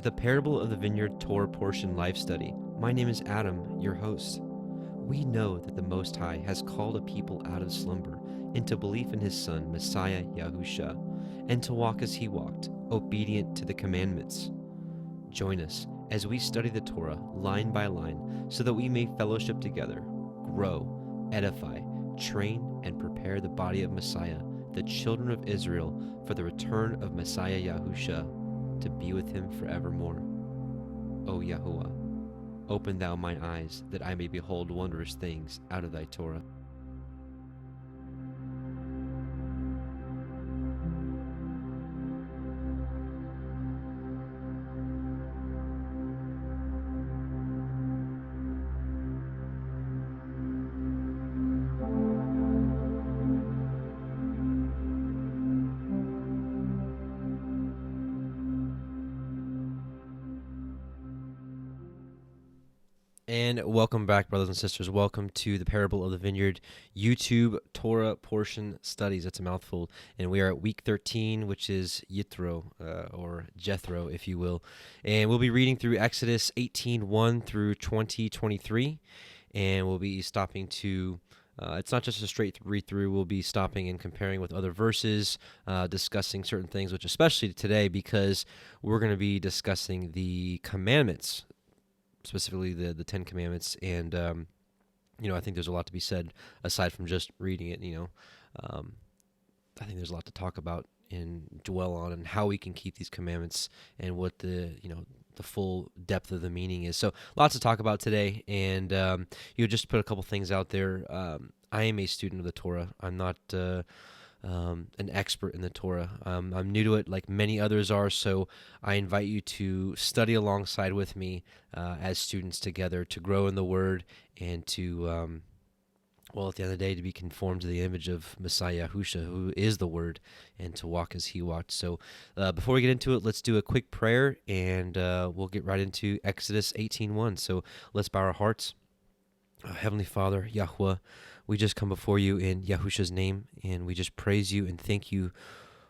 the Parable of the Vineyard Torah portion live study. My name is Adam, your host. We know that the Most High has called a people out of slumber into belief in his Son, Messiah Yahushua, and to walk as he walked, obedient to the commandments. Join us as we study the Torah line by line so that we may fellowship together, grow, edify, train, and prepare the body of Messiah, the children of Israel, for the return of Messiah Yahushua, to be with him forevermore. O Yahuwah, open thou mine eyes, that I may behold wondrous things out of thy Torah. And welcome back, brothers and sisters. Welcome to the Parable of the Vineyard YouTube Torah portion studies. That's a mouthful. And we are at week 13, which is Yitro, or Jethro, if you will. And we'll be reading through Exodus 18:1 through 20:23. And we'll be stopping to, it's not just a straight read through. We'll be stopping and comparing with other verses, discussing certain things, which especially today, because we're going to be discussing the commandments, specifically the Ten Commandments, and I think there's a lot to be said aside from just reading it. I think there's a lot to talk about and dwell on, and how we can keep these commandments and what the full depth of the meaning is. So lots to talk about today, and just put a couple things out there. I am a student of the Torah. I'm not an expert in the Torah. I'm new to it like many others are, so I invite you to study alongside with me as students together, to grow in the Word, and to, at the end of the day, to be conformed to the image of Messiah Yahushua, who is the Word, and to walk as he walked. So before we get into it, let's do a quick prayer, and we'll get right into Exodus 18:1. So let's bow our hearts. Heavenly Father, Yahuwah, we just come before you in Yahushua's name, and we just praise you and thank you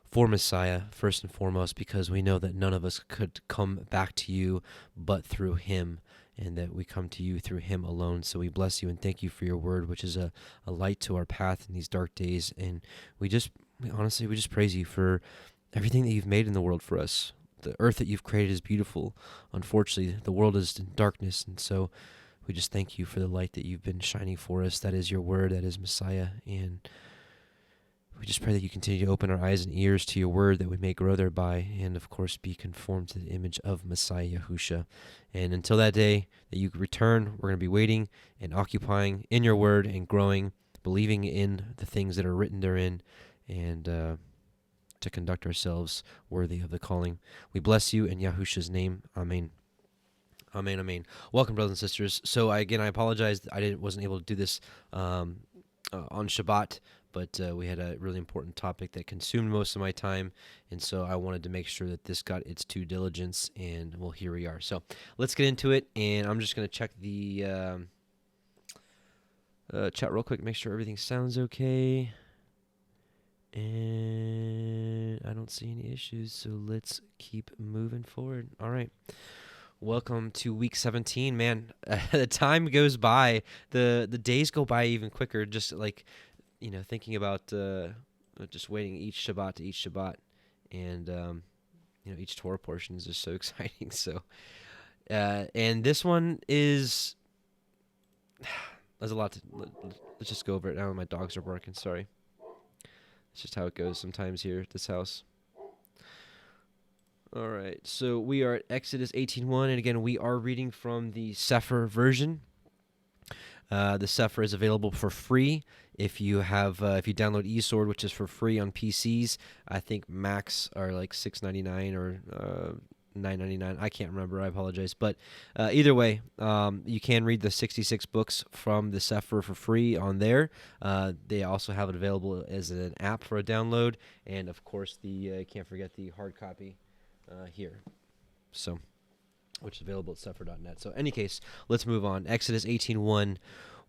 for Messiah, first and foremost, because we know that none of us could come back to you but through him, and that we come to you through him alone. So we bless you and thank you for your word, which is a light to our path in these dark days. And we just praise you for everything that you've made in the world for us. The earth that you've created is beautiful. Unfortunately, the world is in darkness, and so we just thank you for the light that you've been shining for us. That is your word, that is Messiah. And we just pray that you continue to open our eyes and ears to your word, that we may grow thereby, and of course be conformed to the image of Messiah Yahushua. And until that day that you return, we're going to be waiting and occupying in your word and growing, believing in the things that are written therein, and to conduct ourselves worthy of the calling. We bless you in Yahushua's name. Amen. Amen, amen. Welcome, brothers and sisters. So, I apologize. Wasn't able to do this on Shabbat, but we had a really important topic that consumed most of my time, and so I wanted to make sure that this got its due diligence, and well, here we are. So, let's get into it, and I'm just going to check the chat real quick, make sure everything sounds okay, and I don't see any issues, so let's keep moving forward. All right. Welcome to week 17, man. The time goes by, the days go by even quicker. Just like, thinking about just waiting each Shabbat to each Shabbat, and each Torah portion is just so exciting. So, and this one is there's a lot to. Let's just go over it now. My dogs are barking. Sorry. It's just how it goes sometimes here at this house. All right, so we are at Exodus 18:1, and again, we are reading from the Sefer version. The Sefer is available for free if you download eSword, which is for free on PCs. I think Macs are like $6.99 or $9.99. I can't remember. I apologize, but either way, you can read the 66 books from the Sefer for free on there. They also have it available as an app for a download, and of course, can't forget the hard copy. Here, so, which is available at sefer.net. So, in any case, let's move on. Exodus 18:1.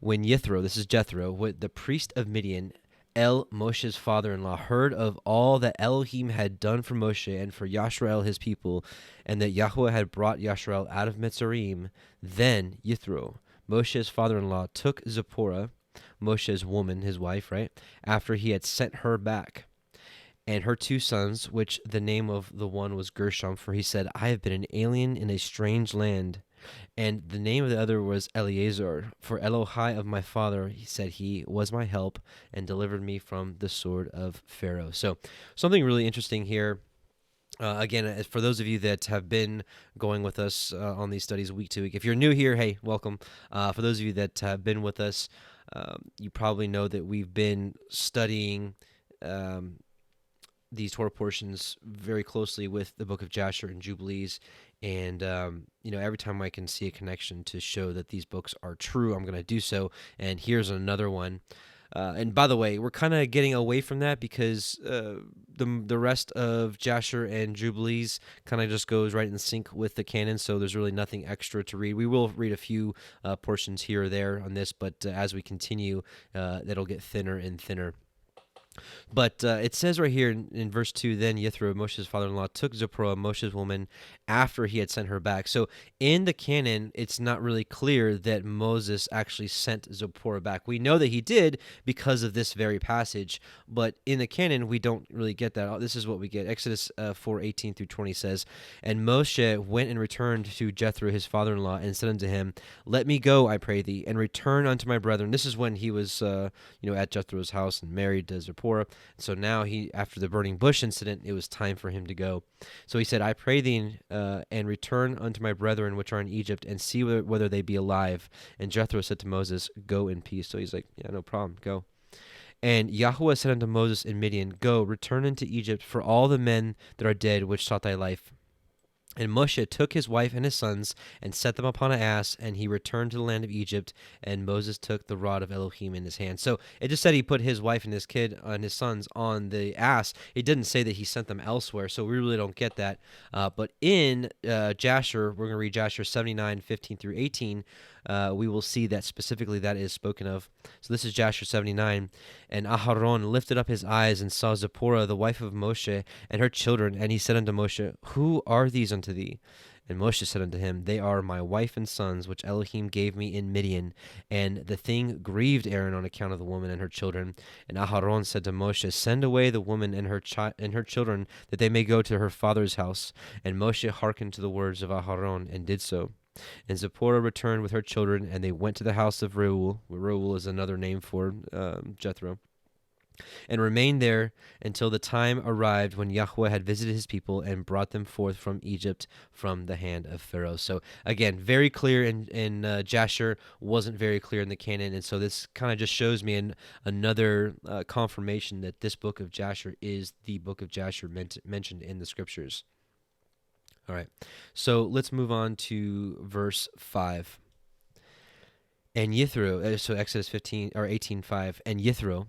When Yithro, this is Jethro, the priest of Midian, Moshe's father-in-law, heard of all that Elohim had done for Moshe and for Yashrael his people, and that Yahuwah had brought Yashrael out of Mitzrayim, then Yitro, Moshe's father-in-law, took Zipporah, Moshe's woman, his wife, right, after he had sent her back, and her 2 sons, which the name of the one was Gershom, for he said, I have been an alien in a strange land. And the name of the other was Eleazar, for Elohai of my father, he said, he was my help and delivered me from the sword of Pharaoh. So something really interesting here. Again, for those of you that have been going with us on these studies week to week, if you're new here, hey, welcome. For those of you that have been with us, you probably know that we've been studying these Torah portions very closely with the book of Jasher and Jubilees. And, every time I can see a connection to show that these books are true, I'm going to do so. And here's another one. And by the way, we're kind of getting away from that because the rest of Jasher and Jubilees kind of just goes right in sync with the canon, so there's really nothing extra to read. We will read a few portions here or there on this, but as we continue, that'll get thinner and thinner. But it says right here in verse 2, then Yithro, Moshe's father-in-law, took Zipporah, Moshe's woman, after he had sent her back. So in the canon, it's not really clear that Moses actually sent Zipporah back. We know that he did because of this very passage, but in the canon, we don't really get that. This is what we get. Exodus 4:18 through 20 says, and Moshe went and returned to Jethro, his father-in-law, and said unto him, let me go, I pray thee, and return unto my brethren. This is when he was at Jethro's house and married to Zipporah. So now after the burning bush incident, it was time for him to go. So he said, I pray thee, and return unto my brethren which are in Egypt, and see whether they be alive. And Jethro said to Moses, go in peace. So he's like, yeah, no problem, go. And Yahuwah said unto Moses in Midian, go, return into Egypt, for all the men that are dead which sought thy life. And Moshe took his wife and his sons, and set them upon an ass, and he returned to the land of Egypt, and Moses took the rod of Elohim in his hand. So it just said he put his wife and his kid and his sons on the ass. It didn't say that he sent them elsewhere, so we really don't get that. But in Jasher, we're going to read Jasher 79:15 through 18, we will see that specifically that is spoken of. So this is Jasher 79. And Aharon lifted up his eyes and saw Zipporah, the wife of Moshe, and her children. And he said unto Moshe, who are these unto thee? And Moshe said unto him, they are my wife and sons, which Elohim gave me in Midian. And the thing grieved Aaron on account of the woman and her children. And Aharon said to Moshe, send away the woman and her children, that they may go to her father's house. And Moshe hearkened to the words of Aharon, and did so. And Zipporah returned with her children, and they went to the house of Reuel. Reuel is another name for Jethro, and remained there until the time arrived when Yahuwah had visited his people and brought them forth from Egypt from the hand of Pharaoh. So again, very clear in Jasher, wasn't very clear in the canon, and so this kind of just shows me another confirmation that this book of Jasher is the book of Jasher mentioned in the scriptures. All right, so let's move on to verse 5. And Yithro, so Exodus 18:5, and Yithro,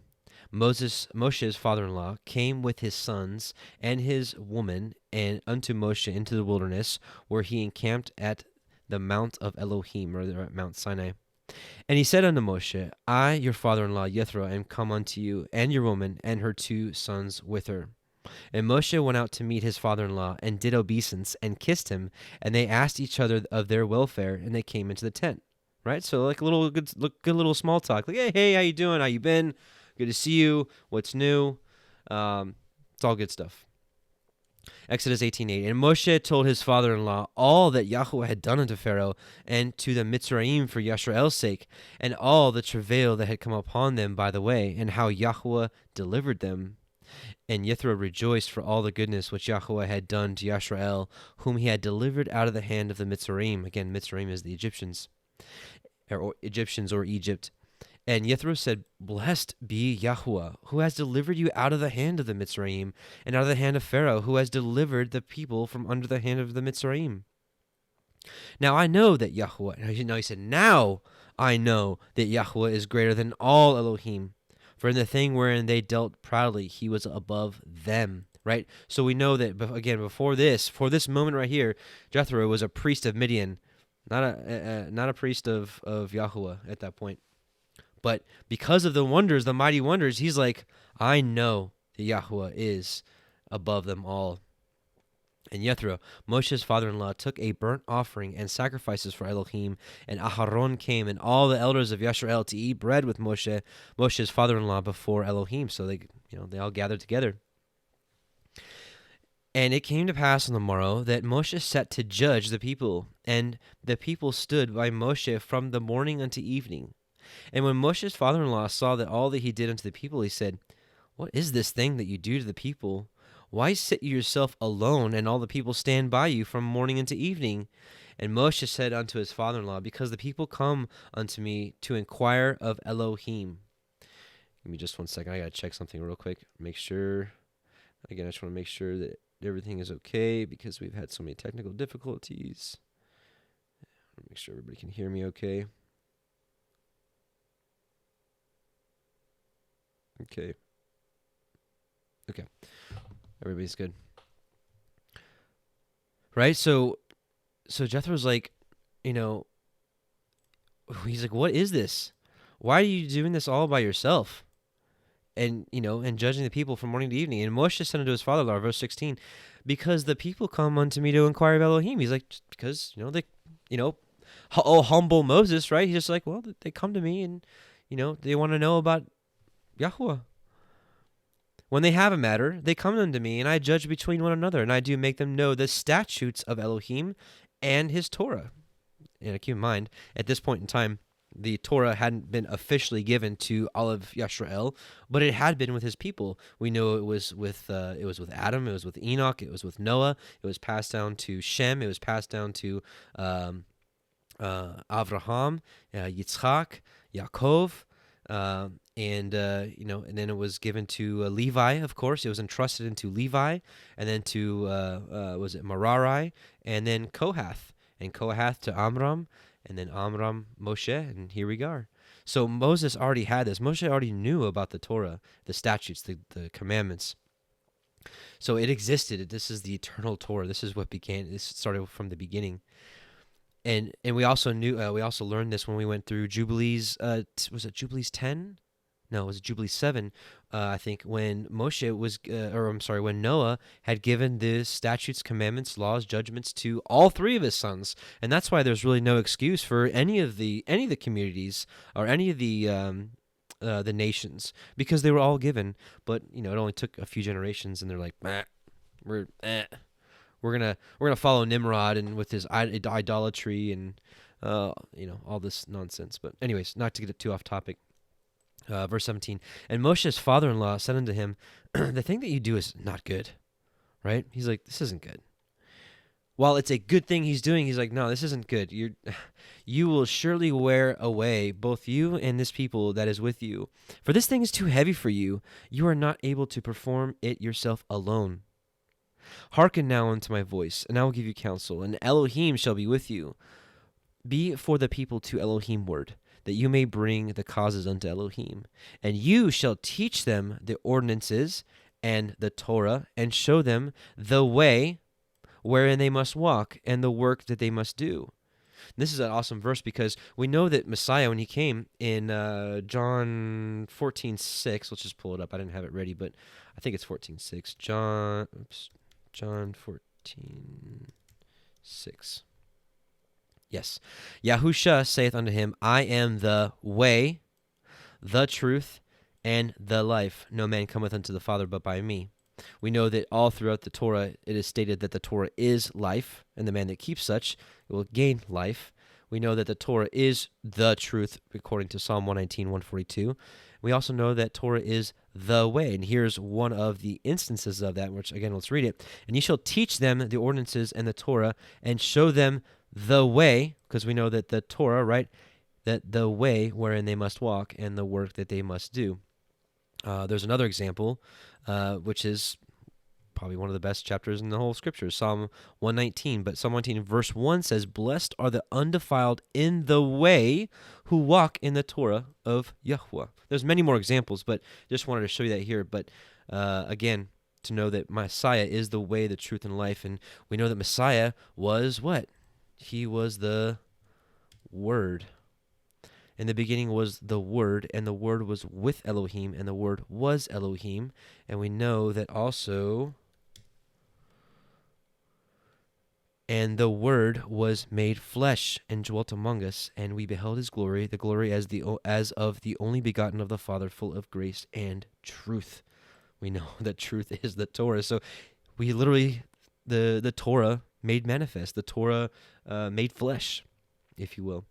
Moshe's father-in-law, came with his sons and his woman and unto Moshe into the wilderness, where he encamped at the mount of Elohim, or at Mount Sinai. And he said unto Moshe, I, your father-in-law Yethro, am come unto you, and your woman and her 2 sons with her. And Moshe went out to meet his father-in-law, and did obeisance, and kissed him, and they asked each other of their welfare, and they came into the tent. Right? So like a little good little small talk. Like, hey, how you doing? How you been? Good to see you. What's new? It's all good stuff. Exodus 18:8. And Moshe told his father-in-law all that Yahuwah had done unto Pharaoh, and to the Mitzrayim for Yashrael's sake, and all the travail that had come upon them by the way, and how Yahuwah delivered them. And Yithro rejoiced for all the goodness which Yahuwah had done to Yashrael, whom he had delivered out of the hand of the Mitzrayim. Again, Mitzrayim is the Egyptians, or Egypt. And Yithro said, blessed be Yahuwah, who has delivered you out of the hand of the Mitzrayim, and out of the hand of Pharaoh, who has delivered the people from under the hand of the Mitzrayim. Now I know that Yahuwah, he said, now I know that Yahuwah is greater than all Elohim. For in the thing wherein they dealt proudly, he was above them. Right? So we know that, again, for this moment right here, Jethro was a priest of Midian, not a priest of Yahuwah at that point. But because of the wonders, the mighty wonders, he's like, I know that Yahuwah is above them all. And Jethro, Moshe's father-in-law, took a burnt offering and sacrifices for Elohim, and Aharon came, and all the elders of Yisrael to eat bread with Moshe, Moshe's father-in-law, before Elohim. So they all gathered together. And it came to pass on the morrow that Moshe set to judge the people, and the people stood by Moshe from the morning unto evening. And when Moshe's father-in-law saw that all that he did unto the people, he said, What is this thing that you do to the people? Why sit you yourself alone, and all the people stand by you from morning unto evening? And Moshe said unto his father-in-law, Because the people come unto me to inquire of Elohim. Give me just 1 second. I got to check something real quick. Make sure. Again, I just want to make sure that everything is okay because we've had so many technical difficulties. Make sure everybody can hear me okay. Okay. Everybody's good. Right? So Jethro's like, he's like, what is this? Why are you doing this all by yourself? And, and judging the people from morning to evening. And Moshe said unto his father-in-law, verse 16, because the people come unto me to inquire of Elohim. He's like, because, humble Moses, right? He's just like, well, they come to me and, they want to know about Yahuwah. When they have a matter, they come unto me, and I judge between one another, and I do make them know the statutes of Elohim and his Torah. And keep in mind, at this point in time, the Torah hadn't been officially given to all of Yisrael, but it had been with his people. We know it was with Adam, it was with Enoch, it was with Noah, it was passed down to Shem, it was passed down to Avraham, Yitzchak, Yaakov, and then it was given to Levi, of course. It was entrusted into Levi, and then to, was it Merari, and then Kohath, and Kohath to Amram, and then Amram, Moshe, and here we are. So Moses already had this. Moshe already knew about the Torah, the statutes, the commandments. So it existed. This is the eternal Torah. This is what began. This started from the beginning. And we also knew. We also learned this when we went through Jubilees. Was it Jubilees 10? No, it was Jubilee 7, I think, when when Noah had given the statutes, commandments, laws, judgments to all three of his sons, and that's why there's really no excuse for any of the communities or any of the nations, because they were all given. But it only took a few generations, and they're like, we're gonna follow Nimrod and with his idolatry and all this nonsense. But anyways, not to get too off topic. Verse 17, and Moshe's father-in-law said unto him, the thing that you do is not good, right? He's like, this isn't good. While it's a good thing he's doing, he's like, no, this isn't good. You will surely wear away, both you and this people that is with you. For this thing is too heavy for you. You are not able to perform it yourself alone. Hearken now unto my voice, and I will give you counsel, and Elohim shall be with you. Be for the people to Elohim ward, that you may bring the causes unto Elohim. And you shall teach them the ordinances and the Torah, and show them the way wherein they must walk, and the work that they must do. And this is an awesome verse, because we know that Messiah, when he came in John 14:6, let's just pull it up. I didn't have it ready, but I think it's 14:6. John 14:6. Yes. Yahusha saith unto him, I am the way, the truth, and the life. No man cometh unto the Father but by me. We know that all throughout the Torah it is stated that the Torah is life, and the man that keeps such will gain life. We know that the Torah is the truth, according to Psalm 119, 142. We also know that Torah is the way. And here's one of the instances of that, which, again, let's read it. And ye shall teach them the ordinances and the Torah, and show them the way, because we know that the Torah, right, that the way wherein they must walk and the work that they must do. There's another example, which is probably one of the best chapters in the whole scripture, Psalm 119. But Psalm 119 verse 1 says, Blessed are the undefiled in the way who walk in the Torah of Yahuwah. There's many more examples, but just wanted to show you that here. But again, to know that Messiah is the way, the truth, and life. And we know that Messiah was what? He was the Word. In the beginning was the Word, and the Word was with Elohim, and the Word was Elohim. And we know that also, and the Word was made flesh and dwelt among us, and we beheld his glory, the glory as of the only begotten of the Father, full of grace and truth. We know that truth is the Torah. So we literally, the Torah made manifest, the Torah made flesh, if you will.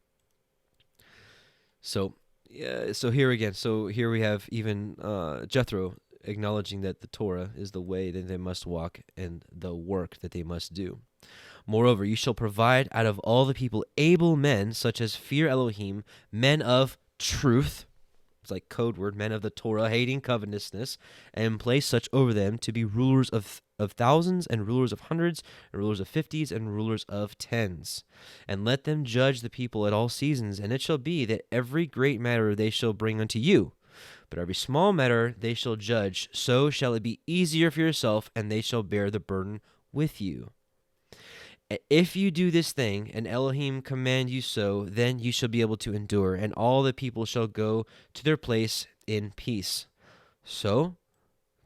So here again, here we have even Jethro acknowledging that the Torah is the way that they must walk and the work that they must do. Moreover, you shall provide out of all the people able men, such as fear Elohim, men of truth. It's like code word, men of the Torah, hating covetousness, and place such over them to be rulers of thousands, and rulers of hundreds, and rulers of fifties, and rulers of tens. And let them judge the people at all seasons, and it shall be that every great matter they shall bring unto you, but every small matter they shall judge. So shall it be easier for yourself, and they shall bear the burden with you. If you do this thing, and Elohim command you so, then you shall be able to endure, and all the people shall go to their place in peace. So,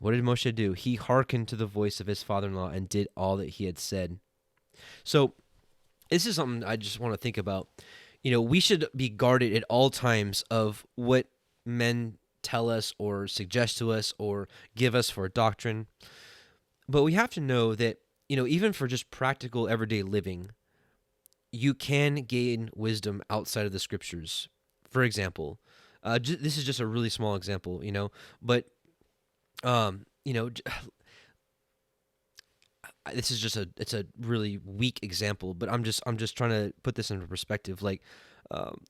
what did Moshe do? He hearkened to the voice of his father-in-law and did all that he had said. So, this is something I just want to think about. We should be guarded at all times of what men tell us or suggest to us or give us for doctrine. But we have to know that even for just practical everyday living, you can gain wisdom outside of the scriptures. For example, this is just a really small example, but, this is just it's a really weak example, but I'm just trying to put this into perspective. Like,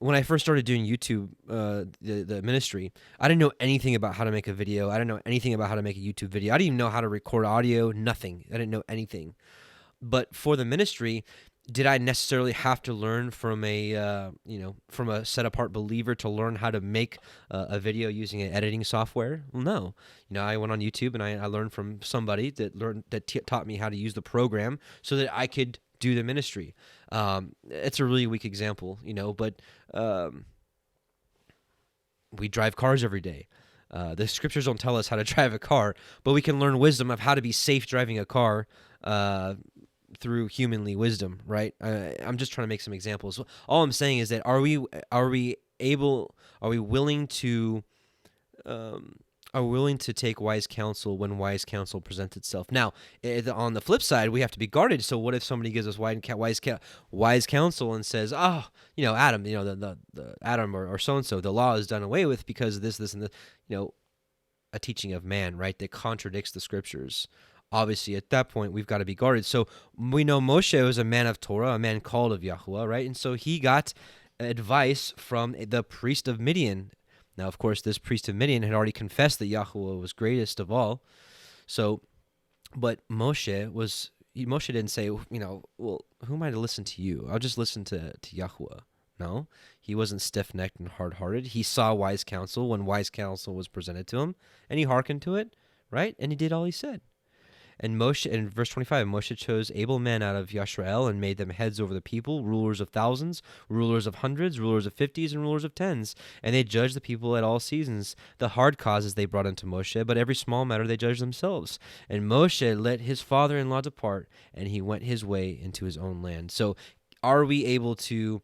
when I first started doing YouTube, the ministry, I didn't know anything about how to make a video. I didn't know anything about how to make a YouTube video. I didn't even know how to record audio, nothing. I didn't know anything. But for the ministry, did I necessarily have to learn from a set apart believer to learn how to make a video using an editing software? Well, no. I went on YouTube and I learned from somebody that taught me how to use the program so that I could do the ministry. It's a really weak example, but we drive cars every day. The scriptures don't tell us how to drive a car, but we can learn wisdom of how to be safe driving a car through humanly wisdom, right? I'm just trying to make some examples. All I'm saying is that are we willing to take wise counsel when wise counsel presents itself? Now, on the flip side, we have to be guarded. So what if somebody gives us wise counsel and says, "Oh, Adam, the Adam or so and so, the law is done away with because of this, and this," a teaching of man, right, that contradicts the scriptures. Obviously, at that point, we've got to be guarded. So we know Moshe was a man of Torah, a man called of Yahuwah, right? And so he got advice from the priest of Midian. Now, of course, this priest of Midian had already confessed that Yahuwah was greatest of all. So, but Moshe didn't say, well, who am I to listen to you? I'll just listen to Yahuwah. No, he wasn't stiff-necked and hard-hearted. He saw wise counsel when wise counsel was presented to him, and he hearkened to it, right? And he did all he said. And Moshe, in verse 25, Moshe chose able men out of Yisrael and made them heads over the people, rulers of thousands, rulers of hundreds, rulers of fifties, and rulers of tens. And they judged the people at all seasons. The hard causes they brought unto Moshe, but every small matter they judged themselves. And Moshe let his father-in-law depart, and he went his way into his own land. So are we able to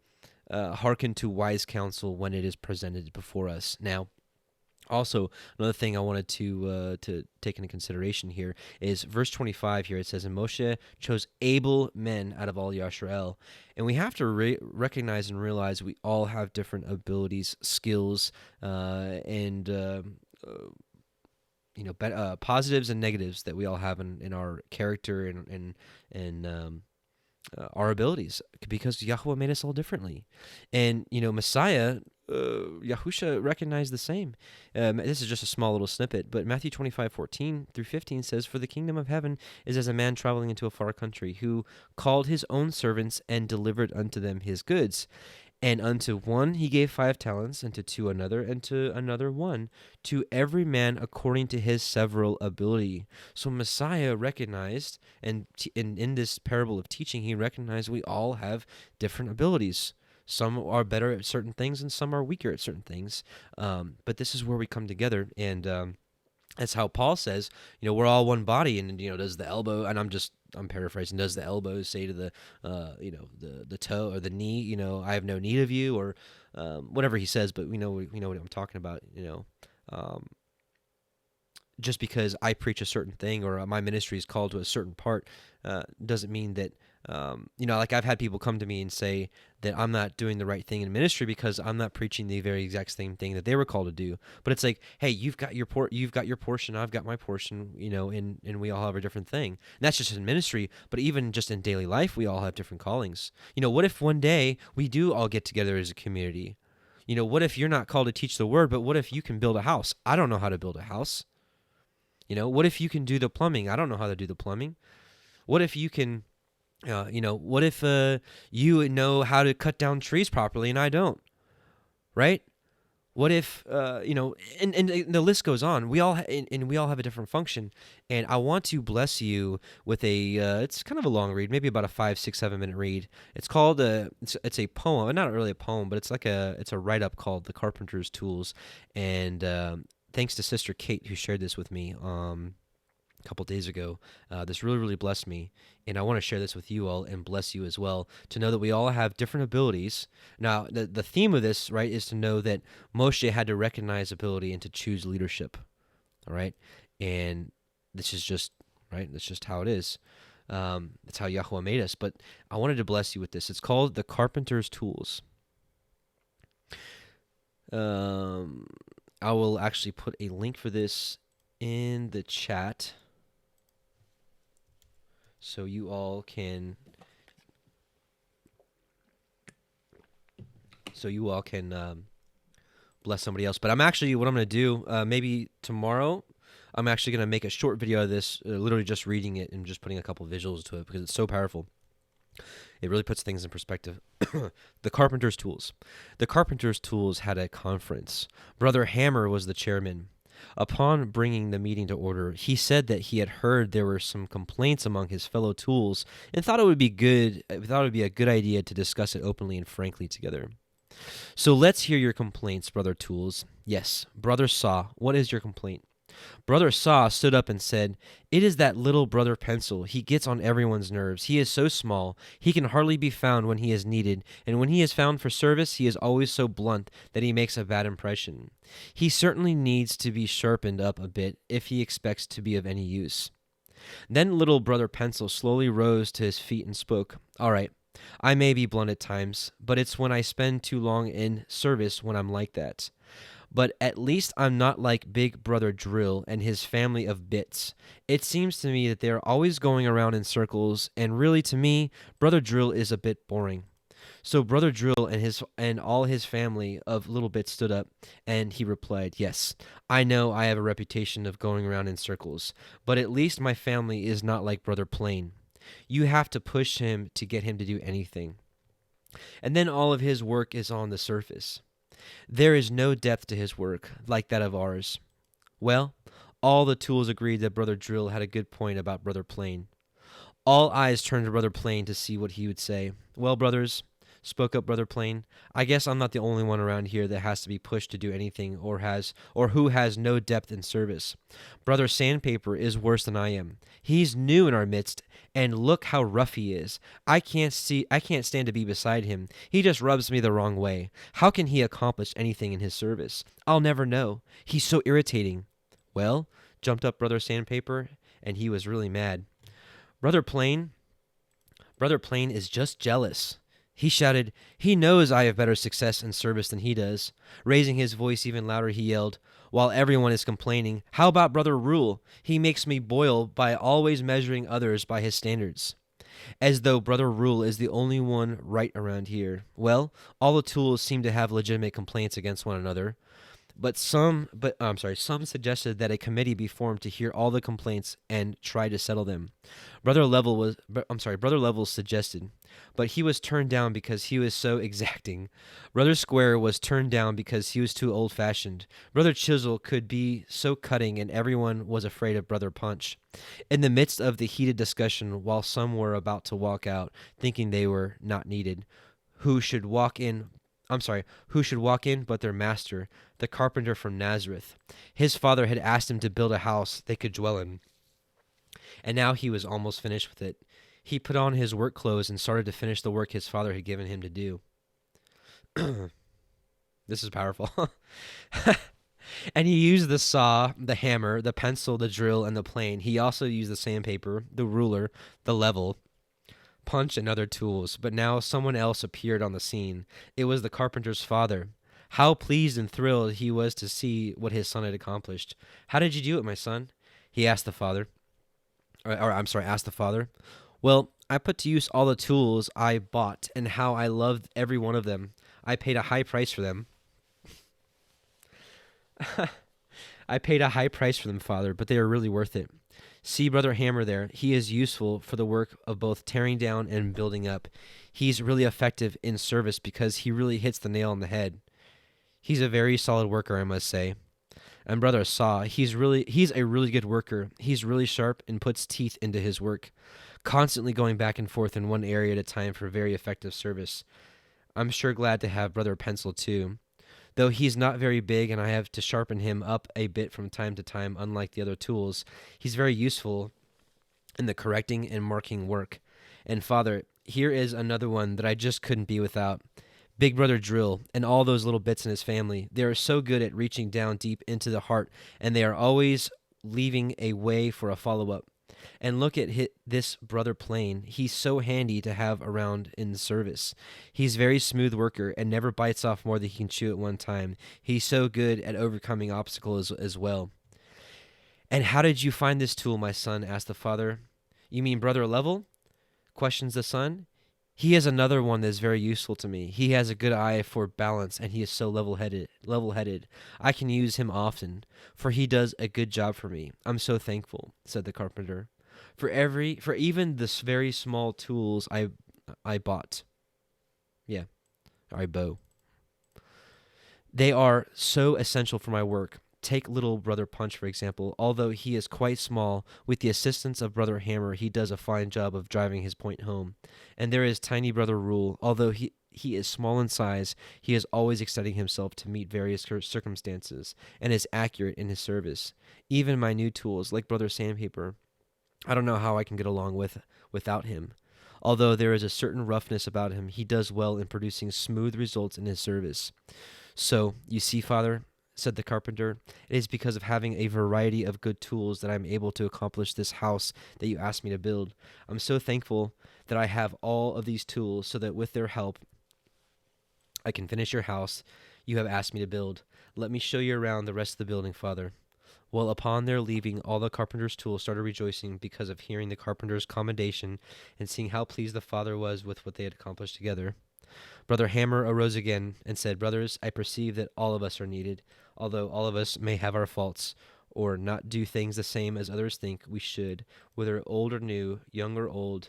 hearken to wise counsel when it is presented before us? Now, also, another thing I wanted to take into consideration here is verse 25 here. It says, and Moshe chose able men out of all Yisrael. And we have to recognize and realize we all have different abilities, skills, and positives and negatives that we all have in our character and our abilities, because Yahuwah made us all differently. And, Messiah, Yahusha recognized the same. This is just a small little snippet, but Matthew 25:14-15 says, for the kingdom of heaven is as a man traveling into a far country, who called his own servants and delivered unto them his goods. And unto one he gave 5 talents, and to two another, and to another 1, to every man according to his several ability. So Messiah recognized, and in this parable of teaching, he recognized we all have different abilities. Some are better at certain things and some are weaker at certain things. But this is where we come together, and that's how Paul says, we're all one body, and does the elbow, and I'm paraphrasing, does the elbow say to the the toe or the knee, I have no need of you, or whatever he says, but we know what I'm talking about. Just because I preach a certain thing or my ministry is called to a certain part doesn't mean that, like I've had people come to me and say that I'm not doing the right thing in ministry because I'm not preaching the very exact same thing that they were called to do. But it's like, hey, you've got your portion, I've got my portion, and we all have a different thing. And that's just in ministry, but even just in daily life, we all have different callings. What if one day we do all get together as a community? What if you're not called to teach the word, but what if you can build a house? I don't know how to build a house. What if you can do the plumbing? I don't know how to do the plumbing. What if you can, what if you know how to cut down trees properly and I don't, right? What if, and the list goes on. We all have a different function, and I want to bless you with it's kind of a long read, maybe about a 5, 6, 7 minute read. It's called it's a poem, not really a poem, but it's a write up called "The Carpenter's Tools," and thanks to Sister Kate who shared this with me a couple days ago. This really, really blessed me, and I want to share this with you all and bless you as well, to know that we all have different abilities. Now, the theme of this, right, is to know that Moshe had to recognize ability and to choose leadership, all right? And this is just, right, that's just how it is. That's how Yahuwah made us, but I wanted to bless you with this. It's called The Carpenter's Tools. I will actually put a link for this in the chat so you all can bless somebody else. But what I'm going to do, maybe tomorrow, I'm actually going to make a short video of this, literally just reading it and just putting a couple visuals to it because it's so powerful. It really puts things in perspective. The Carpenter's Tools. The Carpenter's Tools had a conference. Brother Hammer was the chairman. Upon bringing the meeting to order, he said that he had heard there were some complaints among his fellow tools and thought it would be a good idea to discuss it openly and frankly together. So let's hear your complaints, Brother Tools. Yes, Brother Saw, what is your complaint? Brother Saw stood up and said, "It is that little Brother Pencil. He gets on everyone's nerves. He is so small. He can hardly be found when he is needed, and when he is found for service, he is always so blunt that he makes a bad impression. He certainly needs to be sharpened up a bit if he expects to be of any use." Then little Brother Pencil slowly rose to his feet and spoke. "All right, I may be blunt at times, but it's when I spend too long in service when I'm like that. But at least I'm not like Big Brother Drill and his family of bits. It seems to me that they are always going around in circles, and really to me, Brother Drill is a bit boring." So Brother Drill and all his family of little bits stood up, and he replied, "Yes, I know I have a reputation of going around in circles, but at least my family is not like Brother Plain. You have to push him to get him to do anything. And then all of his work is on the surface. There is no depth to his work, like that of ours." Well, all the tools agreed that Brother Drill had a good point about Brother Plain. All eyes turned to Brother Plain to see what he would say. "Well, brothers," spoke up Brother Plain, "I guess I'm not the only one around here that has to be pushed to do anything or who has no depth in service. Brother Sandpaper is worse than I am. He's new in our midst, and look how rough he is. I can't stand to be beside him. He just rubs me the wrong way. How can he accomplish anything in his service? I'll never know. He's so irritating." "Well," jumped up Brother Sandpaper, and he was really mad. Brother Plain is just jealous." He shouted, "He knows I have better success and service than he does." Raising his voice even louder, he yelled, while everyone is complaining, "How about Brother Rule? He makes me boil by always measuring others by his standards." As though Brother Rule is the only one right around here. Well, all the tools seem to have legitimate complaints against one another. Some suggested that a committee be formed to hear all the complaints and try to settle them. Brother Level suggested, but he was turned down because he was so exacting. Brother Square was turned down because he was too old-fashioned. Brother Chisel could be so cutting, and everyone was afraid of Brother Punch. In the midst of the heated discussion, while some were about to walk out, thinking they were not needed, who should walk in. Who should walk in but their master, the carpenter from Nazareth. His father had asked him to build a house they could dwell in, and now he was almost finished with it. He put on his work clothes and started to finish the work his father had given him to do. This is powerful. And he used the saw, the hammer, the pencil, the drill, and the plane. He also used the sandpaper, the ruler, the level, punch, and other tools. But now someone else appeared on the scene. It was the carpenter's father. How pleased and thrilled he was to see what his son had accomplished. "How did you do it, my son?" he asked the father. Asked the father. "Well, I put to use all the tools I bought, and how I loved every one of them. I paid a high price for them." "I paid a high price for them, Father, but they are really worth it. See Brother Hammer there. He is useful for the work of both tearing down and building up. He's really effective in service because he really hits the nail on the head. He's a very solid worker, I must say. And Brother Saw, he's a really good worker. He's really sharp and puts teeth into his work, constantly going back and forth in one area at a time for very effective service. I'm sure glad to have Brother Pencil too. Though he's not very big and I have to sharpen him up a bit from time to time, unlike the other tools, he's very useful in the correcting and marking work. And Father, here is another one that I just couldn't be without. Big Brother Drill and all those little bits in his family. They are so good at reaching down deep into the heart, and they are always leaving a way for a follow-up. And look at this Brother Plain. He's so handy to have around in the service. He's very smooth worker and never bites off more than he can chew at one time. He's so good at overcoming obstacles as well. And how did you find this tool, my son? Asked the father. You mean Brother Level? Questions the son. He is another one that is very useful to me. He has a good eye for balance, and he is so level-headed. I can use him often, for he does a good job for me. I'm so thankful, said the carpenter, for even this very small tools I bought. Yeah, I bow. They are so essential for my work. Take little Brother Punch, for example. Although he is quite small, with the assistance of Brother Hammer, he does a fine job of driving his point home. And there is tiny Brother Rule. Although he is small in size, he is always extending himself to meet various circumstances, and is accurate in his service. Even my new tools, like Brother Sandpaper, I don't know how I can get along without him. Although there is a certain roughness about him, he does well in producing smooth results in his service. So, you see, Father, said the carpenter, it is because of having a variety of good tools that I am able to accomplish this house that you asked me to build. I'm so thankful that I have all of these tools so that with their help, I can finish your house you have asked me to build. Let me show you around the rest of the building, Father. Well, upon their leaving, all the carpenter's tools started rejoicing because of hearing the carpenter's commendation and seeing how pleased the father was with what they had accomplished together. Brother Hammer arose again and said, Brothers, I perceive that all of us are needed, although all of us may have our faults, or not do things the same as others think we should, whether old or new, young or old,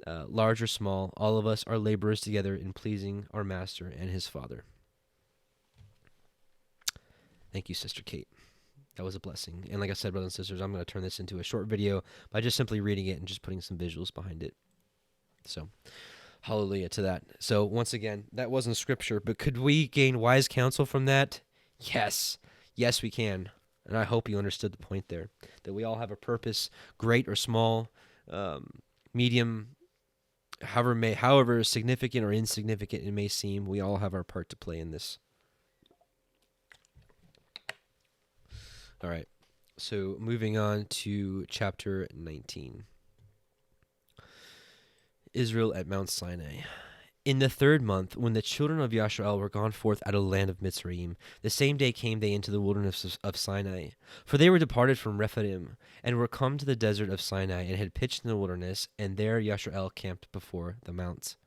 large or small, all of us are laborers together in pleasing our Master and his Father. Thank you, Sister Kate. That was a blessing. And like I said, brothers and sisters, I'm going to turn this into a short video by just simply reading it and just putting some visuals behind it. So, hallelujah to that. So once again, that wasn't scripture, but could we gain wise counsel from that? Yes. Yes, we can. And I hope you understood the point there, that we all have a purpose, great or small, medium, however significant or insignificant it may seem, we all have our part to play in this. All right. So moving on to chapter 19. Israel at Mount Sinai. In the 3rd month, when the children of Yashar'el were gone forth out of the land of Mitzrayim, the same day came they into the wilderness of Sinai. For they were departed from Rephidim, and were come to the desert of Sinai, and had pitched in the wilderness, and there Yashar'el camped before the mount.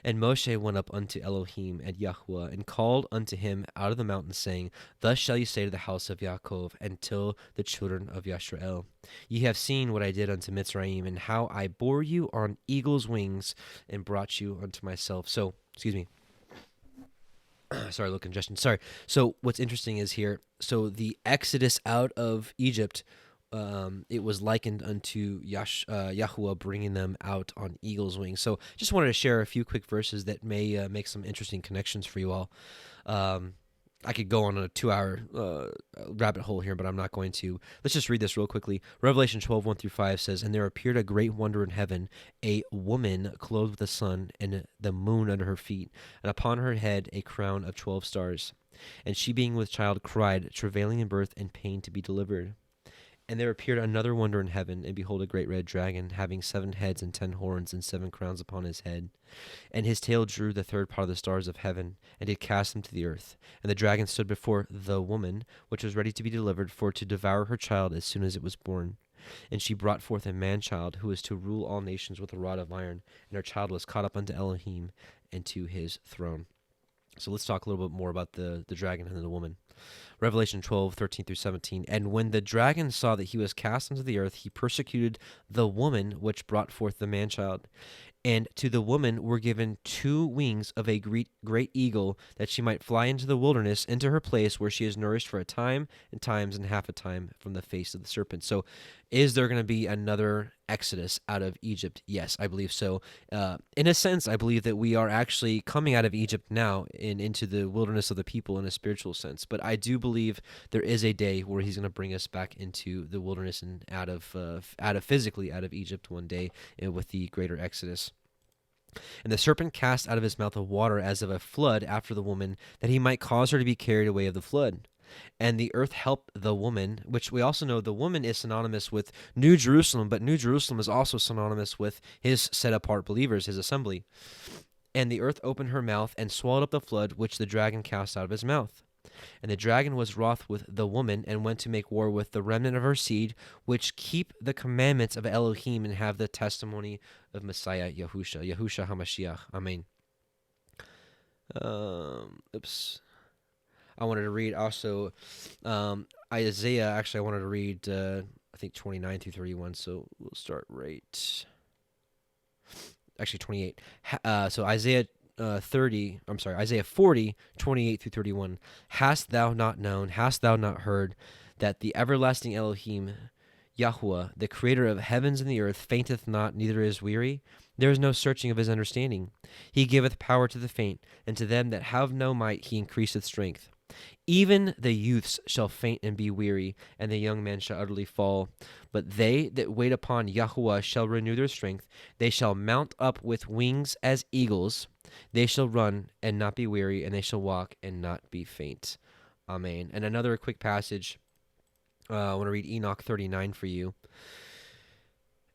And Moshe went up unto Elohim at Yahuwah, and called unto him out of the mountain, saying, Thus shall you say to the house of Yaakov, and till the children of Yashar'el, Ye have seen what I did unto Mitzrayim, and how I bore you on eagle's wings, and brought you unto myself. So, excuse me. Sorry, a little congestion. Sorry. So what's interesting is here, so the exodus out of Egypt it was likened unto Yahuwah bringing them out on eagle's wings. So just wanted to share a few quick verses that may make some interesting connections for you all. I could go on a 2-hour rabbit hole here, but I'm not going to. Let's just read this real quickly. Revelation 12:1-5 says, "And there appeared a great wonder in heaven, a woman clothed with the sun and the moon under her feet, and upon her head a crown of 12 stars. And she being with child cried, travailing in birth and pain to be delivered. And there appeared another wonder in heaven, and behold, a great red dragon, having 7 heads and 10 horns and 7 crowns upon his head. And his tail drew the third part of the stars of heaven, and did cast them to the earth. And the dragon stood before the woman, which was ready to be delivered, for to devour her child as soon as it was born. And she brought forth a man-child, who was to rule all nations with a rod of iron. And her child was caught up unto Elohim and to his throne." So let's talk a little bit more about the dragon and the woman. Revelation 12:13-17. "And when the dragon saw that he was cast into the earth, he persecuted the woman which brought forth the man-child. And to the woman were given 2 wings of a great eagle, that she might fly into the wilderness, into her place where she is nourished for a time and times and half a time from the face of the serpent." So is there going to be another exodus out of Egypt? Yes, I believe so. In a sense, I believe that we are actually coming out of Egypt now and into the wilderness of the people in a spiritual sense. But I do believe there is a day where he's going to bring us back into the wilderness and out of physically out of Egypt one day with the greater exodus. "And the serpent cast out of his mouth a water as of a flood after the woman, that he might cause her to be carried away of the flood. And the earth helped the woman," which we also know the woman is synonymous with New Jerusalem, but New Jerusalem is also synonymous with his set-apart believers, his assembly. "And the earth opened her mouth and swallowed up the flood which the dragon cast out of his mouth. And the dragon was wroth with the woman, and went to make war with the remnant of her seed, which keep the commandments of Elohim and have the testimony of Messiah Yahushua HaMashiach." Amen. I wanted to read also Isaiah. Actually, I wanted to read, I think, 29-31. So we'll start right. Actually, 28. So Isaiah 40, 28-31. "Hast thou not known, hast thou not heard, that the everlasting Elohim, Yahuwah, the creator of heavens and the earth, fainteth not, neither is weary? There is no searching of his understanding. He giveth power to the faint, and to them that have no might he increaseth strength. Even the youths shall faint and be weary, and the young men shall utterly fall. But they that wait upon Yahuwah shall renew their strength. They shall mount up with wings as eagles. They shall run and not be weary, and they shall walk and not be faint." Amen. And another quick passage. I want to read Enoch 39 for you.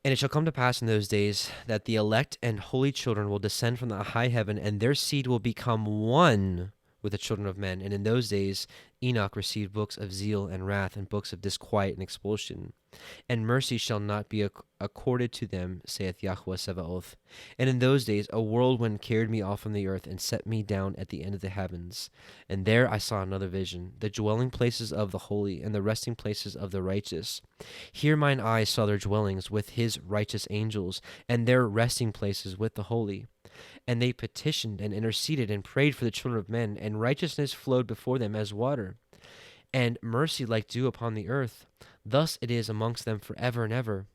"And it shall come to pass in those days that the elect and holy children will descend from the high heaven, and their seed will become one with the children of men. And in those days Enoch received books of zeal and wrath, and books of disquiet and expulsion. And mercy shall not be accorded to them, saith Yahuwah Sebaoth. And in those days a whirlwind carried me off from the earth, and set me down at the end of the heavens. And there I saw another vision, the dwelling places of the holy, and the resting places of the righteous. Here mine eyes saw their dwellings with his righteous angels, and their resting places with the holy. And they petitioned and interceded and prayed for the children of men, and righteousness flowed before them as water, and mercy like dew upon the earth. Thus it is amongst them forever and ever.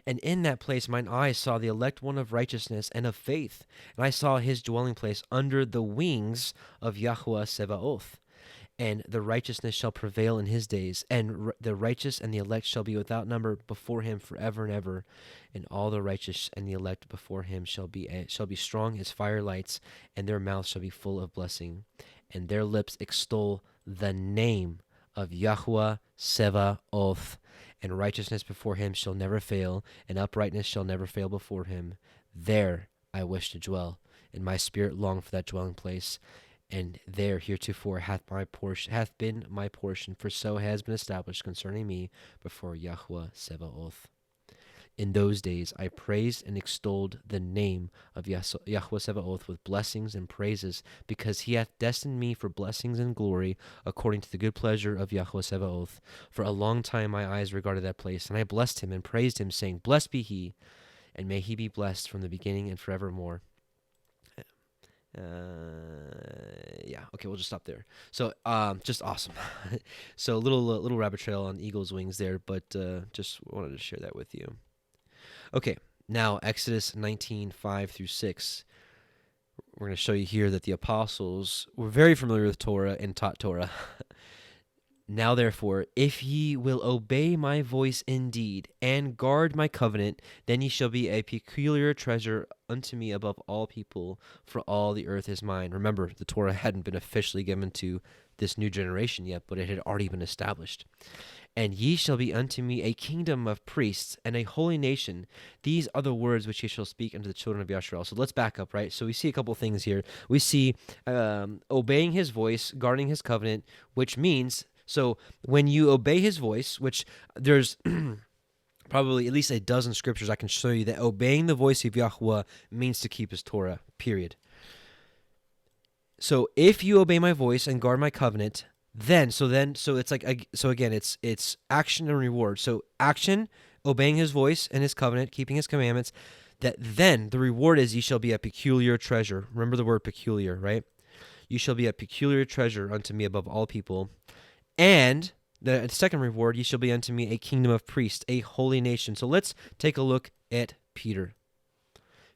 And in that place mine eyes saw the elect one of righteousness and of faith, and I saw his dwelling place under the wings of Yahuwah Sebaoth. And the righteousness shall prevail in his days, and the righteous and the elect shall be without number before him forever and ever. And all the righteous and the elect before him shall be strong as firelights, and their mouths shall be full of blessing, and their lips extol the name of Yahuwah Sebaoth. And righteousness before him shall never fail, and uprightness shall never fail before him. There I wish to dwell, and my spirit longed for that dwelling place. And there heretofore hath been my portion, for so has been established concerning me before Yahuwah Sebaoth. In those days I praised and extolled the name of Yahuwah Sebaoth with blessings and praises, because he hath destined me for blessings and glory, according to the good pleasure of Yahuwah Sebaoth. For a long time my eyes regarded that place, and I blessed him and praised him, saying, Blessed be he, and may he be blessed from the beginning and forevermore. Yeah, okay, we'll just stop there. So, just awesome. So, a little rabbit trail on eagle's wings there, but just wanted to share that with you. Okay, now Exodus 19:5 through 6. We're going to show you here that the apostles were very familiar with Torah and taught Torah. Now, therefore, if ye will obey my voice indeed, and guard my covenant, then ye shall be a peculiar treasure unto me above all people, for all the earth is mine. Remember, the Torah hadn't been officially given to this new generation yet, but it had already been established. And ye shall be unto me a kingdom of priests and a holy nation. These are the words which ye shall speak unto the children of Yisrael. So let's back up, right? So we see a couple things here. We see obeying his voice, guarding his covenant, which means... So when you obey his voice, which there's probably at least a dozen scriptures I can show you that obeying the voice of Yahuwah means to keep his Torah, period. So if you obey my voice and guard my covenant, then it's like, so again, it's action and reward. So action, obeying his voice and his covenant, keeping his commandments, that then the reward is ye shall be a peculiar treasure. Remember the word peculiar, right? You shall be a peculiar treasure unto me above all people. And the second reward, ye shall be unto me a kingdom of priests, a holy nation. So let's take a look at Peter.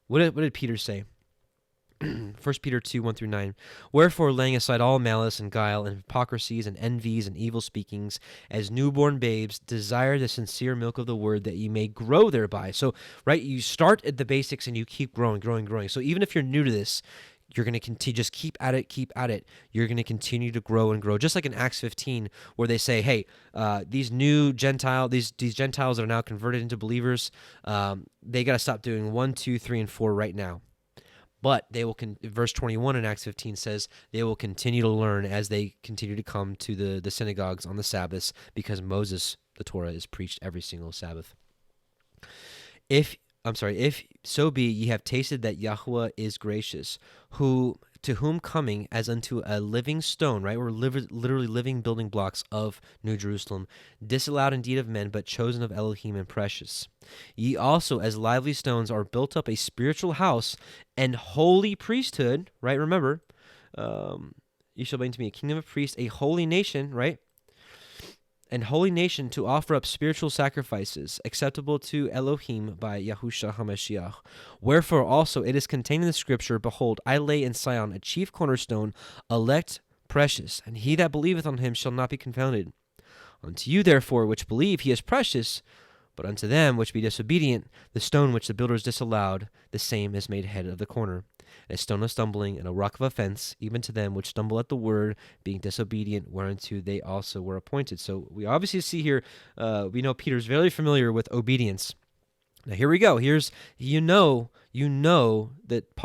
What did Peter say? 1 Peter 2, 1 through 9. Wherefore, laying aside all malice and guile and hypocrisies and envies and evil speakings, as newborn babes, desire the sincere milk of the word that ye may grow thereby. So, right, you start at the basics and you keep growing. So even if you're new to this, you're going to continue, just keep at it. You're going to continue to grow and grow. Just like in Acts 15, where they say, hey, these Gentiles that are now converted into believers, they got to stop doing 1, 2, 3, and 4 right now. But they will, verse 21 in Acts 15 says, they will continue to learn as they continue to come to the synagogues on the Sabbaths, because Moses, the Torah, is preached every single Sabbath. If so be ye have tasted that Yahuwah is gracious, to whom coming as unto a living stone, right? We're literally living building blocks of New Jerusalem, disallowed indeed of men, but chosen of Elohim and precious. Ye also, as lively stones, are built up a spiritual house and holy priesthood, right? Remember, ye shall be unto me a kingdom of priests, a holy nation, right? And holy nation, to offer up spiritual sacrifices acceptable to Elohim by Yahushua HaMashiach. Wherefore also it is contained in the scripture, behold, I lay in Sion a chief cornerstone, elect, precious, and he that believeth on him shall not be confounded. Unto you therefore which believe he is precious, but unto them which be disobedient, the stone which the builders disallowed, the same is made head of the corner, a stone of stumbling and a rock of offense, even to them which stumble at the word, being disobedient, whereunto they also were appointed. So we obviously see here, we know Peter's very familiar with obedience. Now here we go. Here's you know that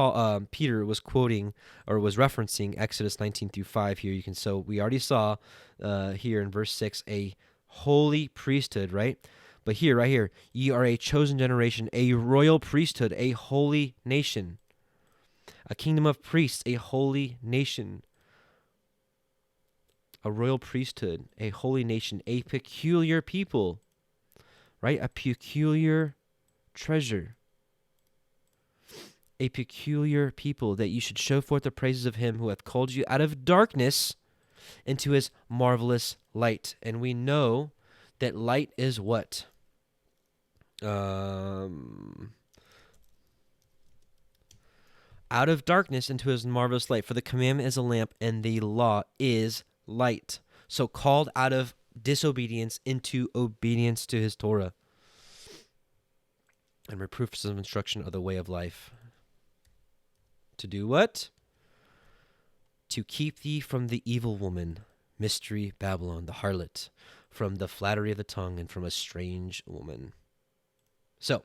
Peter was quoting or was referencing Exodus 19 through 5 here. So we already saw here in verse 6 a holy priesthood, right? But right here, ye are a chosen generation, a royal priesthood, a holy nation. A kingdom of priests, a holy nation. A royal priesthood, a holy nation, a peculiar people, right? A peculiar treasure. A peculiar people, that you should show forth the praises of him who hath called you out of darkness into his marvelous light. And we know that light is what? Out of darkness into his marvelous light. For the commandment is a lamp, and the law is light. So called out of disobedience into obedience to his Torah. And reproofs of instruction of the way of life. To do what? To keep thee from the evil woman, mystery Babylon, the harlot, from the flattery of the tongue, and from a strange woman. So,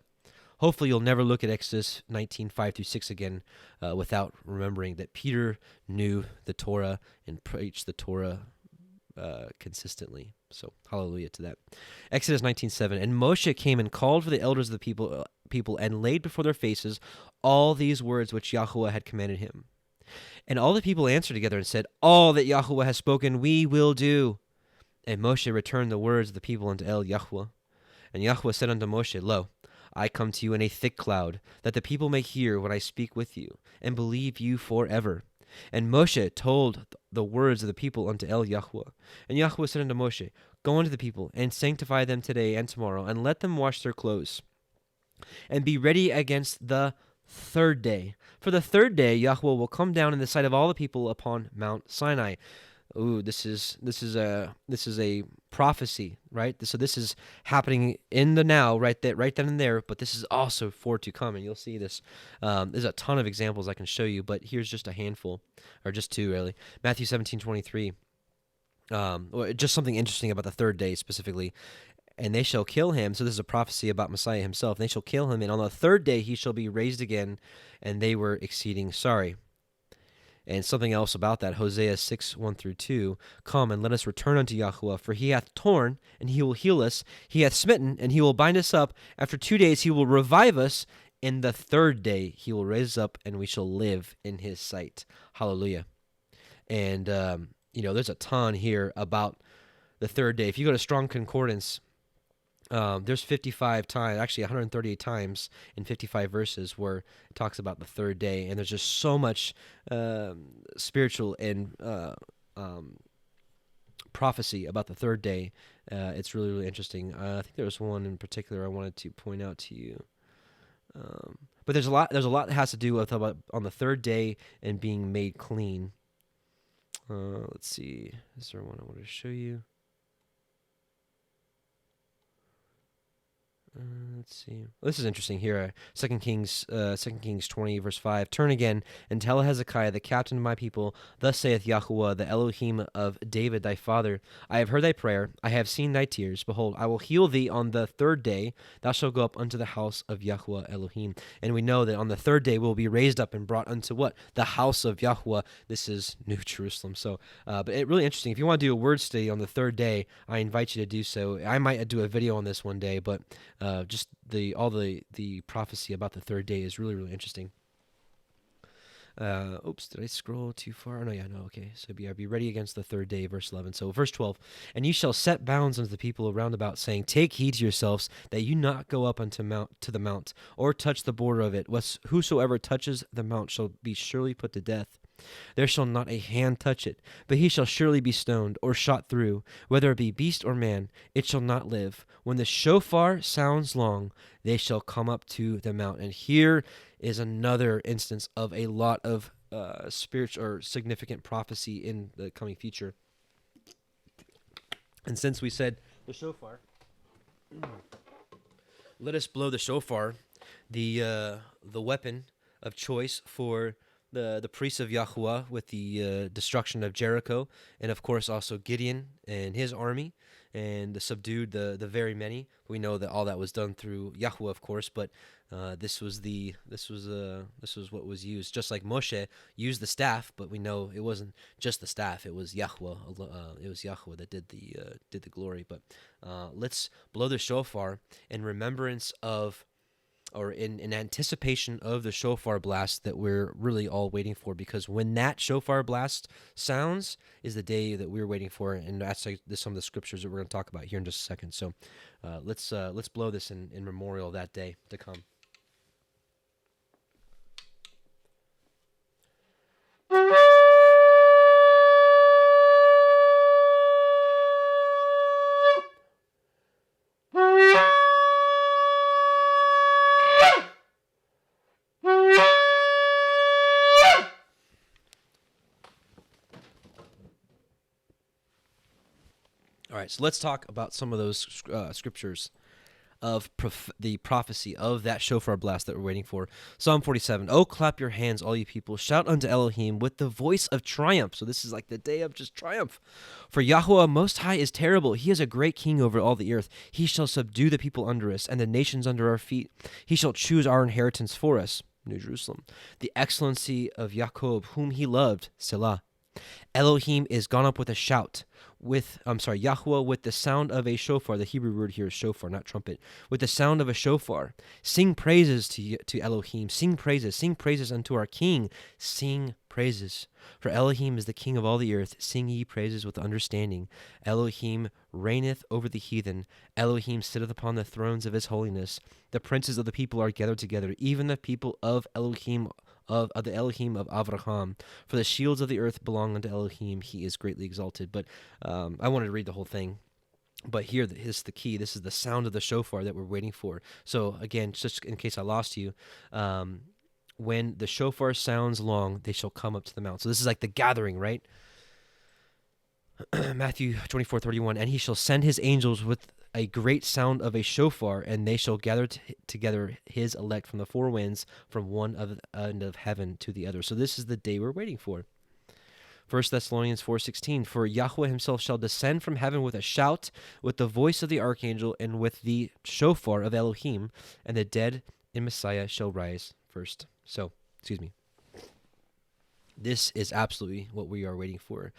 hopefully you'll never look at Exodus 19, 5 through 6 again without remembering that Peter knew the Torah and preached the Torah consistently. So, hallelujah to that. Exodus 19:7. And Moshe came and called for the elders of the people and laid before their faces all these words which Yahuwah had commanded him. And all the people answered together and said, all that Yahuwah has spoken we will do. And Moshe returned the words of the people unto Yahuwah. And Yahuwah said unto Moshe, Lo, I come to you in a thick cloud, that the people may hear when I speak with you, and believe you forever. And Moshe told the words of the people unto Yahuwah. And Yahuwah said unto Moshe, Go unto the people, and sanctify them today and tomorrow, and let them wash their clothes, and be ready against the third day. For the third day Yahuwah will come down in the sight of all the people upon Mount Sinai. Ooh, this is a prophecy, right? So this is happening in the now, right then and there. But this is also for to come, and you'll see this. There's a ton of examples I can show you, but here's just a handful, or just two, really. Matthew 17:23. Just something interesting about the third day specifically. And they shall kill him. So this is a prophecy about Messiah himself. They shall kill him, and on the third day he shall be raised again. And they were exceeding sorry. And something else about that, Hosea 6:1-2, Come and let us return unto Yahuwah, for he hath torn, and he will heal us. He hath smitten, and he will bind us up. After 2 days he will revive us. In the third day he will raise us up, and we shall live in his sight. HalleluYah. And, there's a ton here about the third day. If you go to Strong Concordance, there's 55 times, actually 138 times in 55 verses where it talks about the third day, and there's just so much spiritual and prophecy about the third day. It's really, really interesting. I think there was one in particular I wanted to point out to you. But there's a lot that has to do with about on the third day and being made clean. Let's see. Is there one I want to show you? Let's see. This is interesting here. 2 Kings 20, verse 5. Turn again and tell Hezekiah, the captain of my people, Thus saith Yahuwah, the Elohim of David thy father, I have heard thy prayer, I have seen thy tears. Behold, I will heal thee on the third day. Thou shalt go up unto the house of Yahuwah Elohim. And we know that on the third day we'll be raised up and brought unto what? The house of Yahuwah. This is New Jerusalem. So, but it's really interesting. If you want to do a word study on the third day, I invite you to do so. I might do a video on this one day, but just the prophecy about the third day is really, really interesting. Oops, did I scroll too far? No, okay. So be ready against the third day, verse 11. So verse 12, and you shall set bounds unto the people round about, saying, Take heed to yourselves that you not go up unto the mount, or touch the border of it. Whosoever touches the mount shall be surely put to death. There shall not a hand touch it, but he shall surely be stoned or shot through, whether it be beast or man, it shall not live. When the shofar sounds long, they shall come up to the mount. And here is another instance of a lot of spiritual or significant prophecy in the coming future. And since we said the shofar, let us blow the shofar, the weapon of choice for the priests of Yahuwah with the destruction of Jericho, and of course also Gideon and his army, and subdued the very many. We know that all that was done through Yahuwah, of course, but this was what was used. Just like Moshe used the staff, but we know it wasn't just the staff; it was Yahuwah. It was Yahuwah that did the glory. But let's blow the shofar in remembrance of, or in anticipation of the shofar blast that we're really all waiting for, because when that shofar blast sounds is the day that we're waiting for, and that's some of the scriptures that we're going to talk about here in just a second. So let's blow this in memorial of that day to come. All right, so let's talk about some of those scriptures of the prophecy of that shofar blast that we're waiting for. Psalm 47, Oh, clap your hands, all you people. Shout unto Elohim with the voice of triumph. So this is like the day of just triumph. For Yahuwah Most High is terrible. He is a great king over all the earth. He shall subdue the people under us, and the nations under our feet. He shall choose our inheritance for us, New Jerusalem. The excellency of Jacob, whom he loved, Selah. Elohim is gone up with a shout. Yahuwah with the sound of a shofar. The Hebrew word here is shofar, not trumpet. With the sound of a shofar. Sing praises to Elohim. Sing praises unto our King. Sing praises. For Elohim is the King of all the earth. Sing ye praises with understanding. Elohim reigneth over the heathen. Elohim sitteth upon the thrones of his holiness. The princes of the people are gathered together, even the people of Elohim, of the Elohim of Avraham. For the shields of the earth belong unto Elohim. He is greatly exalted. But I wanted to read the whole thing. But here is the key. This is the sound of the shofar that we're waiting for. So again, just in case I lost you, when the shofar sounds long, they shall come up to the mount. So this is like the gathering, right? Matthew 24:31, and he shall send his angels with a great sound of a shofar, and they shall gather together his elect from the four winds, from one end of heaven to the other. So this is the day we're waiting for. 1 Thessalonians 4:16, for Yahuwah himself shall descend from heaven with a shout, with the voice of the archangel, and with the shofar of Elohim, and the dead in Messiah shall rise first. So, this is absolutely what we are waiting for.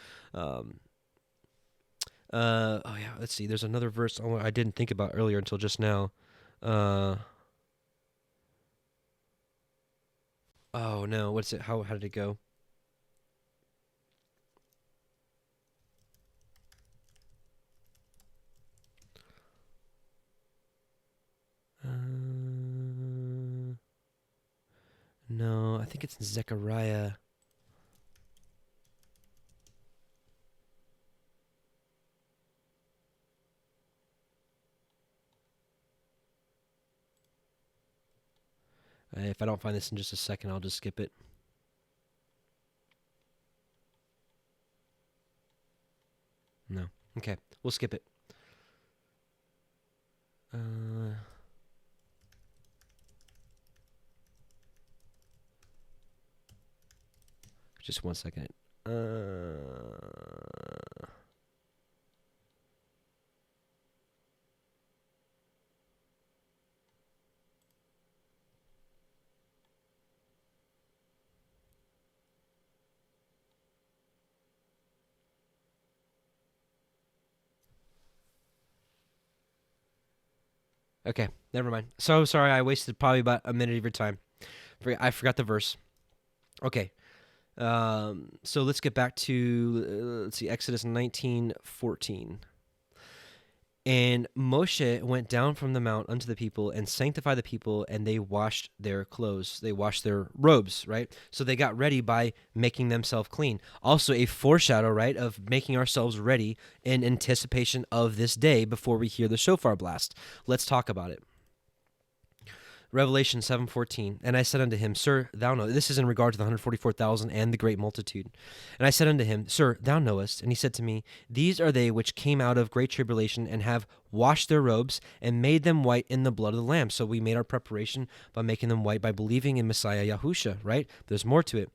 Let's see. There's another verse I didn't think about earlier until just now. Oh no, what's it? How did it go? No, I think it's in Zechariah. If I don't find this in just a second, I'll just skip it. No. Okay, we'll skip it. Just 1 second. Okay, never mind. So sorry, I wasted probably about a minute of your time. I forgot the verse. Okay. So let's get back to, Exodus 19:14. And Moshe went down from the mount unto the people and sanctified the people, and they washed their clothes. They washed their robes, right? So they got ready by making themselves clean. Also a foreshadow, right, of making ourselves ready in anticipation of this day before we hear the shofar blast. Let's talk about it. Revelation 7:14, and I said unto him, Sir, thou knowest. This is in regard to the 144,000 and the great multitude. And I said unto him, Sir, thou knowest. And he said to me, These are they which came out of great tribulation and have washed their robes and made them white in the blood of the Lamb. So we made our preparation by making them white by believing in Messiah Yahusha, right? There's more to it.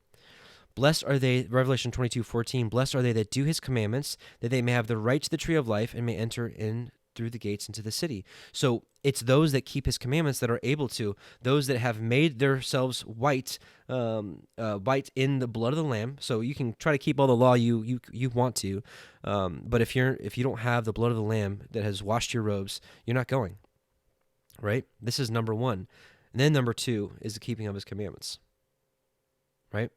Blessed are they, Revelation 22:14, blessed are they that do his commandments, that they may have the right to the tree of life and may enter in through the gates into the city. So it's those that keep his commandments that are able to, those that have made themselves white in the blood of the Lamb. So you can try to keep all the law you want to, but if you don't have the blood of the Lamb that has washed your robes, you're not going, right? This is number one. And then number two is the keeping of his commandments, right?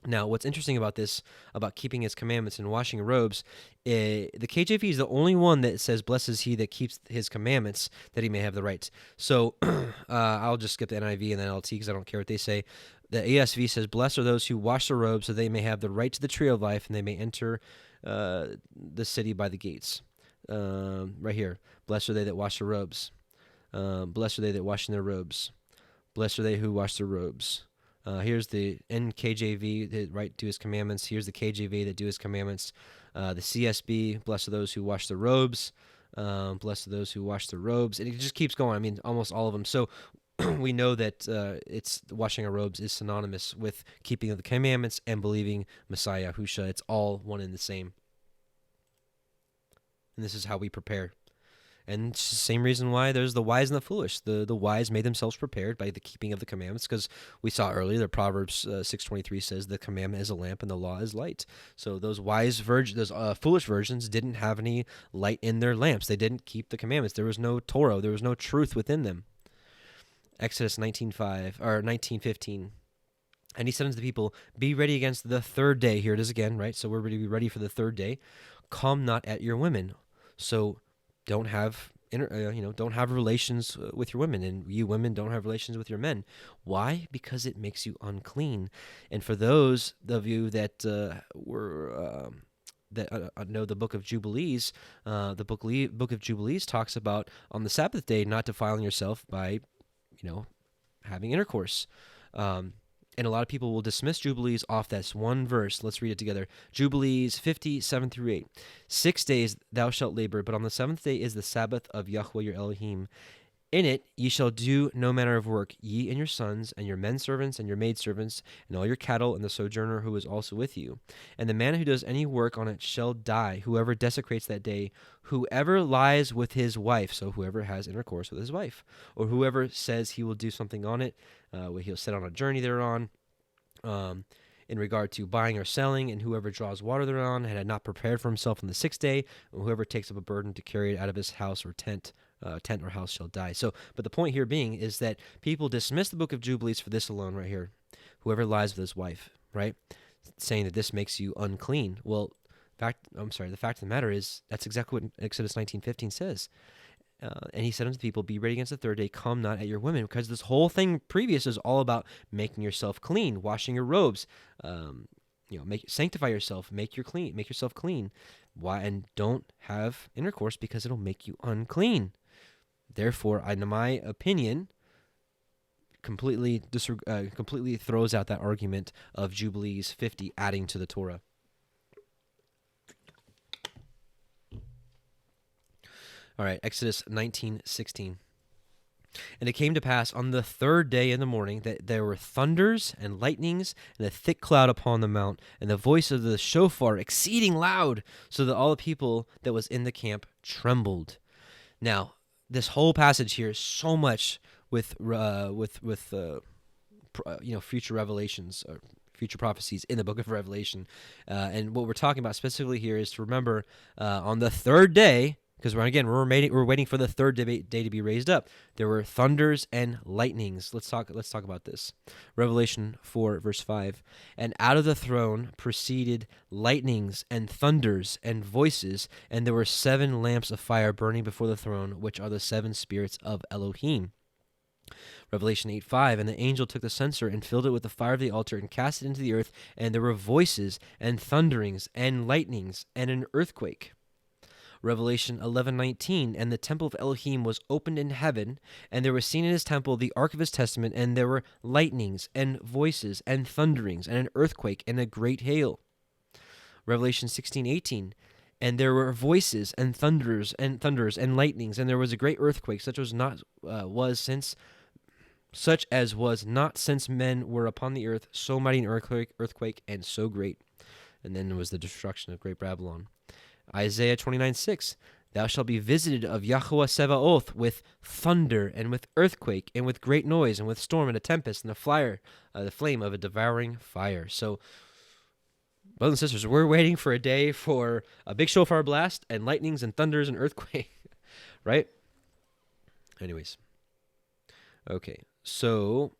Now, what's interesting about this, about keeping his commandments and washing robes, the KJV is the only one that says, blessed is he that keeps his commandments, that he may have the rights. So I'll just skip the NIV and the NLT because I don't care what they say. The ESV says, blessed are those who wash their robes, so they may have the right to the tree of life, and they may enter the city by the gates. Right here, blessed are they that wash their robes. Blessed are they that wash in their robes. Blessed are they who wash their robes. Here's the NKJV that right do his commandments. Here's the KJV that do his commandments. The CSB, blessed are those who wash the robes. Blessed are those who wash the robes. And it just keeps going. I mean, almost all of them. So we know that it's washing our robes is synonymous with keeping of the commandments and believing Messiah Yahushua. It's all one and the same. And this is how we prepare. And it's the same reason why there's the wise and the foolish. The wise made themselves prepared by the keeping of the commandments, because we saw earlier that Proverbs 6:23 says the commandment is a lamp and the law is light. So those foolish virgins didn't have any light in their lamps. They didn't keep the commandments. There was no Torah. There was no truth within them. Exodus 19:15. And he said unto the people, be ready against the third day. Here it is again, right? So we're to be ready for the third day. Come not at your women. So don't have don't have relations with your women, and you women don't have relations with your men. Why? Because it makes you unclean. And for those of you that know the book of Jubilees, the book of Jubilees talks about on the Sabbath day not defiling yourself by having intercourse. And a lot of people will dismiss Jubilees off that one verse. Let's read it together. Jubilees 50:7-8. 6 days thou shalt labor, but on the seventh day is the Sabbath of Yahuwah your Elohim. In it ye shall do no manner of work, ye and your sons, and your men servants, and your maidservants, and all your cattle, and the sojourner who is also with you. And the man who does any work on it shall die, whoever desecrates that day, whoever lies with his wife, so whoever has intercourse with his wife, or whoever says he will do something on it, he'll set on a journey thereon, in regard to buying or selling, and whoever draws water thereon, and had not prepared for himself on the sixth day, and whoever takes up a burden to carry it out of his house or tent or house shall die. So, but the point here being is that people dismiss the book of Jubilees for this alone right here. Whoever lies with his wife, right? Saying that this makes you unclean. Well, the fact of the matter is that's exactly what Exodus 19:15 says. And he said unto the people, be ready against the third day, come not at your women, because this whole thing previous is all about making yourself clean, washing your robes, sanctify yourself, make yourself clean. Why? And don't have intercourse because it'll make you unclean. Therefore, in my opinion, completely throws out that argument of Jubilees 50 adding to the Torah. All right, Exodus 19:16. And it came to pass on the third day in the morning that there were thunders and lightnings and a thick cloud upon the mount, and the voice of the shofar exceeding loud, so that all the people that was in the camp trembled. Now, this whole passage here is so much with future revelations or future prophecies in the book of Revelation, and what we're talking about specifically here is to remember on the third day. Because we're waiting for the third day to be raised up. There were thunders and lightnings. Let's talk about this. Revelation 4 verse 5. And out of the throne proceeded lightnings and thunders and voices, and there were 7 lamps of fire burning before the throne, which are the 7 spirits of Elohim. Revelation 8:5. And the angel took the censer and filled it with the fire of the altar and cast it into the earth, and there were voices and thunderings and lightnings and an earthquake. Revelation 11:19, and the temple of Elohim was opened in heaven, and there was seen in his temple the ark of his testament, and there were lightnings and voices and thunderings and an earthquake and a great hail. Revelation 16:18, and there were voices and thunders and lightnings, and there was a great earthquake, such as was not since men were upon the earth, so mighty an earthquake and so great. And then there was the destruction of great Babylon. Isaiah 29:6, thou shalt be visited of Yahuwah Sevaoth with thunder and with earthquake and with great noise and with storm and a tempest and the flame of a devouring fire. So, brothers and sisters, we're waiting for a day for a big shofar blast and lightnings and thunders and earthquake, right? Anyways, okay, so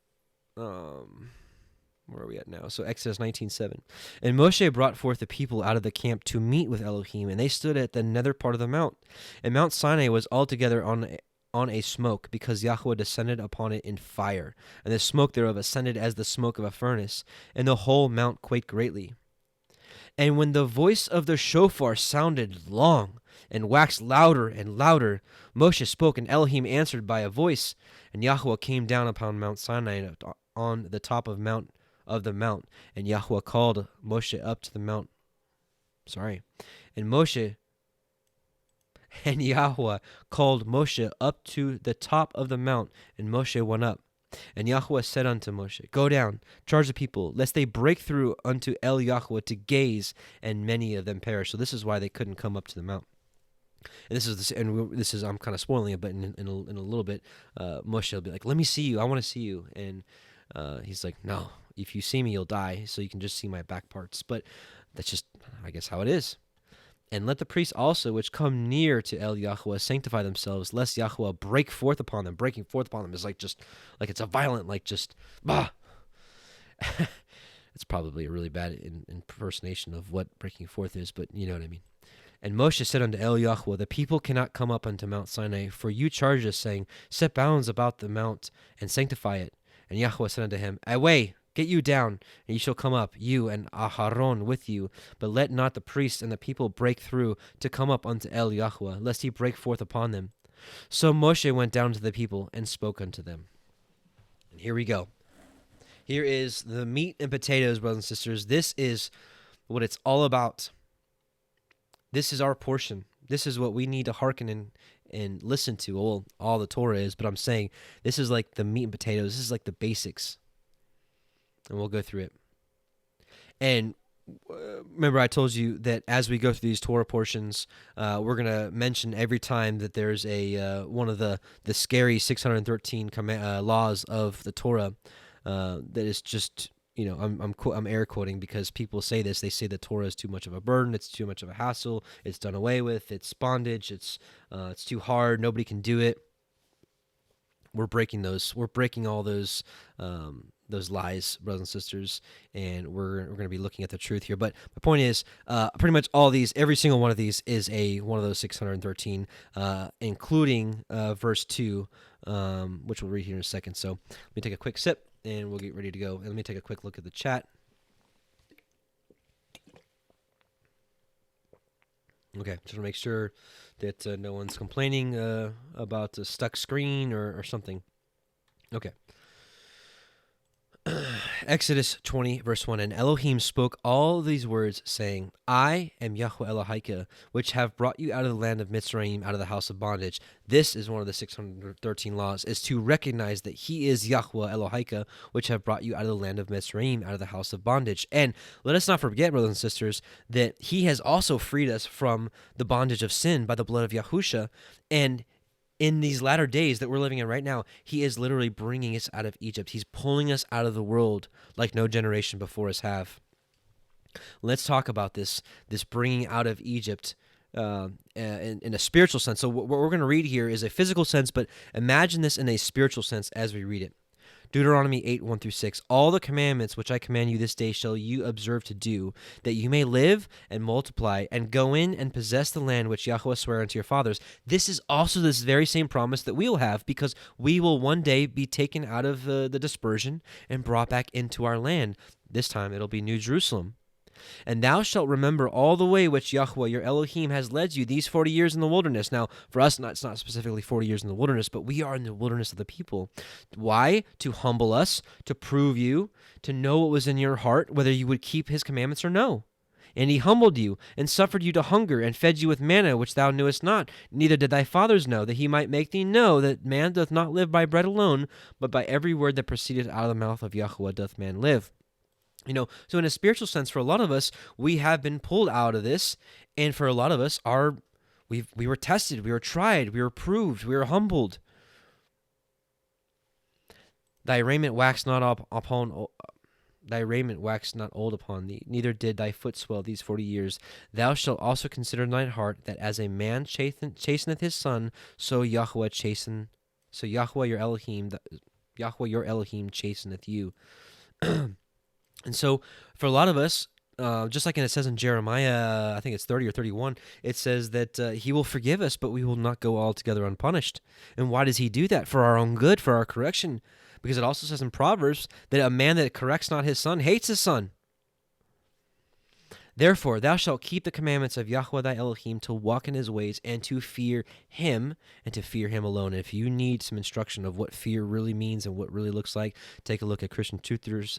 where are we at now? So Exodus 19:7. And Moshe brought forth the people out of the camp to meet with Elohim, and they stood at the nether part of the mount. And Mount Sinai was altogether on a smoke, because Yahuwah descended upon it in fire, and the smoke thereof ascended as the smoke of a furnace, and the whole mount quaked greatly. And when the voice of the shofar sounded long, and waxed louder and louder, Moshe spoke, and Elohim answered by a voice, and Yahuwah came down upon Mount Sinai on the top of the mount, and Yahuwah called Moshe up to the mount. And Yahuwah called Moshe up to the top of the mount, and Moshe went up. And Yahuwah said unto Moshe, go down, charge the people, lest they break through unto El Yahuwah to gaze, and many of them perish. So this is why they couldn't come up to the mount. And this is I'm kind of spoiling it, but in a little bit, Moshe will be like, "Let me see you. I want to see you." And he's like, "No, if you see me, you'll die. So you can just see my back parts." But that's just, I guess, how it is. And let the priests also, which come near to Yahuwah, sanctify themselves, lest Yahuwah break forth upon them. Breaking forth upon them is like just like it's a violent, like just bah. It's probably a really bad impersonation of what breaking forth is, but you know what I mean. And Moshe said unto Yahuwah, the people cannot come up unto Mount Sinai, for you charged us, saying, set bounds about the mount, and sanctify it. And Yahuwah said unto him, away, get you down, and ye shall come up, you and Aharon with you. But let not the priests and the people break through to come up unto Yahuwah, lest he break forth upon them. So Moshe went down to the people, and spoke unto them. And here we go. Here is the meat and potatoes, brothers and sisters. This is what it's all about. This is our portion. This is what we need to hearken and listen to. Well, all the Torah is, but I'm saying this is like the meat and potatoes. This is like the basics. And we'll go through it. And remember, I told you that as we go through these Torah portions, we're going to mention every time that there's a one of the scary 613 laws of the Torah that is just... You know, I'm air quoting because people say this. They say the Torah is too much of a burden. It's too much of a hassle. It's done away with. It's bondage. It's too hard. Nobody can do it. We're breaking those. We're breaking all those lies, brothers and sisters, and we're going to be looking at the truth here. But my point is, pretty much all these, every single one of these is one of those 613, including verse 2, which we'll read here in a second. So let me take a quick sip, and we'll get ready to go. And let me take a quick look at the chat. Okay, just to make sure that no one's complaining about a stuck screen or something. Okay. Exodus 20, verse 1, and Elohim spoke all these words, saying, I am Yahuwah Elohika, which have brought you out of the land of Mitzrayim, out of the house of bondage. This is one of the 613 laws, is to recognize that he is Yahuwah Elohika, which have brought you out of the land of Mitzrayim, out of the house of bondage. And let us not forget, brothers and sisters, that he has also freed us from the bondage of sin by the blood of Yahusha, and in these latter days that we're living in right now, he is literally bringing us out of Egypt. He's pulling us out of the world like no generation before us have. Let's talk about this bringing out of Egypt in a spiritual sense. So what we're going to read here is a physical sense, but imagine this in a spiritual sense as we read it. Deuteronomy 8, 1-6, all the commandments which I command you this day shall you observe to do, that you may live and multiply, and go in and possess the land which Yahuwah sware unto your fathers. This is also this very same promise that we will have, because we will one day be taken out of the dispersion and brought back into our land. This time it'll be New Jerusalem. And thou shalt remember all the way which Yahuwah your Elohim has led you these 40 years in the wilderness. Now, for us, it's not specifically 40 years in the wilderness, but we are in the wilderness of the people. Why? To humble us, to prove you, to know what was in your heart, whether you would keep his commandments or no. And he humbled you, and suffered you to hunger, and fed you with manna, which thou knewest not, neither did thy fathers know, that he might make thee know that man doth not live by bread alone, but by every word that proceedeth out of the mouth of Yahuwah doth man live. You know, so in a spiritual sense, for a lot of us, we have been pulled out of this, and for a lot of us, we were tested, we were tried, we were proved, we were humbled. Thy raiment waxed not old upon thee, neither did thy foot swell these 40 years. Thou shalt also consider in thine heart that as a man chasteneth his son, so Yahuwah your Elohim chasteneth you. And so, for a lot of us, just like it says in Jeremiah, I think it's 30 or 31, it says that he will forgive us, but we will not go altogether unpunished. And why does he do that? For our own good, for our correction. Because it also says in Proverbs that a man that corrects not his son hates his son. Therefore, thou shalt keep the commandments of Yahuwah thy Elohim to walk in his ways and to fear him alone. And if you need some instruction of what fear really means and what really looks like, take a look at Christian Truthers'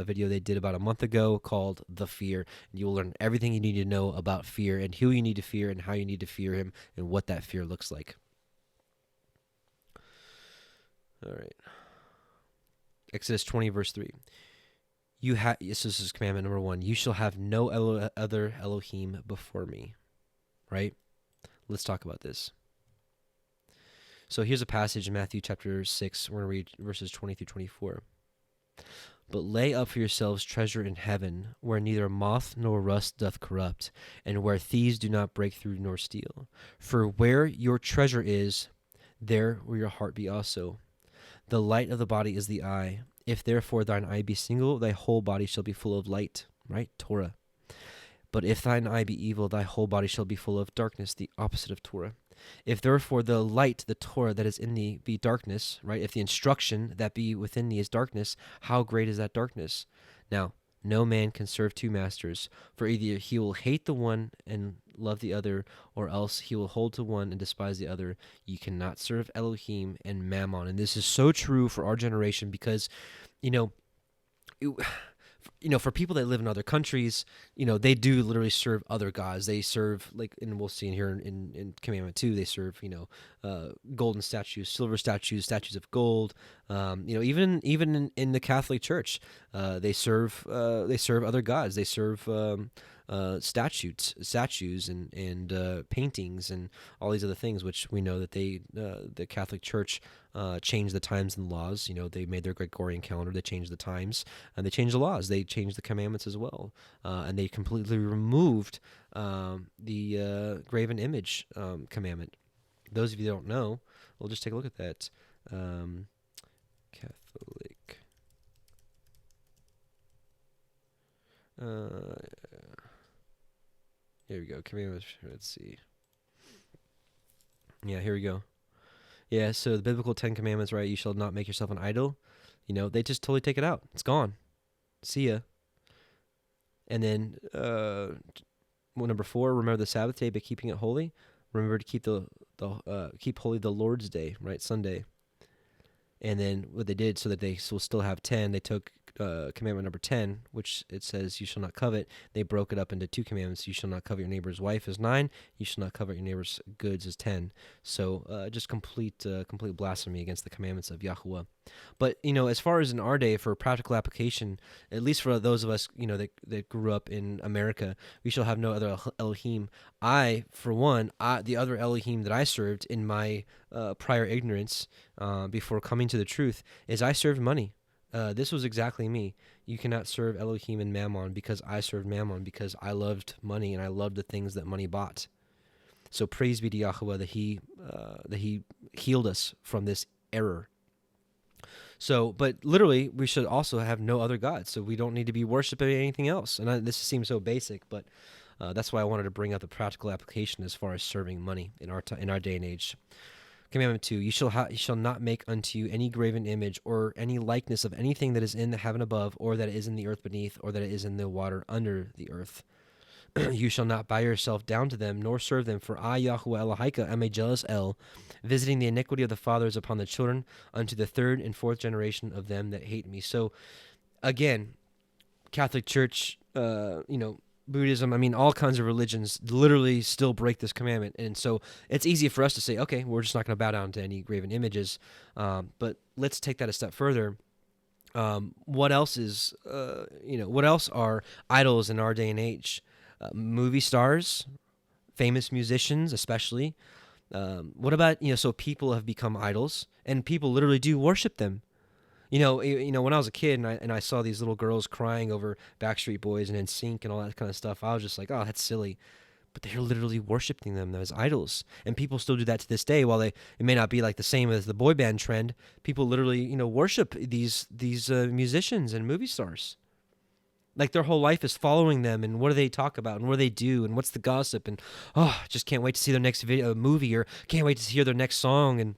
video they did about a month ago called The Fear. And you will learn everything you need to know about fear and who you need to fear and how you need to fear him and what that fear looks like. All right. Exodus 20, verse 3. This is commandment number 1. You shall have no other Elohim before me. Right? Let's talk about this. So here's a passage in Matthew chapter 6. We're going to read verses 20 through 24. But lay up for yourselves treasure in heaven, where neither moth nor rust doth corrupt, and where thieves do not break through nor steal. For where your treasure is, there will your heart be also. The light of the body is the eye. If therefore thine eye be single, thy whole body shall be full of light. Right? Torah. But if thine eye be evil, thy whole body shall be full of darkness, the opposite of Torah. If therefore the light, the Torah that is in thee, be darkness, right? If the instruction that be within thee is darkness, how great is that darkness? Now, no man can serve two masters, for either he will hate the one and love the other, or else he will hold to one and despise the other. You cannot serve Elohim and Mammon. And this is so true for our generation because, for people that live in other countries, they do literally serve other gods. They serve, and we'll see in here in Commandment 2, they serve, golden statues, silver statues, statues of gold. Even in the Catholic Church, they serve other gods. They serve statues and paintings and all these other things, which we know that the Catholic Church changed the times and laws. They made their Gregorian calendar. They changed the times and they changed the laws. They changed the commandments as well, and they completely removed the graven image commandment. Those of you that don't know, we'll just take a look at that. Catholic. Here we go. Commandments. Let's see. Yeah, here we go. Yeah, so the biblical 10 commandments, right? You shall not make yourself an idol. They just totally take it out. It's gone. See ya. And then number 4, remember the Sabbath day by keeping it holy. Remember to keep keep holy the Lord's day, right? Sunday. And then what they did so that they will still have 10, they took commandment number 10, which it says you shall not covet. They broke it up into 2 commandments. You shall not covet your neighbor's wife is 9. You shall not covet your neighbor's goods is 10. So just complete blasphemy against the commandments of Yahuwah. But as far as in our day, for practical application, at least for those of us that grew up in America, we shall have no other Elohim. For one, the other Elohim that I served in my prior ignorance before coming to the truth is I served money. This was exactly me. You cannot serve Elohim and Mammon because I served Mammon because I loved money and I loved the things that money bought. So praise be to Yahuwah that he healed us from this error. So, but literally, we should also have no other gods. So we don't need to be worshiping anything else. And this seems so basic, but that's why I wanted to bring up the practical application as far as serving money in our day and age. Commandment 2, you shall not make unto you any graven image or any likeness of anything that is in the heaven above, or that is in the earth beneath, or that is in the water under the earth. You shall not bow yourself down to them, nor serve them, for I, Yahuwah Elohika, am a jealous El, visiting the iniquity of the fathers upon the children, unto the 3rd and 4th generation of them that hate me. So, again, Catholic Church, Buddhism, all kinds of religions literally still break this commandment. And so it's easy for us to say, okay, we're just not going to bow down to any graven images. But let's take that a step further. What else is, what else are idols in our day and age? Movie stars, famous musicians especially. What about, so people have become idols and people literally do worship them. When I was a kid and I saw these little girls crying over Backstreet Boys and NSYNC and all that kind of stuff, I was just like, oh, that's silly. But they're literally worshiping them as idols. And people still do that to this day. While it may not be like the same as the boy band trend, people literally, worship these musicians and movie stars. Like their whole life is following them, and what do they talk about, and what do they do, and what's the gossip, and just can't wait to see their next movie, or can't wait to hear their next song, and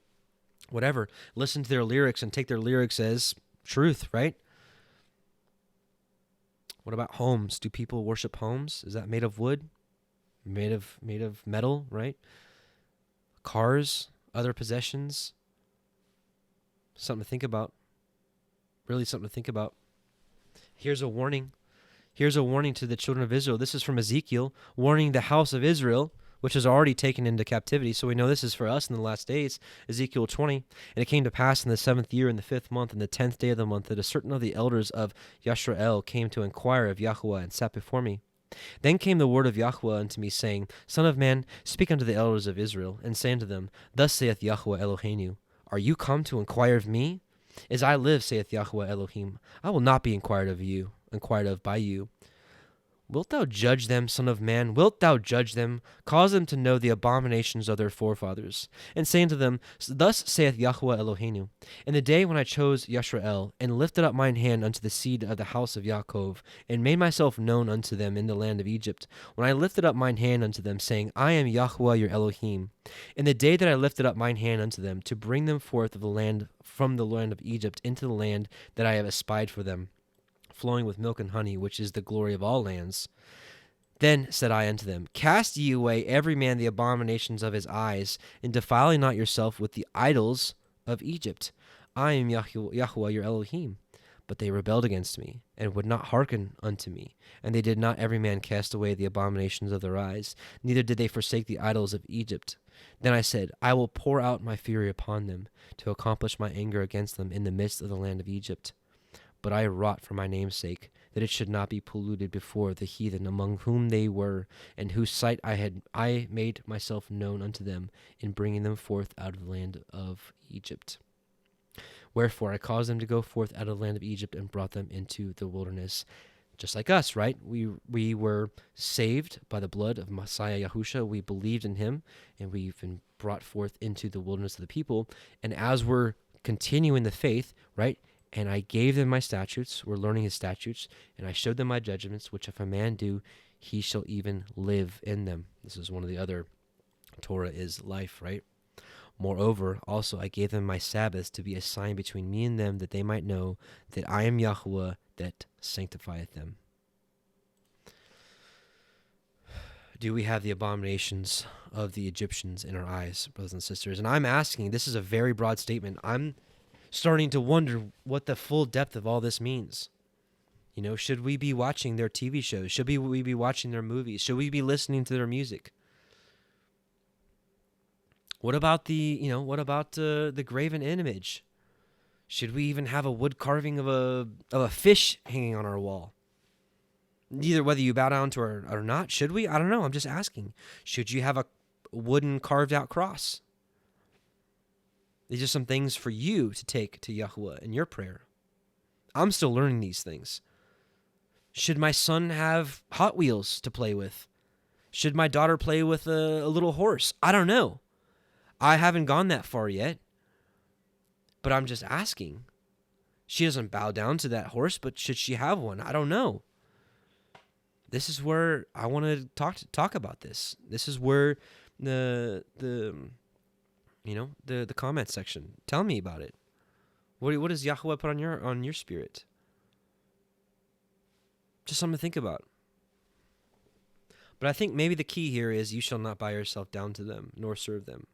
whatever. Listen to their lyrics and take their lyrics as truth, right? What about homes? Do people worship homes? Is that made of wood? Made of metal, right? Cars, other possessions. Something to think about. Really something to think about. Here's a warning. Here's a warning to the children of Israel. This is from Ezekiel, warning the house of Israel, which is already taken into captivity. So we know this is for us in the last days. Ezekiel 20. And it came to pass in the 7th year, in the 5th month, in the 10th day of the month, that a certain of the elders of Yisrael came to inquire of Yahuwah and sat before me. Then came the word of Yahuwah unto me, saying, Son of man, speak unto the elders of Israel, and say unto them, Thus saith Yahuwah Eloheinu, Are you come to inquire of me? As I live, saith Yahuwah Elohim, I will not be inquired of by you. Wilt thou judge them, son of man? Wilt thou judge them? Cause them to know the abominations of their forefathers. And say unto them, Thus saith Yahuwah Eloheinu, In the day when I chose Yisrael, and lifted up mine hand unto the seed of the house of Yaakov, and made myself known unto them in the land of Egypt, when I lifted up mine hand unto them, saying, I am Yahuwah your Elohim. In the day that I lifted up mine hand unto them, to bring them forth of the land from the land of Egypt into the land that I have espied for them, flowing with milk and honey, which is the glory of all lands. Then said I unto them, Cast ye away every man the abominations of his eyes, and defile ye not yourself with the idols of Egypt. I am Yahuwah your Elohim. But they rebelled against me, and would not hearken unto me. And they did not every man cast away the abominations of their eyes, neither did they forsake the idols of Egypt. Then I said, I will pour out my fury upon them, to accomplish my anger against them in the midst of the land of Egypt. But I wrought for my name's sake, that it should not be polluted before the heathen among whom they were, and whose sight I made myself known unto them, in bringing them forth out of the land of Egypt. Wherefore I caused them to go forth out of the land of Egypt, and brought them into the wilderness. Just like us, right? We were saved by the blood of Messiah Yahusha. We believed in him, and we've been brought forth into the wilderness of the people. And as we're continuing the faith, right? And I gave them my statutes, we're learning his statutes, and I showed them my judgments, which if a man do, he shall even live in them. This is one of the other Torah is life, right? Moreover, also I gave them my Sabbaths to be a sign between me and them, that they might know that I am Yahuwah that sanctifieth them. Do we have the abominations of the Egyptians in our eyes, brothers and sisters? And I'm asking, this is a very broad statement. I'm starting to wonder what the full depth of all this means. You know, should we be watching their TV shows? Should we be watching their movies? Should we be listening to their music? What about the graven image? Should we even have a wood carving of a fish hanging on our wall? Either whether you bow down to or not, should we? I don't know. I'm just asking. Should you have a wooden carved out cross? These are some things for you to take to Yahuwah in your prayer. I'm still learning these things. Should my son have Hot Wheels to play with? Should my daughter play with a little horse? I don't know. I haven't gone that far yet. But I'm just asking. She doesn't bow down to that horse, but should she have one? I don't know. This is where I want to talk about this. This is where the comment section. Tell me about it. What does Yahuwah put on your spirit? Just something to think about. But I think maybe the key here is you shall not bow yourself down to them, nor serve them.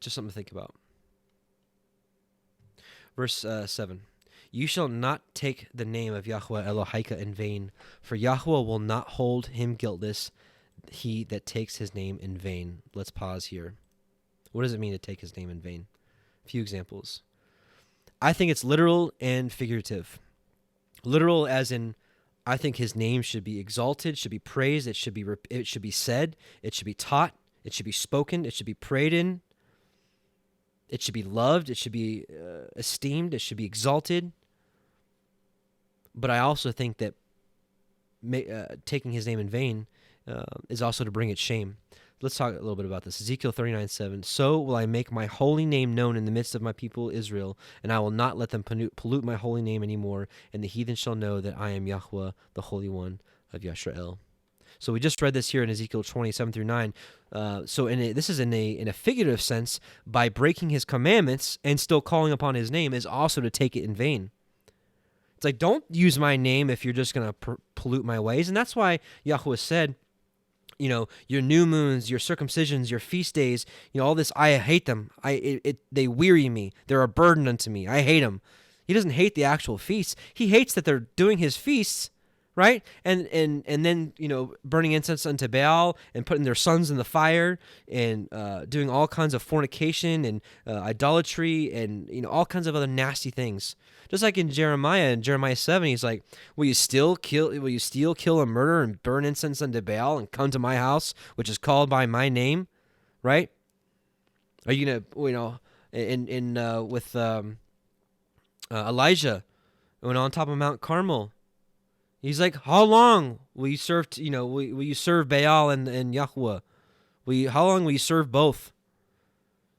Just something to think about. Verse 7. You shall not take the name of Yahuwah Elohika in vain, for Yahuwah will not hold him guiltless, he that takes his name in vain. Let's pause here. What does it mean to take his name in vain? A few examples. I think it's literal and figurative. Literal as in, I think his name should be exalted, should be praised, it should be said, it should be taught, it should be spoken, it should be prayed in, it should be loved, it should be esteemed, it should be exalted. But I also think that taking his name in vain is also to bring it shame. Let's talk a little bit about this. Ezekiel 39:7. So will I make my holy name known in the midst of my people Israel, and I will not let them pollute my holy name anymore, and the heathen shall know that I am Yahuwah, the Holy One of Yisrael. So we just read this here in Ezekiel 27-9. This is in a figurative sense. By breaking his commandments and still calling upon his name is also to take it in vain. It's like, don't use my name if you're just going to pollute my ways. And that's why Yahuwah said, your new moons, your circumcisions, your feast days, all this, I hate them. They weary me. They're a burden unto me. I hate them. He doesn't hate the actual feasts. He hates that they're doing his feasts, right? And then, burning incense unto Baal and putting their sons in the fire and doing all kinds of fornication and idolatry and, all kinds of other nasty things. Just like in Jeremiah 7, he's like, will you steal, kill, and murder and burn incense unto Baal and come to my house, which is called by my name, right? Are you going to, with Elijah, when on top of Mount Carmel, he's like, how long will you serve, will you serve Baal and Yahuwah? How long will you serve both?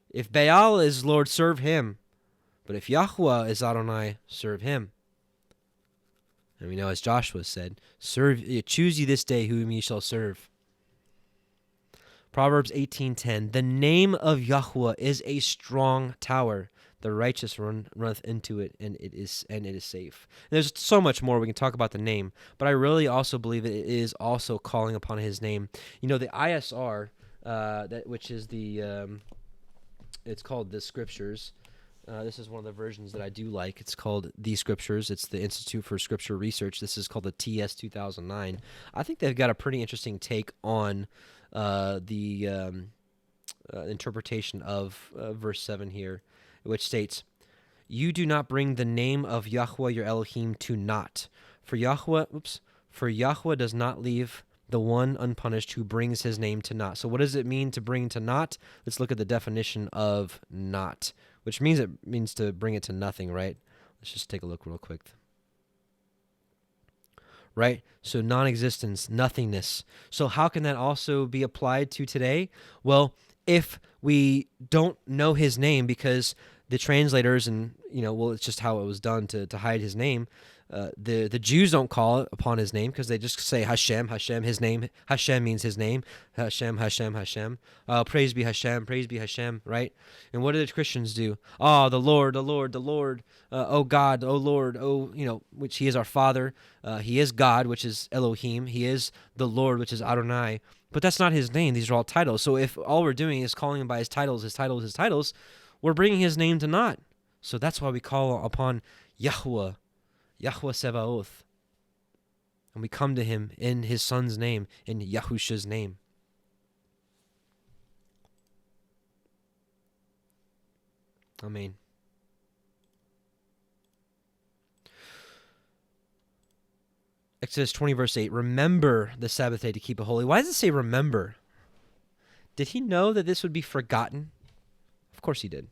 If Baal is Lord, serve him. But if Yahuwah is Adonai, serve him. And we know, as Joshua said, choose ye this day whom ye shall serve. Proverbs 18:10, the name of Yahuwah is a strong tower. The righteous runneth into it, and it is safe. And there's so much more we can talk about the name, but I really also believe it is also calling upon his name. The ISR, which is it's called the Scriptures. This is one of the versions that I do like. It's called The Scriptures. It's the Institute for Scripture Research. This is called the TS 2009. I think they've got a pretty interesting take on the interpretation of verse 7 here, which states, you do not bring the name of Yahuwah your Elohim to naught. For Yahuwah does not leave the one unpunished who brings his name to naught. So what does it mean to bring to naught? Let's look at the definition of naught, which means it means to bring it to nothing, right? Let's just take a look real quick. Right? So non-existence, nothingness. So how can that also be applied to today? Well, if we don't know his name, because the translators and, it's just how it was done to hide his name. The Jews don't call it upon his name because they just say Hashem, his name. Hashem means his name. Hashem. Praise be Hashem, right? And what do the Christians do? Oh, the Lord. Oh, God, oh, Lord, which he is our Father. He is God, which is Elohim. He is the Lord, which is Adonai. But that's not his name. These are all titles. So if all we're doing is calling him by his titles, we're bringing his name to naught. So that's why we call upon Yahuwah Sebaoth. And we come to him in his son's name, in Yahusha's name. Amen. Exodus 20, verse 8, remember the Sabbath day to keep it holy. Why does it say remember? Did he know that this would be forgotten? Of course he did.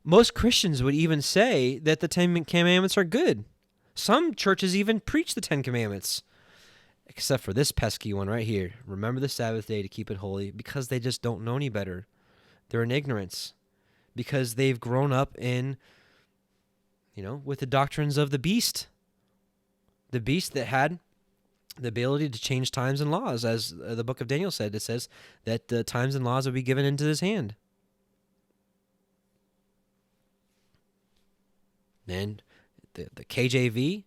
Most Christians would even say that the 10 Commandments are good. Some churches even preach the 10 Commandments. Except for this pesky one right here. Remember the Sabbath day to keep it holy, because they just don't know any better. They're in ignorance. Because they've grown up in, with the doctrines of the beast. The beast that had the ability to change times and laws. As the book of Daniel said, it says that the times and laws will be given into his hand. Then the KJV,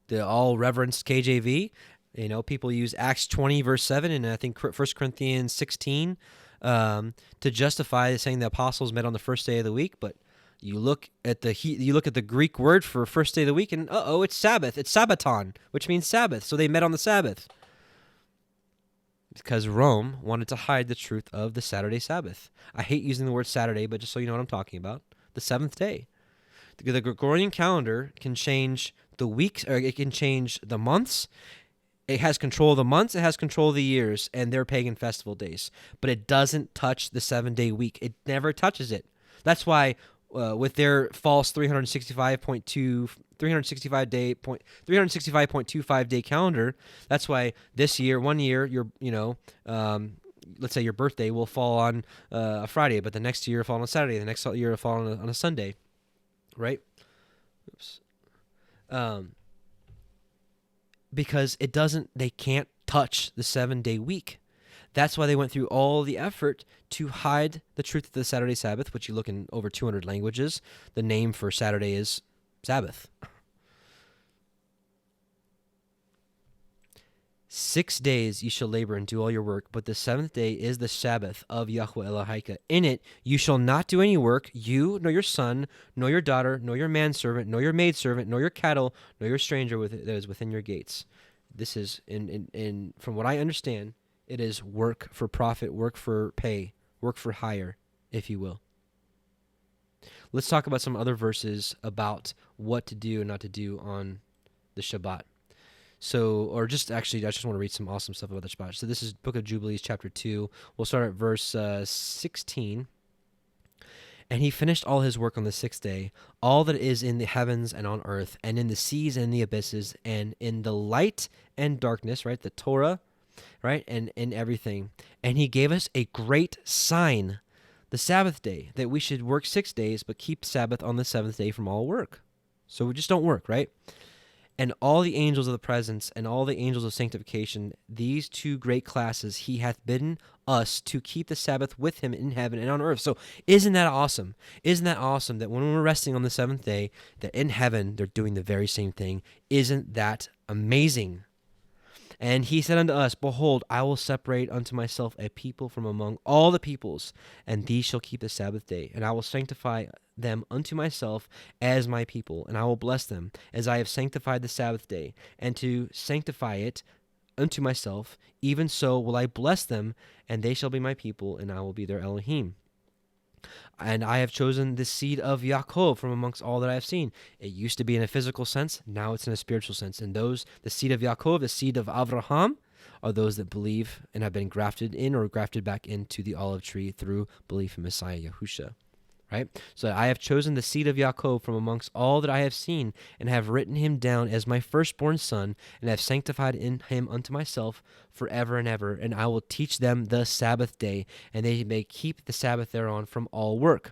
the all-reverenced KJV, people use Acts 20, verse 7, and I think 1 Corinthians 16 to justify saying the apostles met on the first day of the week. But you look at the Greek word for first day of the week, and it's Sabbath. It's Sabbaton, which means Sabbath. So they met on the Sabbath. Because Rome wanted to hide the truth of the Saturday Sabbath. I hate using the word Saturday, but just so you know what I'm talking about, the seventh day. The Gregorian calendar can change the weeks, or it can change the months. It has control of the months. It has control of the years and their pagan festival days. But it doesn't touch the 7-day week. It never touches it. That's why with their false 365.25 day calendar, that's why this year, one year, let's say your birthday will fall on a Friday, but the next year will fall on a Saturday. The next year will fall on a Sunday. Right? Oops. Because they can't touch the 7-day week. That's why they went through all the effort to hide the truth of the Saturday Sabbath, which you look in over 200 languages. The name for Saturday is Sabbath. 6 days you shall labor and do all your work, but the seventh day is the Sabbath of Yahuwah Elohika. In it you shall not do any work, you, nor your son, nor your daughter, nor your manservant, nor your maidservant, nor your cattle, nor your stranger that is within your gates. This is, in from what I understand, it is work for profit, work for pay, work for hire, if you will. Let's talk about some other verses about what to do and not to do on the Shabbat. So, or just actually, I just want to read some awesome stuff about the Shabbat. So this is Book of Jubilees, chapter 2. We'll start at verse 16. And he finished all his work on the sixth day, all that is in the heavens and on earth, and in the seas and in the abysses, and in the light and darkness, right, the Torah, right, and in everything. And he gave us a great sign, the Sabbath day, that we should work 6 days, but keep Sabbath on the seventh day from all work. So we just don't work, right? And all the angels of the presence and all the angels of sanctification, these two great classes, he hath bidden us to keep the Sabbath with him in heaven and on earth. So isn't that awesome? Isn't that awesome that when we're resting on the seventh day, that in heaven they're doing the very same thing? Isn't that amazing? And he said unto us, Behold, I will separate unto myself a people from among all the peoples, and these shall keep the Sabbath day. And I will sanctify them unto myself as my people, and I will bless them, as I have sanctified the Sabbath day, and to sanctify it unto myself, even so will I bless them, and they shall be my people, and I will be their Elohim. And I have chosen the seed of Yaakov from amongst all that I have seen. It used to be in a physical sense, now it's in a spiritual sense. And those, the seed of Yaakov, the seed of Abraham, are those that believe and have been grafted in or grafted back into the olive tree through belief in Messiah Yahusha. Right? So I have chosen the seed of Yaakov from amongst all that I have seen, and have written him down as my firstborn son, and have sanctified in him unto myself forever and ever. And I will teach them the Sabbath day, and they may keep the Sabbath thereon from all work.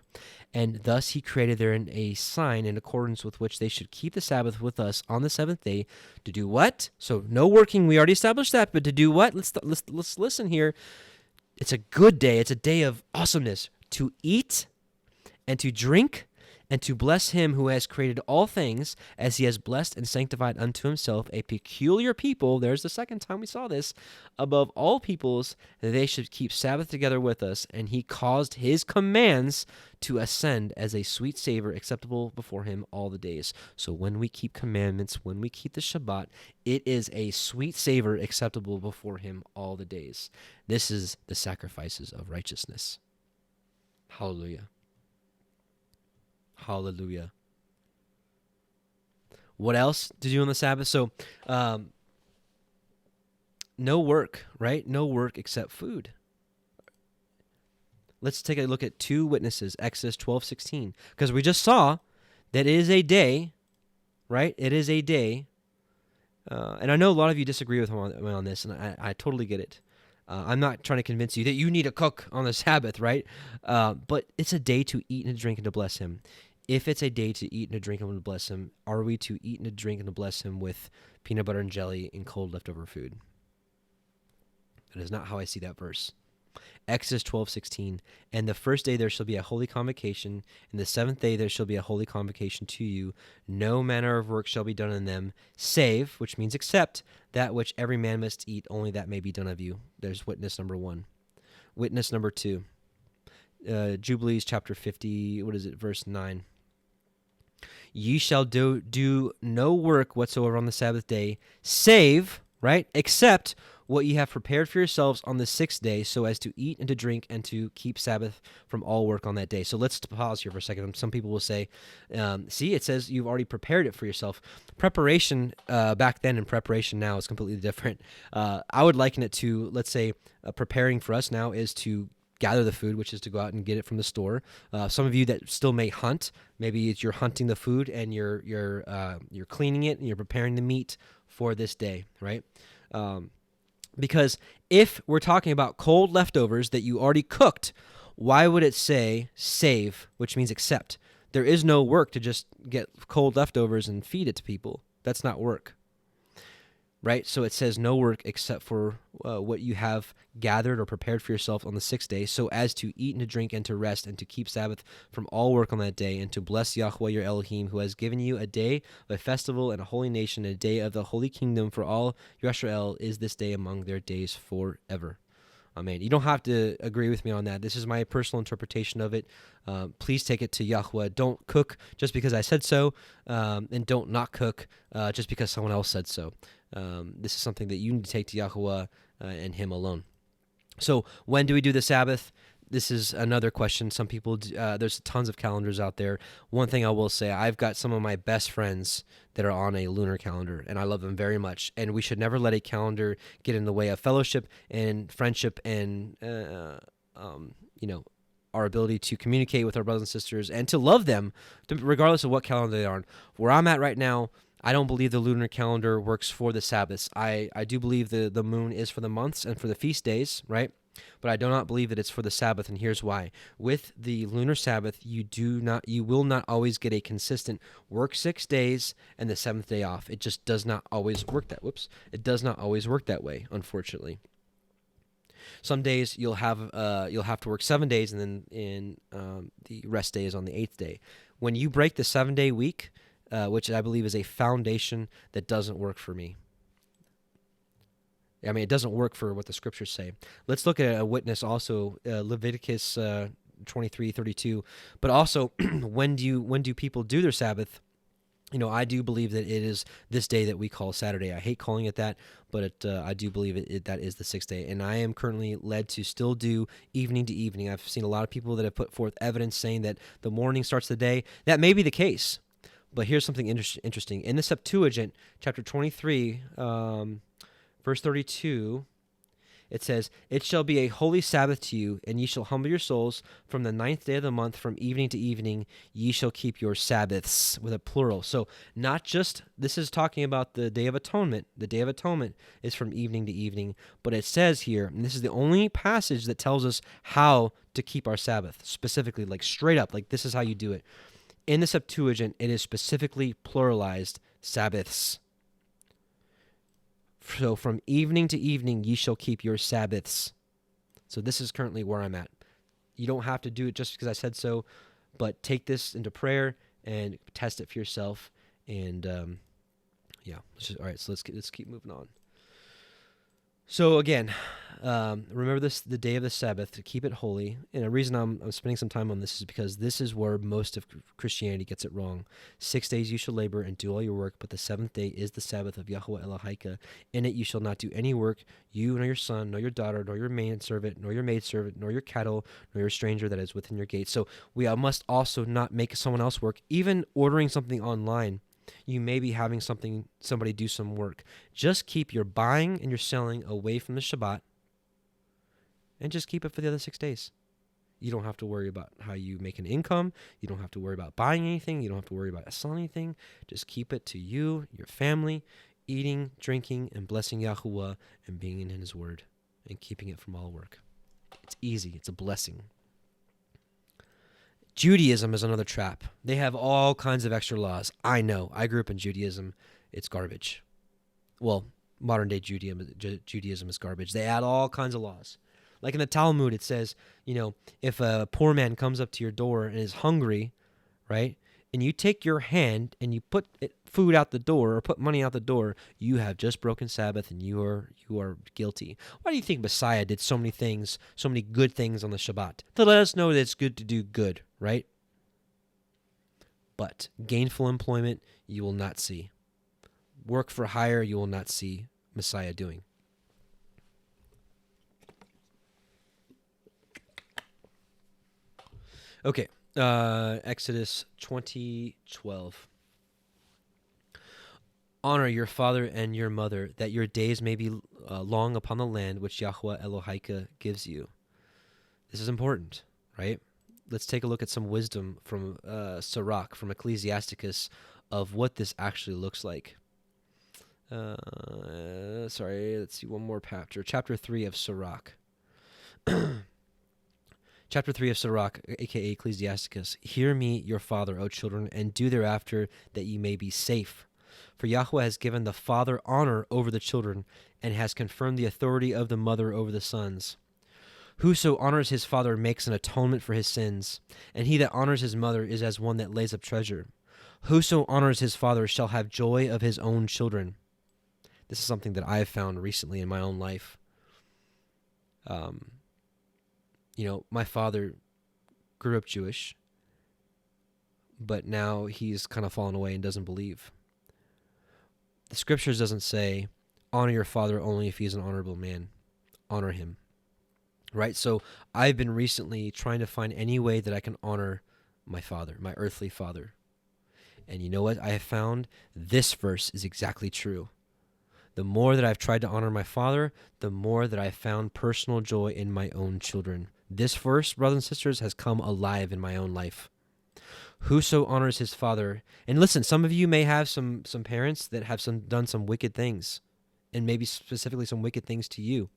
And thus he created therein a sign in accordance with which they should keep the Sabbath with us on the seventh day. To do what? So no working, we already established that, but to do what? Let's listen here. It's a good day. It's a day of awesomeness. To eat and to drink, and to bless him who has created all things, as he has blessed and sanctified unto himself a peculiar people. There's the second time we saw this. Above all peoples, that they should keep Sabbath together with us. And he caused his commands to ascend as a sweet savor acceptable before him all the days. So when we keep commandments, when we keep the Shabbat, it is a sweet savor acceptable before him all the days. This is the sacrifices of righteousness. Hallelujah. Hallelujah. What else to do on the Sabbath? So, no work, right? No work except food. Let's take a look at two witnesses, Exodus 12:16, because we just saw that it is a day, right? It is a day, and I know a lot of you disagree with me on this, and I totally get it. I'm not trying to convince you that you need to cook on the Sabbath, right? But it's a day to eat and to drink and to bless him. If it's a day to eat and to drink and to bless him, are we to eat and to drink and to bless him with peanut butter and jelly and cold leftover food? That is not how I see that verse. Exodus 12:16, and the first day there shall be a holy convocation, and the seventh day there shall be a holy convocation to you. No manner of work shall be done in them, save, which means except, that which every man must eat, only that may be done of you. There's witness number one. Witness number two, Jubilees chapter 50, verse 9. Ye shall do no work whatsoever on the Sabbath day, save, right, except what ye have prepared for yourselves on the sixth day, so as to eat and to drink and to keep Sabbath from all work on that day. So let's pause here for a second. Some people will say, see, it says you've already prepared it for yourself. Preparation back then and preparation now is completely different. I would liken it to, let's say, preparing for us now is to gather the food, which is to go out and get it from the store. Some of you that still may hunt, maybe you're hunting the food and you're cleaning it and you're preparing the meat for this day, right? Because if we're talking about cold leftovers that you already cooked, why would it say save, which means accept? There is no work to just get cold leftovers and feed it to people. That's not work. right? So it says no work except for what you have gathered or prepared for yourself on the 6th day, so as to eat and to drink and to rest and to keep Sabbath from all work on that day, and to bless Yahuwah your Elohim, who has given you a day of a festival and a holy nation, a day of the holy kingdom. For all Yisrael is this day among their days forever. Amen. You don't have to agree with me on that. This is my personal interpretation of it. Please take it to Yahuwah. Don't cook just because I said so, and don't not cook just because someone else said so. This is something that you need to take to Yahuwah and Him alone. So when do we do the Sabbath? This is another question. Some people, there's tons of calendars out there. One thing I will say, I've got some of my best friends that are on a lunar calendar, and I love them very much. And we should never let a calendar get in the way of fellowship and friendship and, our ability to communicate with our brothers and sisters and to love them, regardless of what calendar they are on. Where I'm at right now, I don't believe the lunar calendar works for the Sabbaths. I do believe the moon is for the months and for the feast days, right? But I do not believe that it's for the Sabbath, and here's why. With the lunar Sabbath, you will not always get a consistent work 6 days and the 7th day off. It just does not always work It does not always work that way, unfortunately. Some days you'll have to work 7 days, and then the rest day is on the 8th day. When you break the 7-day week, which I believe is a foundation that doesn't work for me. I mean, it doesn't work for what the scriptures say. Let's look at a witness also, Leviticus 23:32. But also, when do people do their Sabbath? I do believe that it is this day that we call Saturday. I hate calling it that, but I do believe that is the 6th day. And I am currently led to still do evening to evening. I've seen a lot of people that have put forth evidence saying that the morning starts the day. That may be the case, but here's something interesting. In the Septuagint, chapter 23, verse 32, it says, "It shall be a holy Sabbath to you, and ye shall humble your souls. From the 9th day of the month, from evening to evening, ye shall keep your Sabbaths," with a plural. So not just, this is talking about the Day of Atonement. The Day of Atonement is from evening to evening. But it says here, and this is the only passage that tells us how to keep our Sabbath, specifically, like straight up, like this is how you do it. In the Septuagint, it is specifically pluralized Sabbaths. So from evening to evening, ye shall keep your Sabbaths. So this is currently where I'm at. You don't have to do it just because I said so, but take this into prayer and test it for yourself. And all right. So let's keep moving on. So again, remember this, the day of the Sabbath, to keep it holy. And the reason I'm spending some time on this is because this is where most of Christianity gets it wrong. 6 days you shall labor and do all your work, but the 7th day is the Sabbath of Yahuwah Elohika. In it you shall not do any work, you nor your son, nor your daughter, nor your manservant, nor your maidservant, nor your cattle, nor your stranger that is within your gates. So we must also not make someone else work. Even ordering something online, you may be having somebody do some work. Just keep your buying and your selling away from the Shabbat, and just keep it for the other 6 days. You don't have to worry about how you make an income. You don't have to worry about buying anything. You don't have to worry about selling anything. Just keep it to you, your family, eating, drinking, and blessing Yahuwah, and being in His Word, and keeping it from all work. It's easy. It's a blessing. Judaism is another trap. They have all kinds of extra laws. I know. I grew up in Judaism. It's garbage. Well, modern-day Judaism is garbage. They add all kinds of laws. Like in the Talmud, it says, if a poor man comes up to your door and is hungry, right, and you take your hand and you put food out the door or put money out the door, you have just broken Sabbath and you are guilty. Why do you think Messiah did so many things, so many good things on the Shabbat? To let us know that it's good to do good, right? But gainful employment, you will not see. Work for hire, you will not see Messiah doing. Okay, Exodus 20:12. Honor your father and your mother, that your days may be long upon the land which Yahuwah Elohika gives you. This is important, right? Let's take a look at some wisdom from Sirach, from Ecclesiasticus, of what this actually looks like. Let's see one more chapter. Chapter 3 of Sirach. Chapter 3 of Sirach, a.k.a. Ecclesiasticus. Hear me, your father, O children, and do thereafter, that ye may be safe. For Yahuwah has given the father honor over the children, and has confirmed the authority of the mother over the sons. Whoso honors his father makes an atonement for his sins, and he that honors his mother is as one that lays up treasure. Whoso honors his father shall have joy of his own children. This is something that I have found recently in my own life. My father grew up Jewish, but now he's kind of fallen away and doesn't believe. The scriptures doesn't say, honor your father only if he's an honorable man. Honor him. Right? So I've been recently trying to find any way that I can honor my father, my earthly father. And you know what? I have found this verse is exactly true. The more that I've tried to honor my father, the more that I've found personal joy in my own children. This verse, brothers and sisters, has come alive in my own life. Whoso honors his father, and listen, some of you may have some parents that have done some wicked things, and maybe specifically some wicked things to you.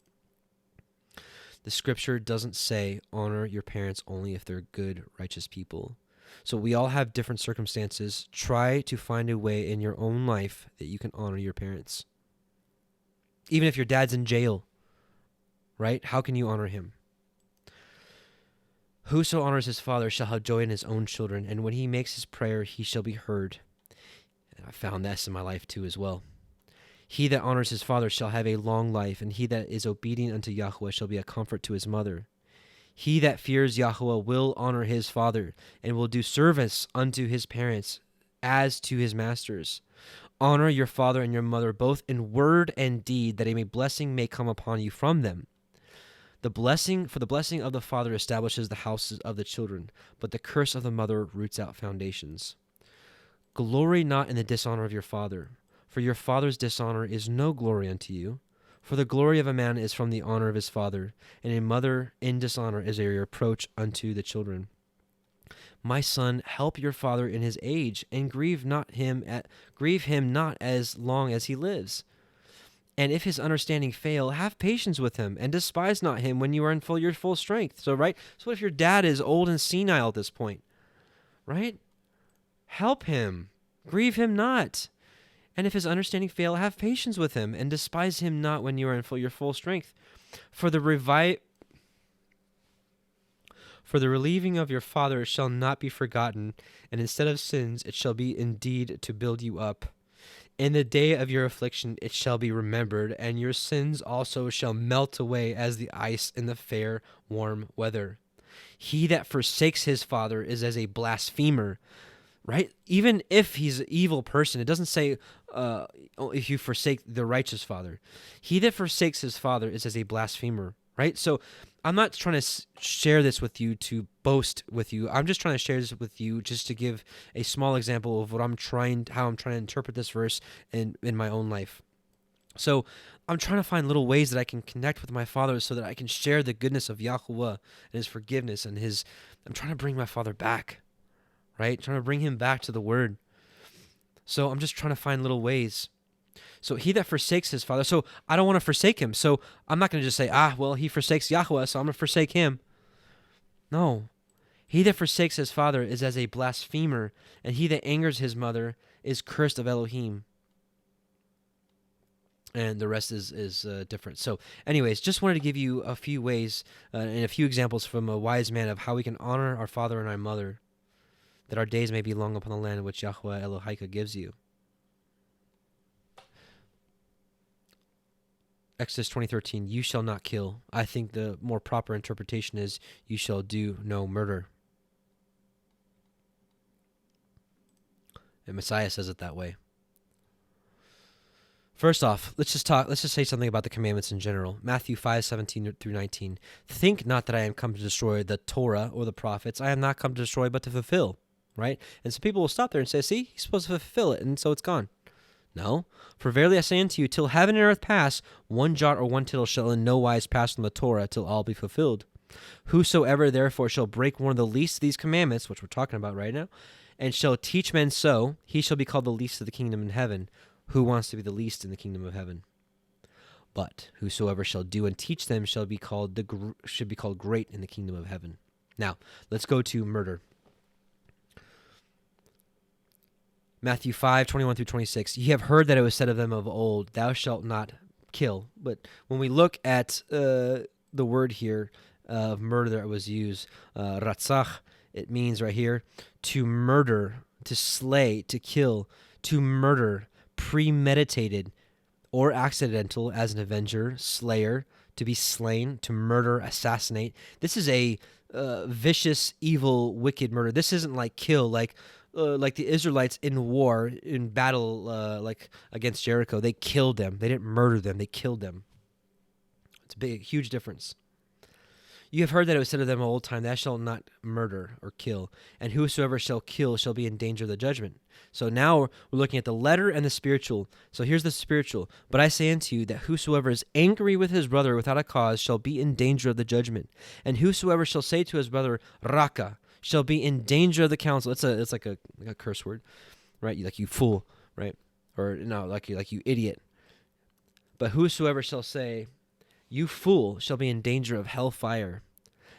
The scripture doesn't say honor your parents only if they're good, righteous people. So we all have different circumstances. Try to find a way in your own life that you can honor your parents. Even if your dad's in jail, right? How can you honor him? Whoso honors his father shall have joy in his own children, and when he makes his prayer, he shall be heard. And I found this in my life too as well. He that honors his father shall have a long life, and he that is obedient unto Yahuwah shall be a comfort to his mother. He that fears Yahuwah will honor his father, and will do service unto his parents as to his masters. Honor your father and your mother both in word and deed, that a blessing may come upon you from them. The blessing of the father establishes the houses of the children, but the curse of the mother roots out foundations. Glory not in the dishonor of your father, for your father's dishonor is no glory unto you. For the glory of a man is from the honor of his father, and a mother in dishonor is a reproach unto the children. My son, help your father in his age, and grieve him not as long as he lives. And if his understanding fail, have patience with him, and despise not him when you are in your full strength. So, right? So what if your dad is old and senile at this point? Right? Help him. Grieve him not. And if his understanding fail, have patience with him, and despise him not when you are in your full strength. For the relieving of your father shall not be forgotten, and instead of sins it shall be indeed to build you up. In the day of your affliction it shall be remembered, and your sins also shall melt away as the ice in the fair, warm weather. He that forsakes his father is as a blasphemer, right? Even if he's an evil person, it doesn't say if you forsake the righteous father. He that forsakes his father is as a blasphemer, right? So I'm not trying to share this with you to boast with you. I'm just trying to share this with you just to give a small example of how I'm trying to interpret this verse in my own life. So I'm trying to find little ways that I can connect with my father so that I can share the goodness of Yahuwah and his forgiveness and I'm trying to bring my father back, right? Trying to bring him back to the word. So I'm just trying to find little ways. So he that forsakes his father, so I don't want to forsake him. So I'm not going to just say, he forsakes Yahuwah, so I'm going to forsake him. No. He that forsakes his father is as a blasphemer, and he that angers his mother is cursed of Elohim. And the rest is different. So anyways, just wanted to give you a few ways and a few examples from a wise man of how we can honor our father and our mother, that our days may be long upon the land which Yahuwah Elohika gives you. Exodus 20:13, you shall not kill. I think the more proper interpretation is, you shall do no murder. And Messiah says it that way. First off, let's just say something about the commandments in general. Matthew 5:17 through 19. Think not that I am come to destroy the Torah or the prophets. I am not come to destroy, but to fulfill. Right? And so people will stop there and say, see, he's supposed to fulfill it, and so it's gone. No, for verily I say unto you, till heaven and earth pass, one jot or one tittle shall in no wise pass from the Torah till all be fulfilled. Whosoever therefore shall break one of the least of these commandments, which we're talking about right now, and shall teach men so, he shall be called the least of the kingdom in heaven. Who wants to be the least in the kingdom of heaven? But whosoever shall do and teach them should be called great in the kingdom of heaven. Now, let's go to murder. Matthew 5:21-26. Ye have heard that it was said of them of old, thou shalt not kill. But when we look at the word here of murder that was used, ratzach, it means right here to murder, to slay, to kill, to murder, premeditated or accidental as an avenger, slayer, to be slain, to murder, assassinate. This is a vicious, evil, wicked murder. This isn't like kill, like the Israelites in war, in battle, like against Jericho. They killed them. They didn't murder them. They killed them. It's a big, huge difference. You have heard that it was said of them of old time, thou shalt not murder or kill, and whosoever shall kill shall be in danger of the judgment. So now we're looking at the letter and the spiritual. So here's the spiritual. But I say unto you that whosoever is angry with his brother without a cause shall be in danger of the judgment. And whosoever shall say to his brother, Raka, shall be in danger of the counsel. It's like a curse word, right? Like you fool, right? Or no, like you idiot. But whosoever shall say, you fool, shall be in danger of hellfire.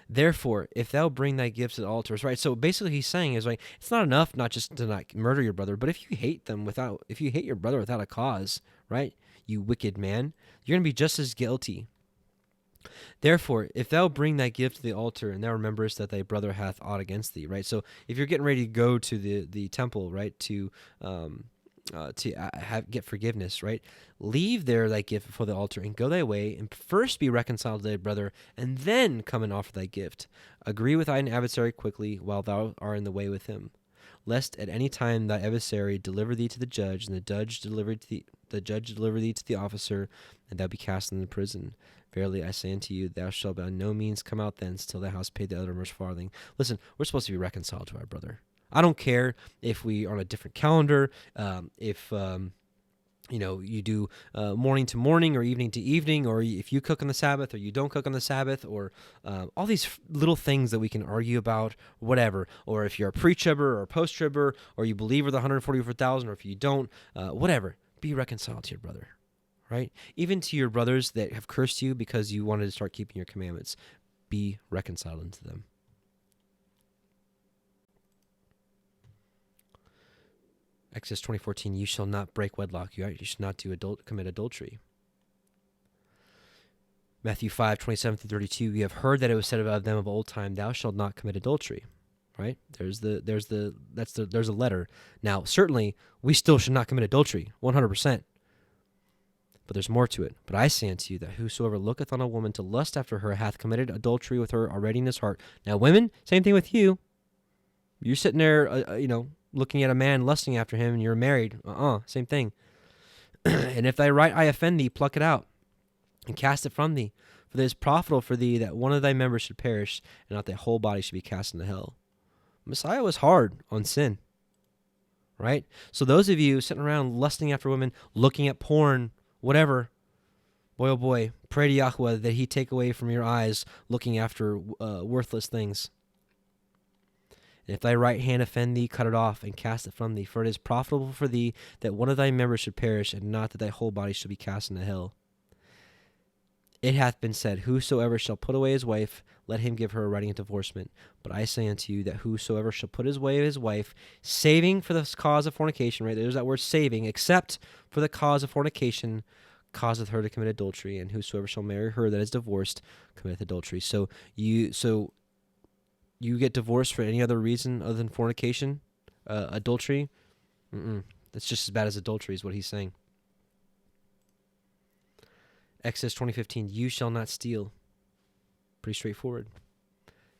Therefore, if thou bring thy gifts to the altars, right? So basically, he's saying is like it's not enough not just to not murder your brother, but if you hate your brother without a cause, right? You wicked man, you're gonna be just as guilty. Therefore, if thou bring thy gift to the altar, and thou rememberest that thy brother hath aught against thee, right? So if you're getting ready to go to the temple, right, to get forgiveness, right? Leave there thy gift before the altar, and go thy way, and first be reconciled to thy brother, and then come and offer thy gift. Agree with thine adversary quickly, while thou art in the way with him, lest at any time thy adversary deliver thee to the judge, and the judge deliver thee to the officer, and thou be cast into prison. Verily I say unto you, thou shalt by no means come out thence till thou hast paid the uttermost farthing. Listen, we're supposed to be reconciled to our brother. I don't care if we are on a different calendar, if you do morning to morning or evening to evening, or if you cook on the Sabbath or you don't cook on the Sabbath, or all these little things that we can argue about, whatever. Or if you're a pre-tribber or a post-tribber, or you believe we're the 144,000, or if you don't, whatever. Be reconciled to your brother, right? Even to your brothers that have cursed you because you wanted to start keeping your commandments. Be reconciled unto them. Exodus 20:14, you shall not break wedlock. You should not commit adultery. Matthew 5:27-32, you have heard that it was said of them of old time, thou shalt not commit adultery. Right? There's a letter. Now, certainly, we still should not commit adultery, 100%. But there's more to it. But I say unto you that whosoever looketh on a woman to lust after her hath committed adultery with her already in his heart. Now, women, same thing with you. You're sitting there, looking at a man, lusting after him, and you're married. Same thing. And if thy right eye offend thee, pluck it out, and cast it from thee. For it is profitable for thee that one of thy members should perish, and not thy whole body should be cast into hell. Messiah was hard on sin, right? So those of you sitting around lusting after women, looking at porn, whatever, boy, oh boy, pray to Yahuwah that he take away from your eyes looking after worthless things. And if thy right hand offend thee, cut it off, and cast it from thee. For it is profitable for thee that one of thy members should perish, and not that thy whole body should be cast into hell. It hath been said, whosoever shall put away his wife, let him give her a writing of divorcement. But I say unto you that whosoever shall put away his wife, saving for the cause of fornication, right? There's that word saving, except for the cause of fornication, causeth her to commit adultery, and whosoever shall marry her that is divorced committeth adultery. So you get divorced for any other reason other than fornication, adultery? That's just as bad as adultery is what he's saying. Exodus 20:15, you shall not steal. Pretty straightforward.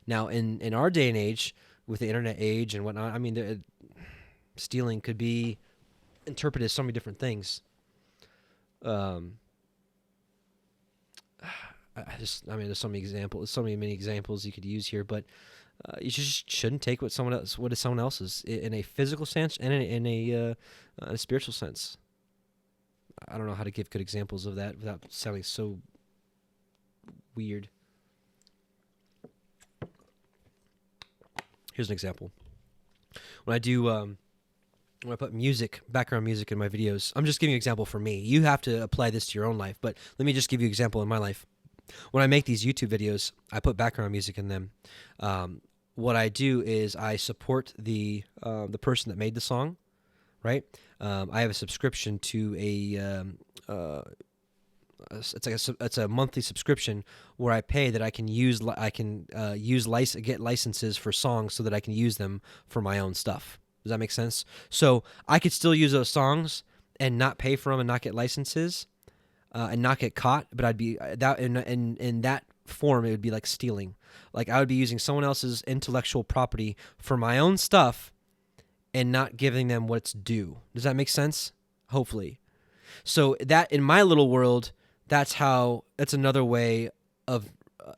Now, in our day and age, with the internet age and whatnot, I mean, stealing could be interpreted as so many different things. There's so many examples you could use here, but you just shouldn't take what is someone else's in a physical sense and in a spiritual sense. I don't know how to give good examples of that without sounding so weird. Here's an example. When I do, when I put background music in my videos, I'm just giving you an example for me. You have to apply this to your own life, but let me just give you an example in my life. When I make these YouTube videos, I put background music in them. What I do is I support the person that made the song right? I have a subscription to it's a monthly subscription where I pay that I can use get licenses for songs so that I can use them for my own stuff. Does that make sense? So I could still use those songs and not pay for them and not get licenses and not get caught, but I'd be that in that form it would be like stealing. Like I would be using someone else's intellectual property for my own stuff and not giving them what's due. Does that make sense? Hopefully. So that in my little world, that's another way of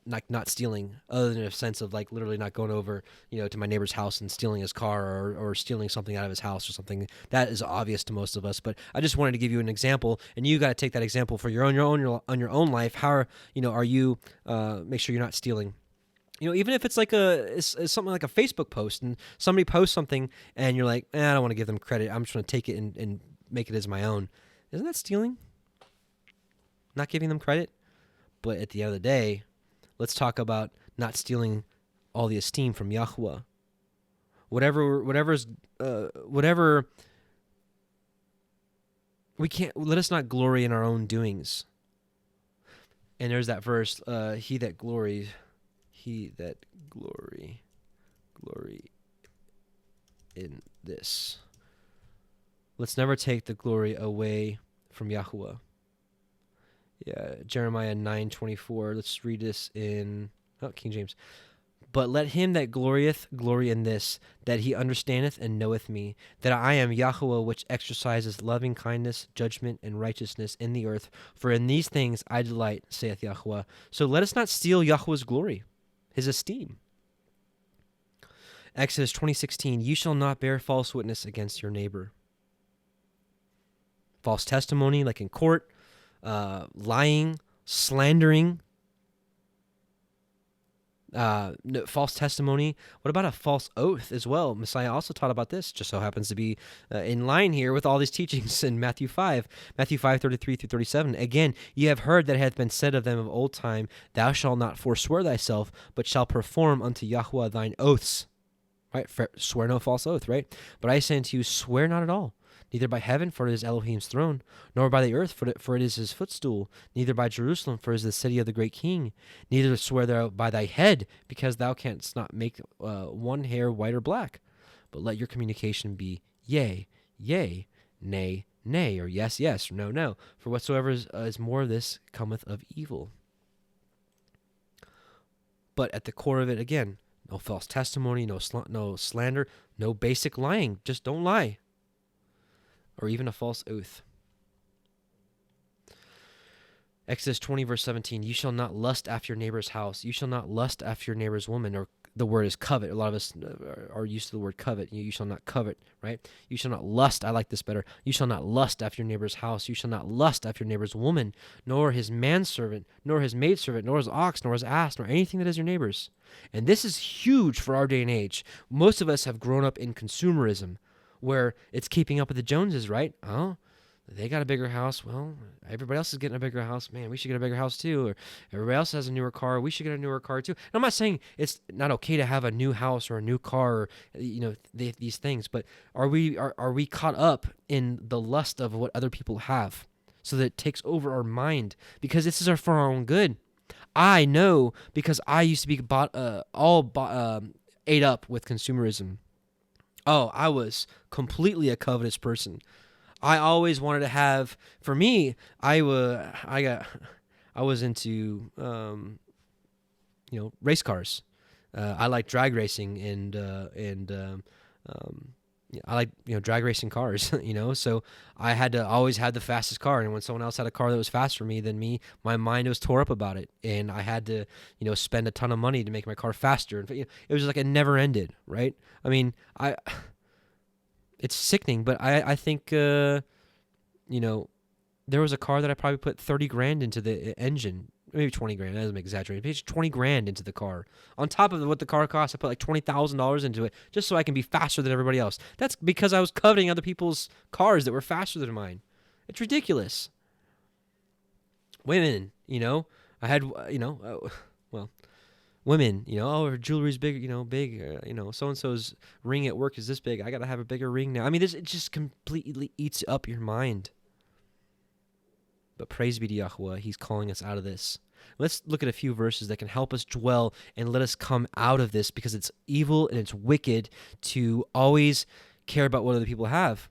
not stealing, other than a sense of like literally not going over, to my neighbor's house and stealing his car or stealing something out of his house or something. That is obvious to most of us, but I just wanted to give you an example, and you got to take that example for your own life. How are you make sure you're not stealing? Even if it's like it's something like a Facebook post and somebody posts something and you're like, I don't want to give them credit. I'm just going to take it and make it as my own. Isn't that stealing? Not giving them credit? But at the end of the day, let's talk about not stealing all the esteem from Yahuwah. Whatever we can't, let us not glory in our own doings. And there's that verse, he that glory in this. Let's never take the glory away from Yahuwah. Yeah, Jeremiah 9:24. Let's read this in King James. But let him that glorieth glory in this, that he understandeth and knoweth me, that I am Yahuwah, which exercises loving kindness, judgment, and righteousness in the earth. For in these things I delight, saith Yahuwah. So let us not steal Yahuwah's glory, his esteem. Exodus 20:16. You shall not bear false witness against your neighbor. False testimony, like in court, lying, slandering, false testimony. What about a false oath as well? Messiah also taught about this, just so happens to be in line here with all these teachings in Matthew 5:33-37. Again, ye have heard that it hath been said of them of old time, thou shalt not forswear thyself, but shalt perform unto Yahuwah thine oaths. Right? Swear no false oath, right? But I say unto you, swear not at all. Neither by heaven, for it is Elohim's throne, nor by the earth, for it is his footstool, neither by Jerusalem, for it is the city of the great king. Neither swear thou by thy head, because thou canst not make one hair white or black. But let your communication be yea, yea, nay, nay, or yes, yes, or no, no. For whatsoever is more of this cometh of evil. But at the core of it, again, no false testimony, no slander, no basic lying. Just don't lie. Or even a false oath. Exodus 20:17. You shall not lust after your neighbor's house. You shall not lust after your neighbor's woman. Or the word is covet. A lot of us are used to the word covet. You shall not covet, right? You shall not lust. I like this better. You shall not lust after your neighbor's house. You shall not lust after your neighbor's woman, nor his manservant, nor his maidservant, nor his ox, nor his ass, nor anything that is your neighbor's. And this is huge for our day and age. Most of us have grown up in consumerism, where it's keeping up with the Joneses, right? Oh, they got a bigger house. Well, everybody else is getting a bigger house. Man, we should get a bigger house too. Or everybody else has a newer car. We should get a newer car too. And I'm not saying it's not okay to have a new house or a new car, or, these things. But are we caught up in the lust of what other people have, so that it takes over our mind? Because this is for our own good. I know, because I used to be ate up with consumerism. Oh, I was completely a covetous person. I always wanted to have. For me, I was into race cars. I like drag racing and I like drag racing cars. So I had to always have the fastest car. And when someone else had a car that was faster than me, my mind was tore up about it, and I had to spend a ton of money to make my car faster. And it was like it never ended. Right? I mean, it's sickening, but I think, there was a car that I probably put $30,000 into the engine, maybe $20,000. That doesn't exaggerate. Maybe $20,000 into the car. On top of what the car costs, I put like $20,000 into it just so I can be faster than everybody else. That's because I was coveting other people's cars that were faster than mine. It's ridiculous. Women, I had, Women, oh, her jewelry's big, big, so-and-so's ring at work is this big. I got to have a bigger ring now. I mean, it just completely eats up your mind. But praise be to Yahuwah, he's calling us out of this. Let's look at a few verses that can help us dwell and let us come out of this, because it's evil and it's wicked to always care about what other people have.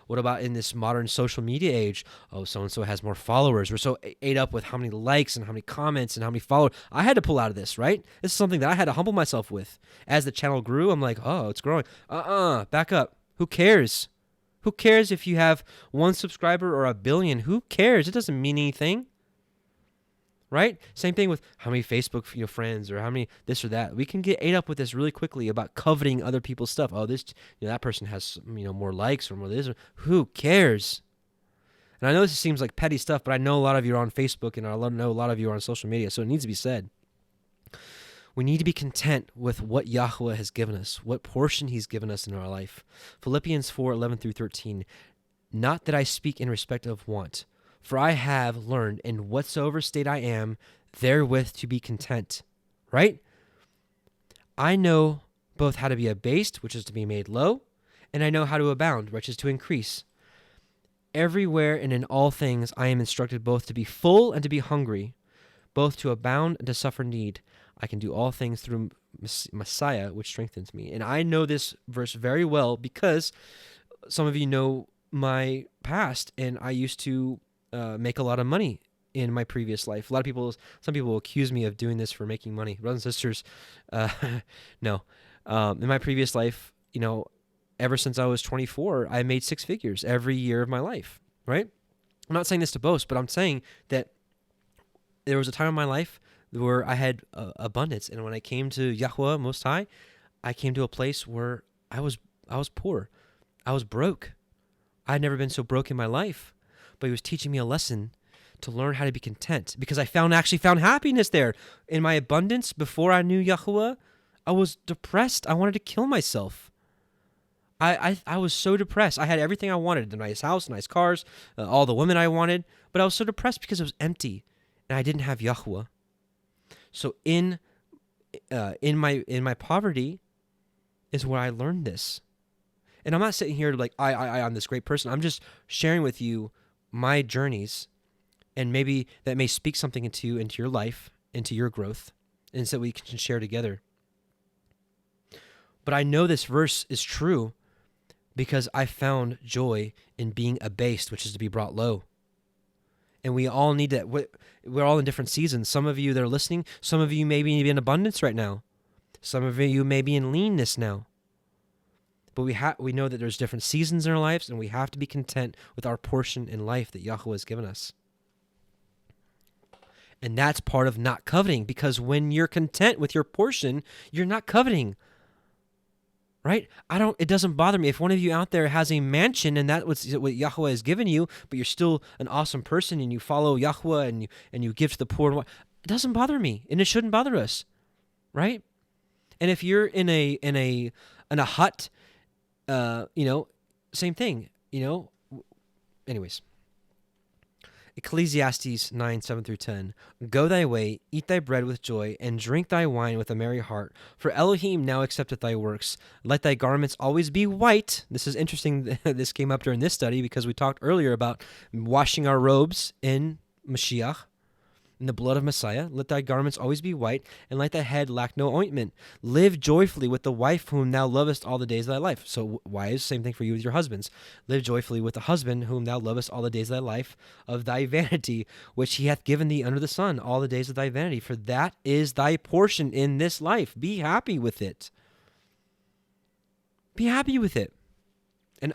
What about in this modern social media age? Oh, so-and-so has more followers. We're so ate up with how many likes and how many comments and how many followers. I had to pull out of this, right? This is something that I had to humble myself with. As the channel grew, I'm like, oh, it's growing. Back up. Who cares? Who cares if you have 1 subscriber or 1 billion? Who cares? It doesn't mean anything. Right? Same thing with how many Facebook friends or how many this or that. We can get ate up with this really quickly about coveting other people's stuff. Oh, this that person has more likes or more this. Who cares? And I know this seems like petty stuff, but I know a lot of you are on Facebook and I know a lot of you are on social media, so it needs to be said. We need to be content with what Yahuwah has given us, what portion he's given us in our life. Philippians 4:11-13. Not that I speak in respect of want, for I have learned in whatsoever state I am, therewith to be content. Right? I know both how to be abased, which is to be made low, and I know how to abound, which is to increase. Everywhere and in all things I am instructed both to be full and to be hungry, both to abound and to suffer need. I can do all things through Messiah, which strengthens me. And I know this verse very well because some of you know my past, and I used to make a lot of money in my previous life. Some people will accuse me of doing this for making money. Brothers and sisters, no. In my previous life, ever since I was 24, I made 6 figures every year of my life, right? I'm not saying this to boast, but I'm saying that there was a time in my life where I had abundance. And when I came to Yahuwah Most High, I came to a place where I was poor. I was broke. I had never been so broke in my life. But he was teaching me a lesson to learn how to be content, because I actually found happiness there. In my abundance, before I knew Yahuwah, I was depressed. I wanted to kill myself. I was so depressed. I had everything I wanted, a nice house, nice cars, all the women I wanted, but I was so depressed because it was empty, and I didn't have Yahuwah. So in my poverty is where I learned this. And I'm not sitting here like I'm this great person. I'm just sharing with you my journeys, and maybe that may speak something into your life, into your growth, and so we can share together. But I know this verse is true because I found joy in being abased, which is to be brought low. And we all need that. We're all in different seasons. Some of you that are listening, some of you may be in abundance right now. Some of you may be in leanness now. But we know that there's different seasons in our lives, and we have to be content with our portion in life that Yahuwah has given us. And that's part of not coveting, because when you're content with your portion, you're not coveting. Right? It doesn't bother me if one of you out there has a mansion and that's what Yahuwah has given you, but you're still an awesome person and you follow Yahuwah and you give to the poor. It doesn't bother me, and it shouldn't bother us. Right? And if you're in a hut, same thing, anyways. Ecclesiastes 9:7-10. Go thy way, eat thy bread with joy, and drink thy wine with a merry heart. For Elohim now accepteth thy works. Let thy garments always be white. This is interesting. This came up during this study because we talked earlier about washing our robes in Mashiach, in the blood of Messiah. Let thy garments always be white, and let thy head lack no ointment. Live joyfully with the wife whom thou lovest all the days of thy life. So wives, same thing for you with your husbands. Live joyfully with the husband whom thou lovest all the days of thy life, of thy vanity, which he hath given thee under the sun, all the days of thy vanity. For that is thy portion in this life. Be happy with it. Be happy with it. And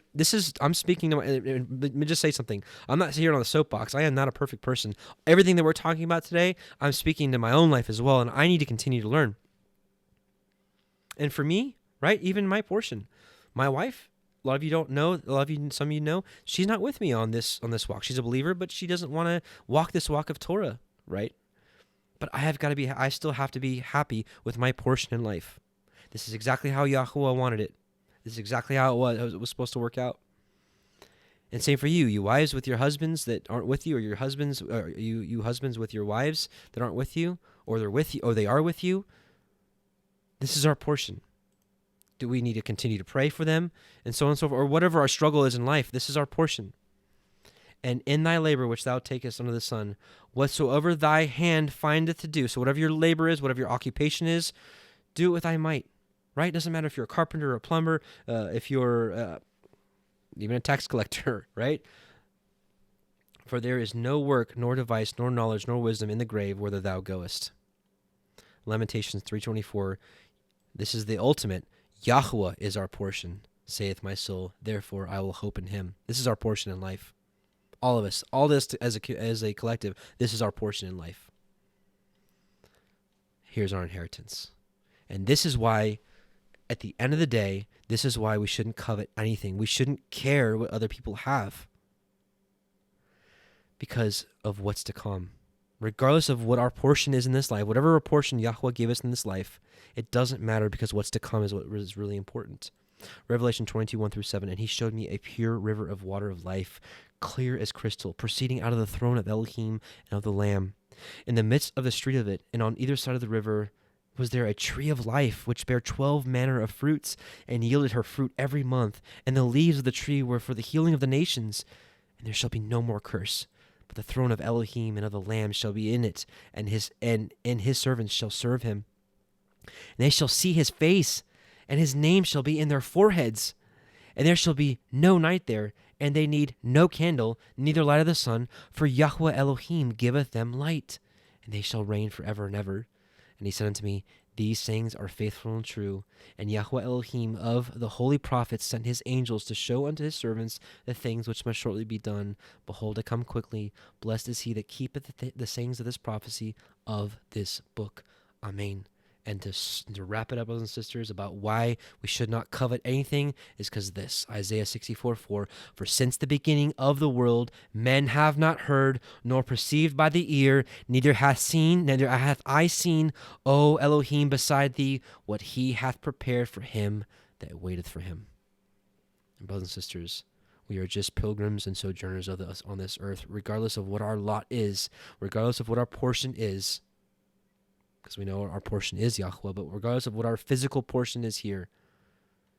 I'm speaking to let me just say something. I'm not here on the soapbox. I am not a perfect person. Everything that we're talking about today, I'm speaking to my own life as well, and I need to continue to learn. And for me, right, even my portion, my wife, a lot of you don't know, some of you know, she's not with me on this walk. She's a believer, but she doesn't want to walk this walk of Torah, right? But I still have to be happy with my portion in life. This is exactly how Yahuwah wanted it. This is exactly how it was supposed to work out. And same for you, you wives with your husbands that aren't with you, or your husbands, or you husbands with your wives that aren't with you, or they're with you, or they are with you, this is our portion. Do we need to continue to pray for them, and so on and so forth, or whatever our struggle is in life? This is our portion. And in thy labor which thou takest under the sun, whatsoever thy hand findeth to do, so whatever your labor is, whatever your occupation is, do it with thy might, right? It doesn't matter if you're a carpenter or a plumber, if you're even a tax collector, right? For there is no work, nor device, nor knowledge, nor wisdom in the grave whither thou goest. Lamentations 3:24, this is the ultimate. Yahuwah is our portion, saith my soul, therefore I will hope in him. This is our portion in life. All of us, all this as a collective, this is our portion in life. Here's our inheritance. And this is why, at the end of the day, this is why we shouldn't covet anything. We shouldn't care what other people have, because of what's to come. Regardless of what our portion is in this life, whatever portion Yahuwah gave us in this life, it doesn't matter, because what's to come is what is really important. Revelation 22:1-7, and he showed me a pure river of water of life, clear as crystal, proceeding out of the throne of Elohim and of the Lamb. In the midst of the street of it, and on either side of the river, was there a tree of life, which bare 12 manner of fruits, and yielded her fruit every month. And the leaves of the tree were for the healing of the nations. And there shall be no more curse, but the throne of Elohim and of the Lamb shall be in it, and his servants shall serve him. And they shall see his face, and his name shall be in their foreheads. And there shall be no night there, and they need no candle, neither light of the sun, for Yahuwah Elohim giveth them light, and they shall reign forever and ever. And he said unto me, these sayings are faithful and true. And Yahuwah Elohim of the holy prophets sent his angels to show unto his servants the things which must shortly be done. Behold, I come quickly. Blessed is he that keepeth the sayings of this prophecy of this book. Amen. And to wrap it up, brothers and sisters, about why we should not covet anything is because this, Isaiah 64:4, for since the beginning of the world, men have not heard, nor perceived by the ear, neither hath I seen, O Elohim, beside thee, what he hath prepared for him that waiteth for him. And brothers and sisters, we are just pilgrims and sojourners of us on this earth, regardless of what our lot is, regardless of what our portion is. Because we know our portion is Yahuwah, but regardless of what our physical portion is here,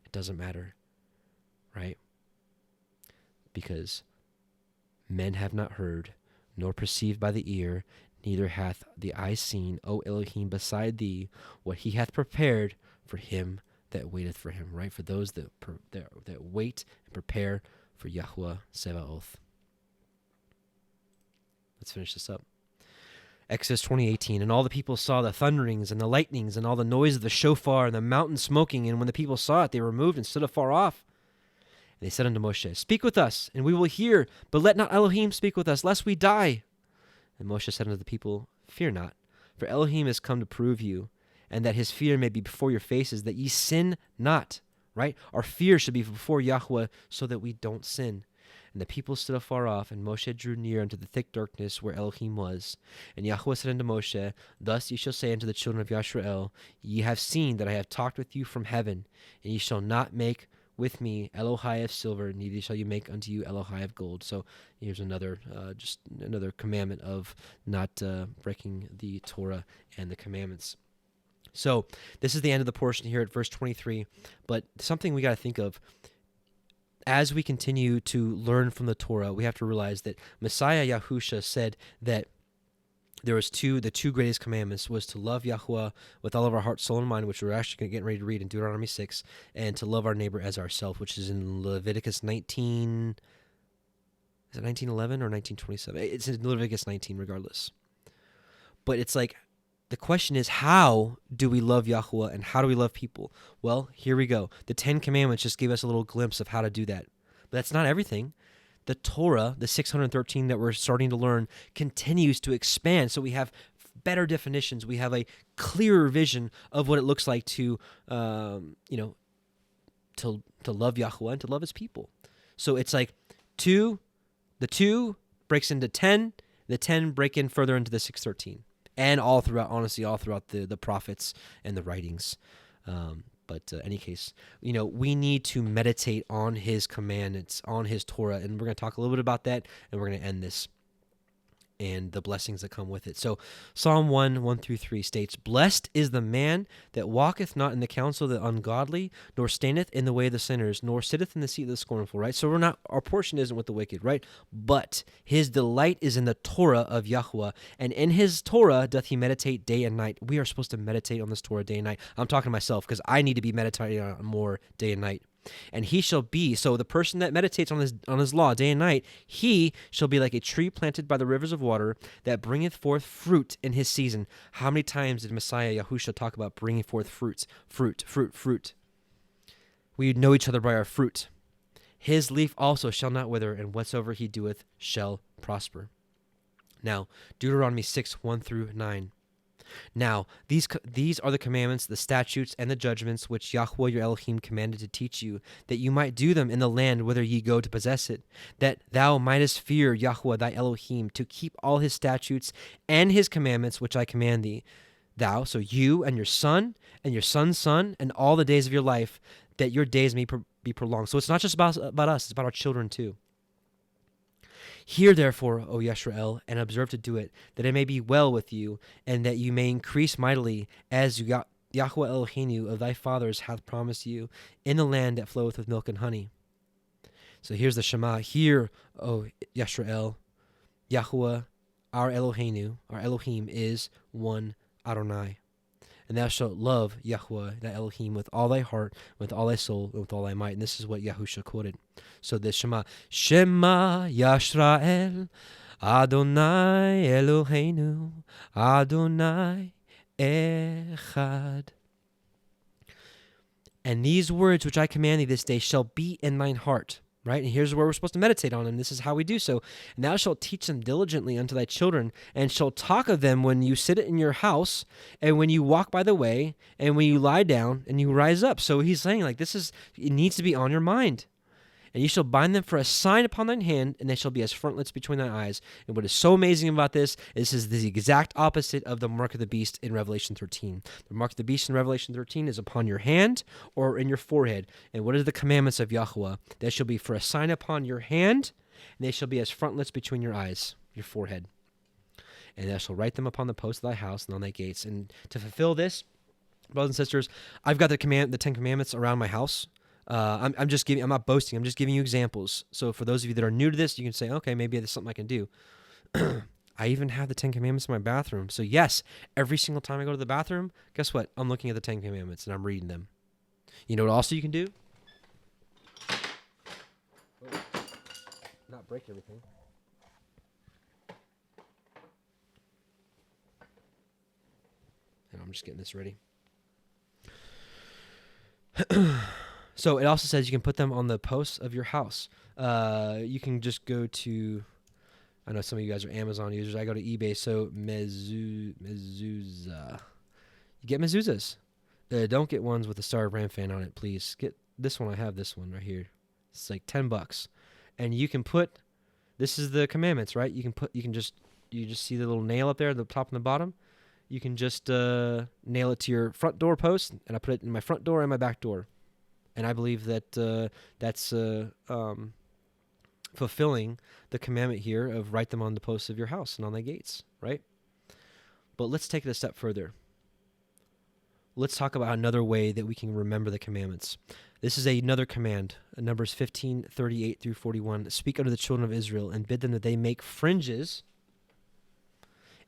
it doesn't matter, right? Because men have not heard, nor perceived by the ear, neither hath the eye seen, O Elohim, beside thee, what he hath prepared for him that waiteth for him, right? For those that wait and prepare for Yahuwah Sebaoth. Let's finish this up. Exodus 20:18, and all the people saw the thunderings and the lightnings and all the noise of the shofar and the mountain smoking. And when the people saw it, they were moved and stood afar off. And they said unto Moshe, speak with us, and we will hear, but let not Elohim speak with us, lest we die. And Moshe said unto the people, fear not, for Elohim is come to prove you, and that his fear may be before your faces, that ye sin not, right? Our fear should be before Yahuwah, so that we don't sin. And the people stood afar off, and Moshe drew near unto the thick darkness where Elohim was. And Yahuwah said unto Moshe, thus ye shall say unto the children of Yisrael, ye have seen that I have talked with you from heaven, and ye shall not make with me Elohai of silver, neither shall you make unto you Elohai of gold. So here's another commandment of not breaking the Torah and the commandments. So this is the end of the portion here at verse 23, but something we got to think of. As we continue to learn from the Torah, we have to realize that Messiah Yahusha said that there was the two greatest commandments was to love Yahuwah with all of our heart, soul, and mind, which we're actually getting ready to read in Deuteronomy 6, and to love our neighbor as ourselves, which is in Leviticus 19. Is it 19:11 or 19:27? It's in Leviticus 19, regardless. But it's like, the question is, how do we love Yahuwah and how do we love people? Well, here we go. The 10 Commandments just gave us a little glimpse of how to do that. But that's not everything. The Torah, the 613 that we're starting to learn, continues to expand. So we have better definitions. We have a clearer vision of what it looks like to love Yahuwah and to love his people. So it's like the 2 breaks into 10, the 10 break in further into the 613. And all throughout the prophets and the writings. But in any case, we need to meditate on his commandments, on his Torah. And we're going to talk a little bit about that, and we're going to end this. and the blessings that come with it. So Psalm 1:1-3 states, "Blessed is the man that walketh not in the counsel of the ungodly, nor standeth in the way of the sinners, nor sitteth in the seat of the scornful," right? So our portion isn't with the wicked, right? "But his delight is in the Torah of Yahuwah, and in his Torah doth he meditate day and night." We are supposed to meditate on this Torah day and night. I'm talking to myself because I need to be meditating on it more day and night. "And he shall be," so the person that meditates on his law day and night, "he shall be like a tree planted by the rivers of water, that bringeth forth fruit in his season." How many times did Messiah Yahushua talk about bringing forth fruits? Fruit. We know each other by our fruit. "His leaf also shall not wither, and whatsoever he doeth shall prosper." Now, Deuteronomy 6:1-9. "Now, these are the commandments, the statutes, and the judgments which Yahuwah your Elohim commanded to teach you, that you might do them in the land whither ye go to possess it, that thou mightest fear Yahuwah thy Elohim, to keep all his statutes and his commandments which I command thee. Thou," so you and your son and your son's son, "and all the days of your life, that your days may be prolonged." So it's not just about us, it's about our children too. "Hear therefore, O Yisrael, and observe to do it, that it may be well with you, and that you may increase mightily, as Yahuwah Eloheinu of thy fathers hath promised you, in the land that floweth with milk and honey." So here's the Shema. "Hear, O Yisrael, Yahuwah, our Eloheinu, our Elohim, is one Adonai. And thou shalt love Yahuwah thy Elohim with all thy heart, with all thy soul, and with all thy might." And this is what Yahushua quoted. So the Shema, "Shema Yisrael, Adonai Eloheinu, Adonai Echad. And these words which I command thee this day shall be in thine heart." Right? And here's where we're supposed to meditate on them. This is how we do so. "And thou shalt teach them diligently unto thy children, and shalt talk of them when you sit in your house, and when you walk by the way, and when you lie down, and you rise up." So he's saying, like, it needs to be on your mind. "And you shall bind them for a sign upon thine hand, and they shall be as frontlets between thine eyes." And what is so amazing about this is the exact opposite of the mark of the beast in Revelation 13. The mark of the beast in Revelation 13 is upon your hand or in your forehead. And what are the commandments of Yahuwah? "They shall be for a sign upon your hand, and they shall be as frontlets between your eyes," your forehead. "And thou shalt write them upon the posts of thy house and on thy gates." And to fulfill this, brothers and sisters, I've got the 10 Commandments around my house. I'm not boasting. I'm just giving you examples. So for those of you that are new to this, you can say, okay, maybe there's something I can do. I even have the 10 Commandments in my bathroom. So yes, every single time I go to the bathroom, guess what? I'm looking at the 10 Commandments and I'm reading them. You know what also you can do? Not break everything. And I'm just getting this ready. So it also says you can put them on the posts of your house. You can just go to, I know some of you guys are Amazon users. I go to eBay. So mezuzah. You get mezuzahs. Don't get ones with a Star of Ram fan on it, please. Get this one. I have this one right here. It's like $10, and you can put. This is the commandments, right? You just see the little nail up there at the top and the bottom. You can just nail it to your front door post, and I put it in my front door and my back door. And I believe that that's fulfilling the commandment here of write them on the posts of your house and on thy gates, right? But let's take it a step further. Let's talk about another way that we can remember the commandments. This is another command, Numbers 15:38-41. "Speak unto the children of Israel, and bid them that they make fringes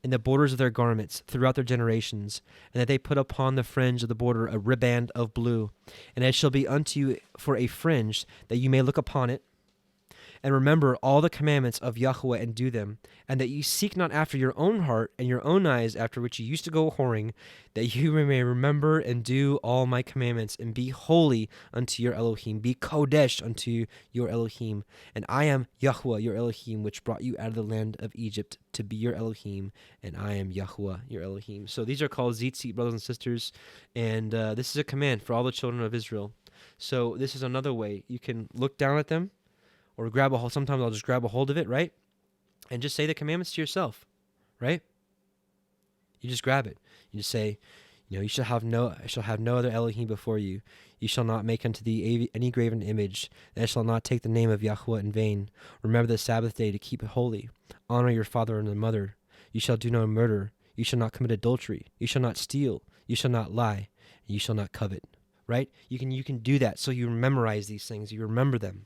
in the borders of their garments throughout their generations, and that they put upon the fringe of the border a riband of blue. And it shall be unto you for a fringe, that you may look upon it, and remember all the commandments of Yahuwah and do them, and that you seek not after your own heart and your own eyes, after which you used to go whoring, that you may remember and do all my commandments, and be holy unto your Elohim, be Kodesh unto your Elohim. And I am Yahuwah your Elohim, which brought you out of the land of Egypt to be your Elohim, and I am Yahuwah your Elohim." So these are called tzitzit, brothers and sisters, and this is a command for all the children of Israel. So this is another way you can look down at them, or grab a hold. Sometimes I'll just grab a hold of it, right? And just say the commandments to yourself, right? You just grab it. You just say, you shall have no other Elohim before you. You shall not make unto thee any graven image. Thou shalt not take the name of Yahuwah in vain. Remember the Sabbath day to keep it holy. Honor your father and mother. You shall do no murder. You shall not commit adultery. You shall not steal. You shall not lie. And you shall not covet. Right? You can do that. So you memorize these things. You remember them.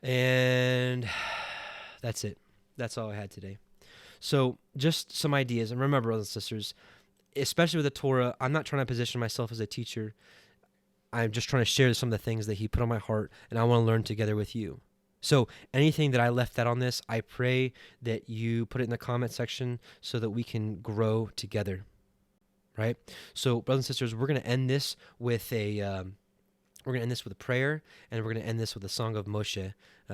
And that's it. That's all I had today. So just some ideas. And remember, brothers and sisters, especially with the Torah, I'm not trying to position myself as a teacher. I'm just trying to share some of the things that he put on my heart, and I want to learn together with you. So anything that I left out on this, I pray that you put it in the comment section so that we can grow together, right? So, brothers and sisters, we're going to end this with a prayer, and we're going to end this with a song of Moshe,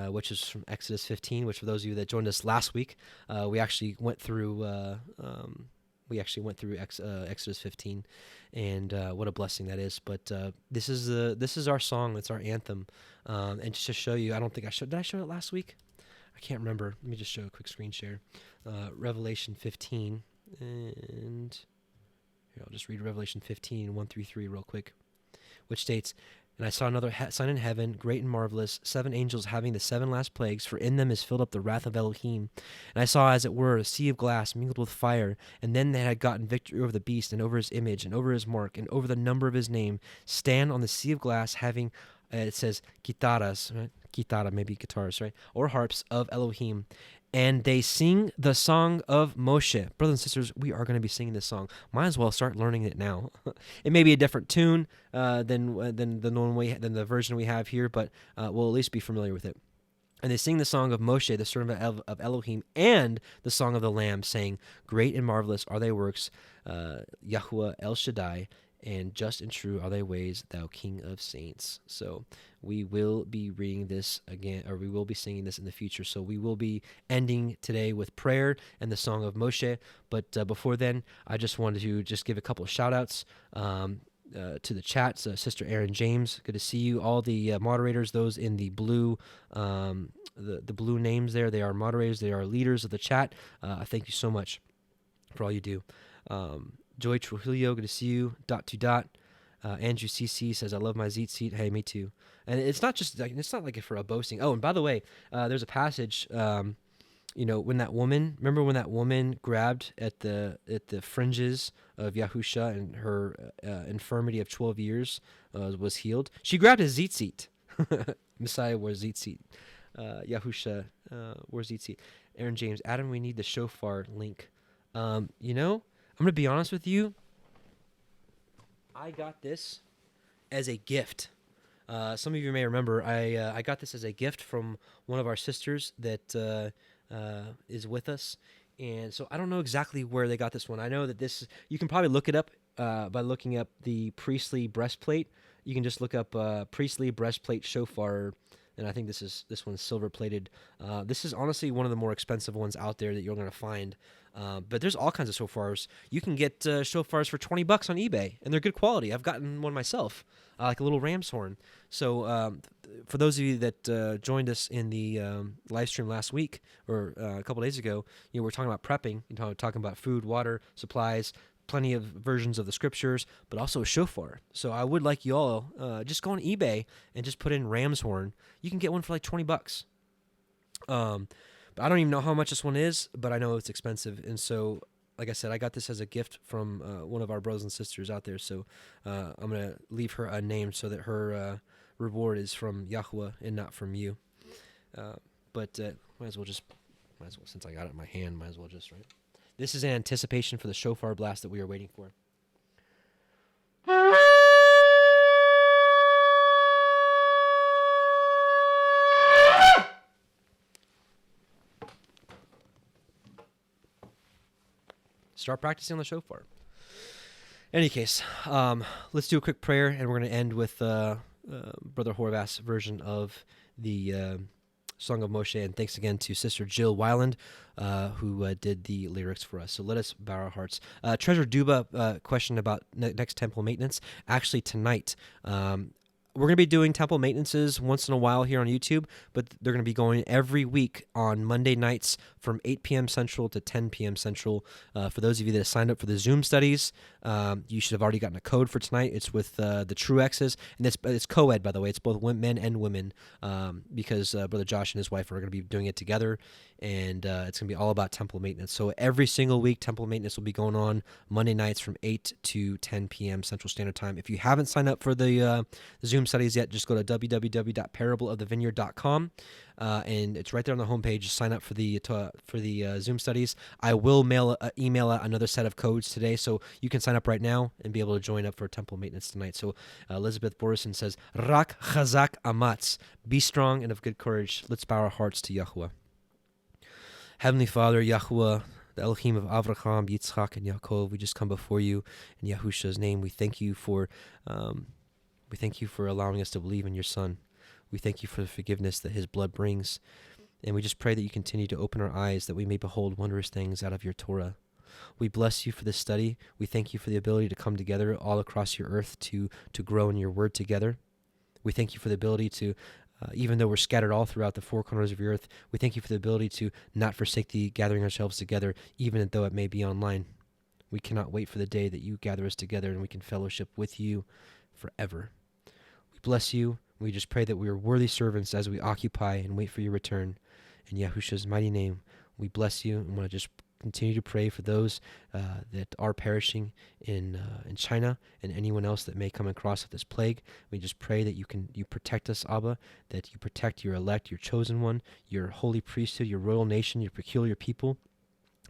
which is from Exodus 15. Which, for those of you that joined us last week, we actually went through. Exodus 15, and what a blessing that is. But this is our song. It's our anthem. And just to show you, I don't think I showed. Did I show it last week? I can't remember. Let me just show a quick screen share. Revelation 15, and here I'll just read Revelation 15 1-3 real quick, which states. And I saw another sign in heaven, great and marvelous, 7 angels having the 7 last plagues, for in them is filled up the wrath of Elohim. And I saw, as it were, a sea of glass mingled with fire. And then they had gotten victory over the beast, and over his image, and over his mark, and over the number of his name, stand on the sea of glass, having, it says, guitaras, right? Guitara, maybe guitars, right? Or harps of Elohim. And they sing the song of Moshe. Brothers and sisters, we are going to be singing this song. Might as well start learning it now. It may be a different tune than the version we have here, but we'll at least be familiar with it. And they sing the song of Moshe, the servant of Elohim, and the song of the Lamb, saying, "Great and marvelous are thy works, Yahuwah El Shaddai, and just and true are thy ways, thou King of saints." So we will be reading this again, or we will be singing this in the future. So we will be ending today with prayer and the song of Moshe. But before then, I just wanted to just give a couple of shout-outs to the chat. So Sister Erin James, good to see you. All the moderators, those in the blue the blue names there, they are moderators, they are leaders of the chat. Thank you so much for all you do. Joy Trujillo, good to see you. Andrew CC says, "I love my Zeet seat." Hey, me too. And it's not just like, it's not like for a boasting. Oh, and by the way, there's a passage. When that woman grabbed at the fringes of Yahusha, and her infirmity of 12 years was healed. She grabbed his Zeet seat. Messiah wore Zeet seat. Yahusha wore Zeet seat. Aaron James, Adam, we need the shofar link. I'm gonna be honest with you. I got this as a gift. Some of you may remember I got this as a gift from one of our sisters that is with us, and so I don't know exactly where they got this one. I know that this, you can probably look it up by looking up the priestly breastplate. You can just look up priestly breastplate shofar, and I think this one's silver plated. This is honestly one of the more expensive ones out there that you're going to find. But there's all kinds of shofars. You can get shofars for $20 on eBay, and they're good quality. I've gotten one myself, like a little ram's horn. So for those of you that joined us in the live stream last week or a couple days ago, we're talking about prepping, talking about food, water, supplies, plenty of versions of the scriptures, but also a shofar. So I would like you all just go on eBay and just put in ram's horn. You can get one for like $20. But I don't even know how much this one is, but I know it's expensive. And so, like I said, I got this as a gift from one of our brothers and sisters out there. So I'm going to leave her unnamed so that her reward is from Yahuwah and not from you. But might as well, since I got it in my hand, might as well just, right? This is in anticipation for the shofar blast that we are waiting for. Start practicing on the shofar. In any case, let's do a quick prayer, and we're going to end with Brother Horvath's version of the Song of Moshe. And thanks again to Sister Jill Weiland, who did the lyrics for us. So let us bow our hearts. Treasure Duba question about next temple maintenance. Actually, tonight, We're going to be doing temple maintenances once in a while here on YouTube, but they're going to be going every week on Monday nights from 8 p.m. Central to 10 p.m. Central. For those of you that have signed up for the Zoom studies, you should have already gotten a code for tonight. It's with the True X's, and it's co-ed, by the way. It's both men and women because Brother Josh and his wife are going to be doing it together, and it's going to be all about temple maintenance. So every single week, temple maintenance will be going on Monday nights from 8 to 10 p.m. Central Standard Time. If you haven't signed up for the Zoom studies yet, just go to www.parableofthevineyard.com, and it's right there on the homepage. Just sign up for the Zoom studies. I will email out another set of codes today, so you can sign up right now and be able to join up for temple maintenance tonight. So Elizabeth Borison says, Rak chazak amatz, be strong and of good courage. Let's bow our hearts to Yahuwah. Heavenly Father, Yahuwah, the Elohim of Avraham, Yitzchak, and Yaakov, we just come before you in Yahusha's name. We thank you for allowing us to believe in your Son. We thank you for the forgiveness that his blood brings. And we just pray that you continue to open our eyes that we may behold wondrous things out of your Torah. We bless you for this study. We thank you for the ability to come together all across your earth to grow in your word together. We thank you for the ability to, even though we're scattered all throughout the four corners of your earth, we thank you for the ability to not forsake the gathering ourselves together, even though it may be online. We cannot wait for the day that you gather us together and we can fellowship with you forever. We bless you. We just pray that we are worthy servants as we occupy and wait for your return. In Yahusha's mighty name, we bless you and want to just continue to pray for those that are perishing in China and anyone else that may come across with this plague. We just pray that you protect us, Abba, that you protect your elect, your chosen one, your holy priesthood, your royal nation, your peculiar people,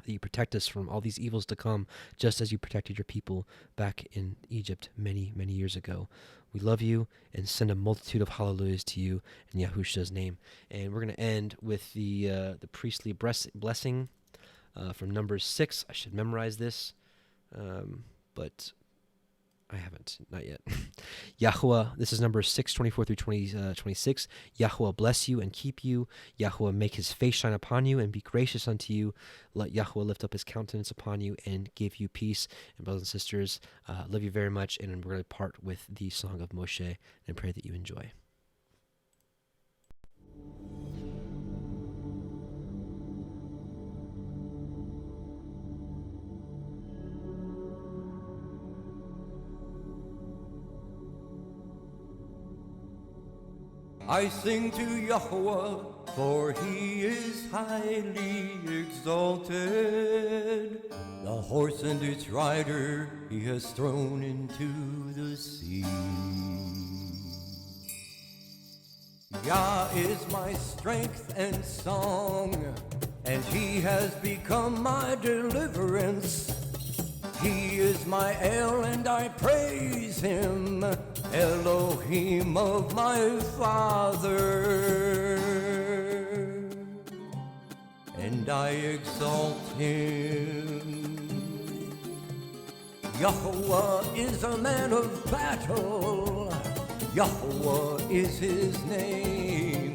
that you protect us from all these evils to come, just as you protected your people back in Egypt many, many years ago. We love you and send a multitude of hallelujahs to you in Yahusha's name. And we're going to end with the priestly blessing from Numbers 6. I should memorize this, but I haven't, not yet. Yahuwah, this is Numbers 6, 24 through 26. Yahuwah bless you and keep you. Yahuwah make his face shine upon you and be gracious unto you. Let Yahuwah lift up his countenance upon you and give you peace. And brothers and sisters, love you very much, and we're going to part with the Song of Moshe and pray that you enjoy. I sing to Yahuwah, for he is highly exalted. The horse and its rider he has thrown into the sea. Yah is my strength and song, and he has become my deliverance. He is my El, and I praise him, Elohim of my father, and I exalt him. Yahuwah is a man of battle, Yahuwah is his name.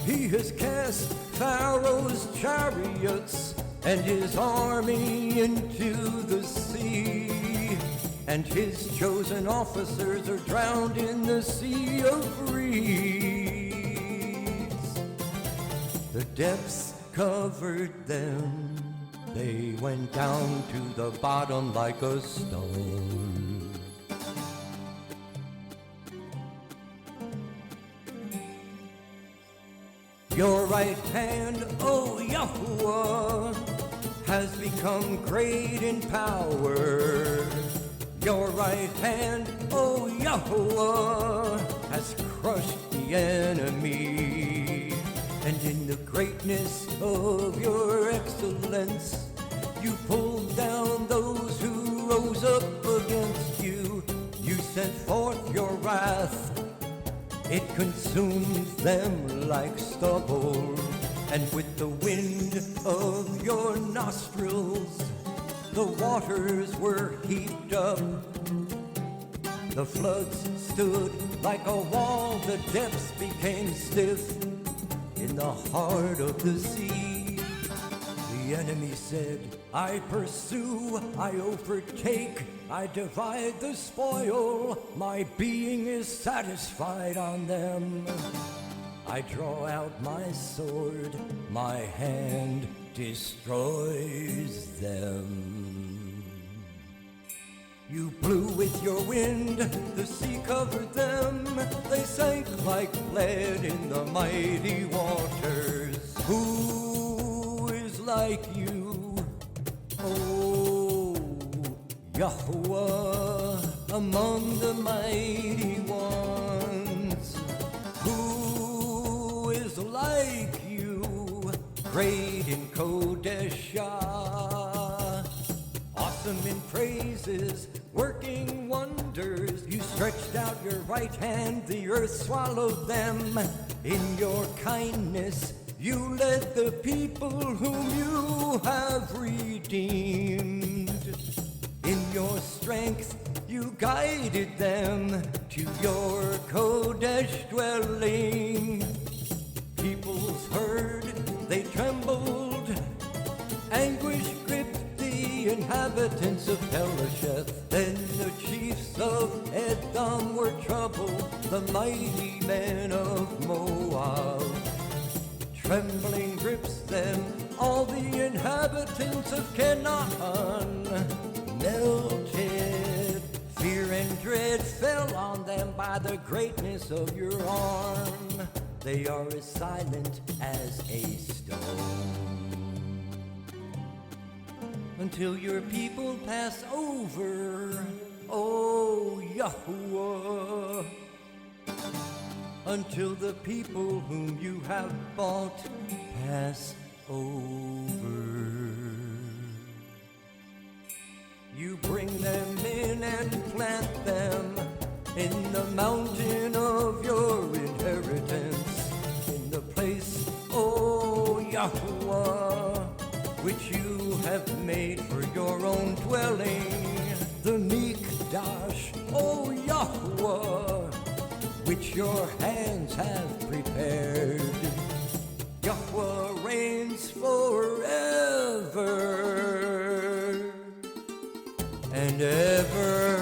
He has cast Pharaoh's chariots and his army into the sea, and his chosen officers are drowned in the sea of reeds. The depths covered them, they went down to the bottom like a stone. Your right hand, O Yahuwah, has become great in power. Your right hand, O Yahuwah, has crushed the enemy. And in the greatness of your excellence, you pulled down those who rose up against you. You sent forth your wrath, it consumed them like stubble. And with the wind of your nostrils, the waters were heaped up. The floods stood like a wall, the depths became stiff in the heart of the sea. The The enemy said, I pursue, I overtake, I divide the spoil, my being is satisfied on them. I draw out my sword, my hand destroys them. You blew with your wind, the sea covered them, they sank like lead in the mighty waters. Who is like you, oh Yahuwah, among the mighty ones? Who is like you, great in Kodeshah, awesome in praises, working wonders? You stretched out your right hand, the earth swallowed them. In your kindness, you led the people whom you have redeemed. In your strength, you guided them to your Kodesh dwelling. Peoples heard, they trembled. Anguish gripped the inhabitants of Pelasheth. Then the chiefs of Edom were troubled, the mighty men of Moab. Trembling grips them, all the inhabitants of Canaan melted. Fear and dread fell on them by the greatness of your arm. They are as silent as a stone, until your people pass over, O Yahuwah. Until the people whom you have bought pass over. You bring them in and plant them in the mountain of your inheritance, in the place, O Yahuwah, which you have made for your own dwelling, the Mikdash, O Yahuwah, which your hands have prepared. Yahuwah reigns forever and ever.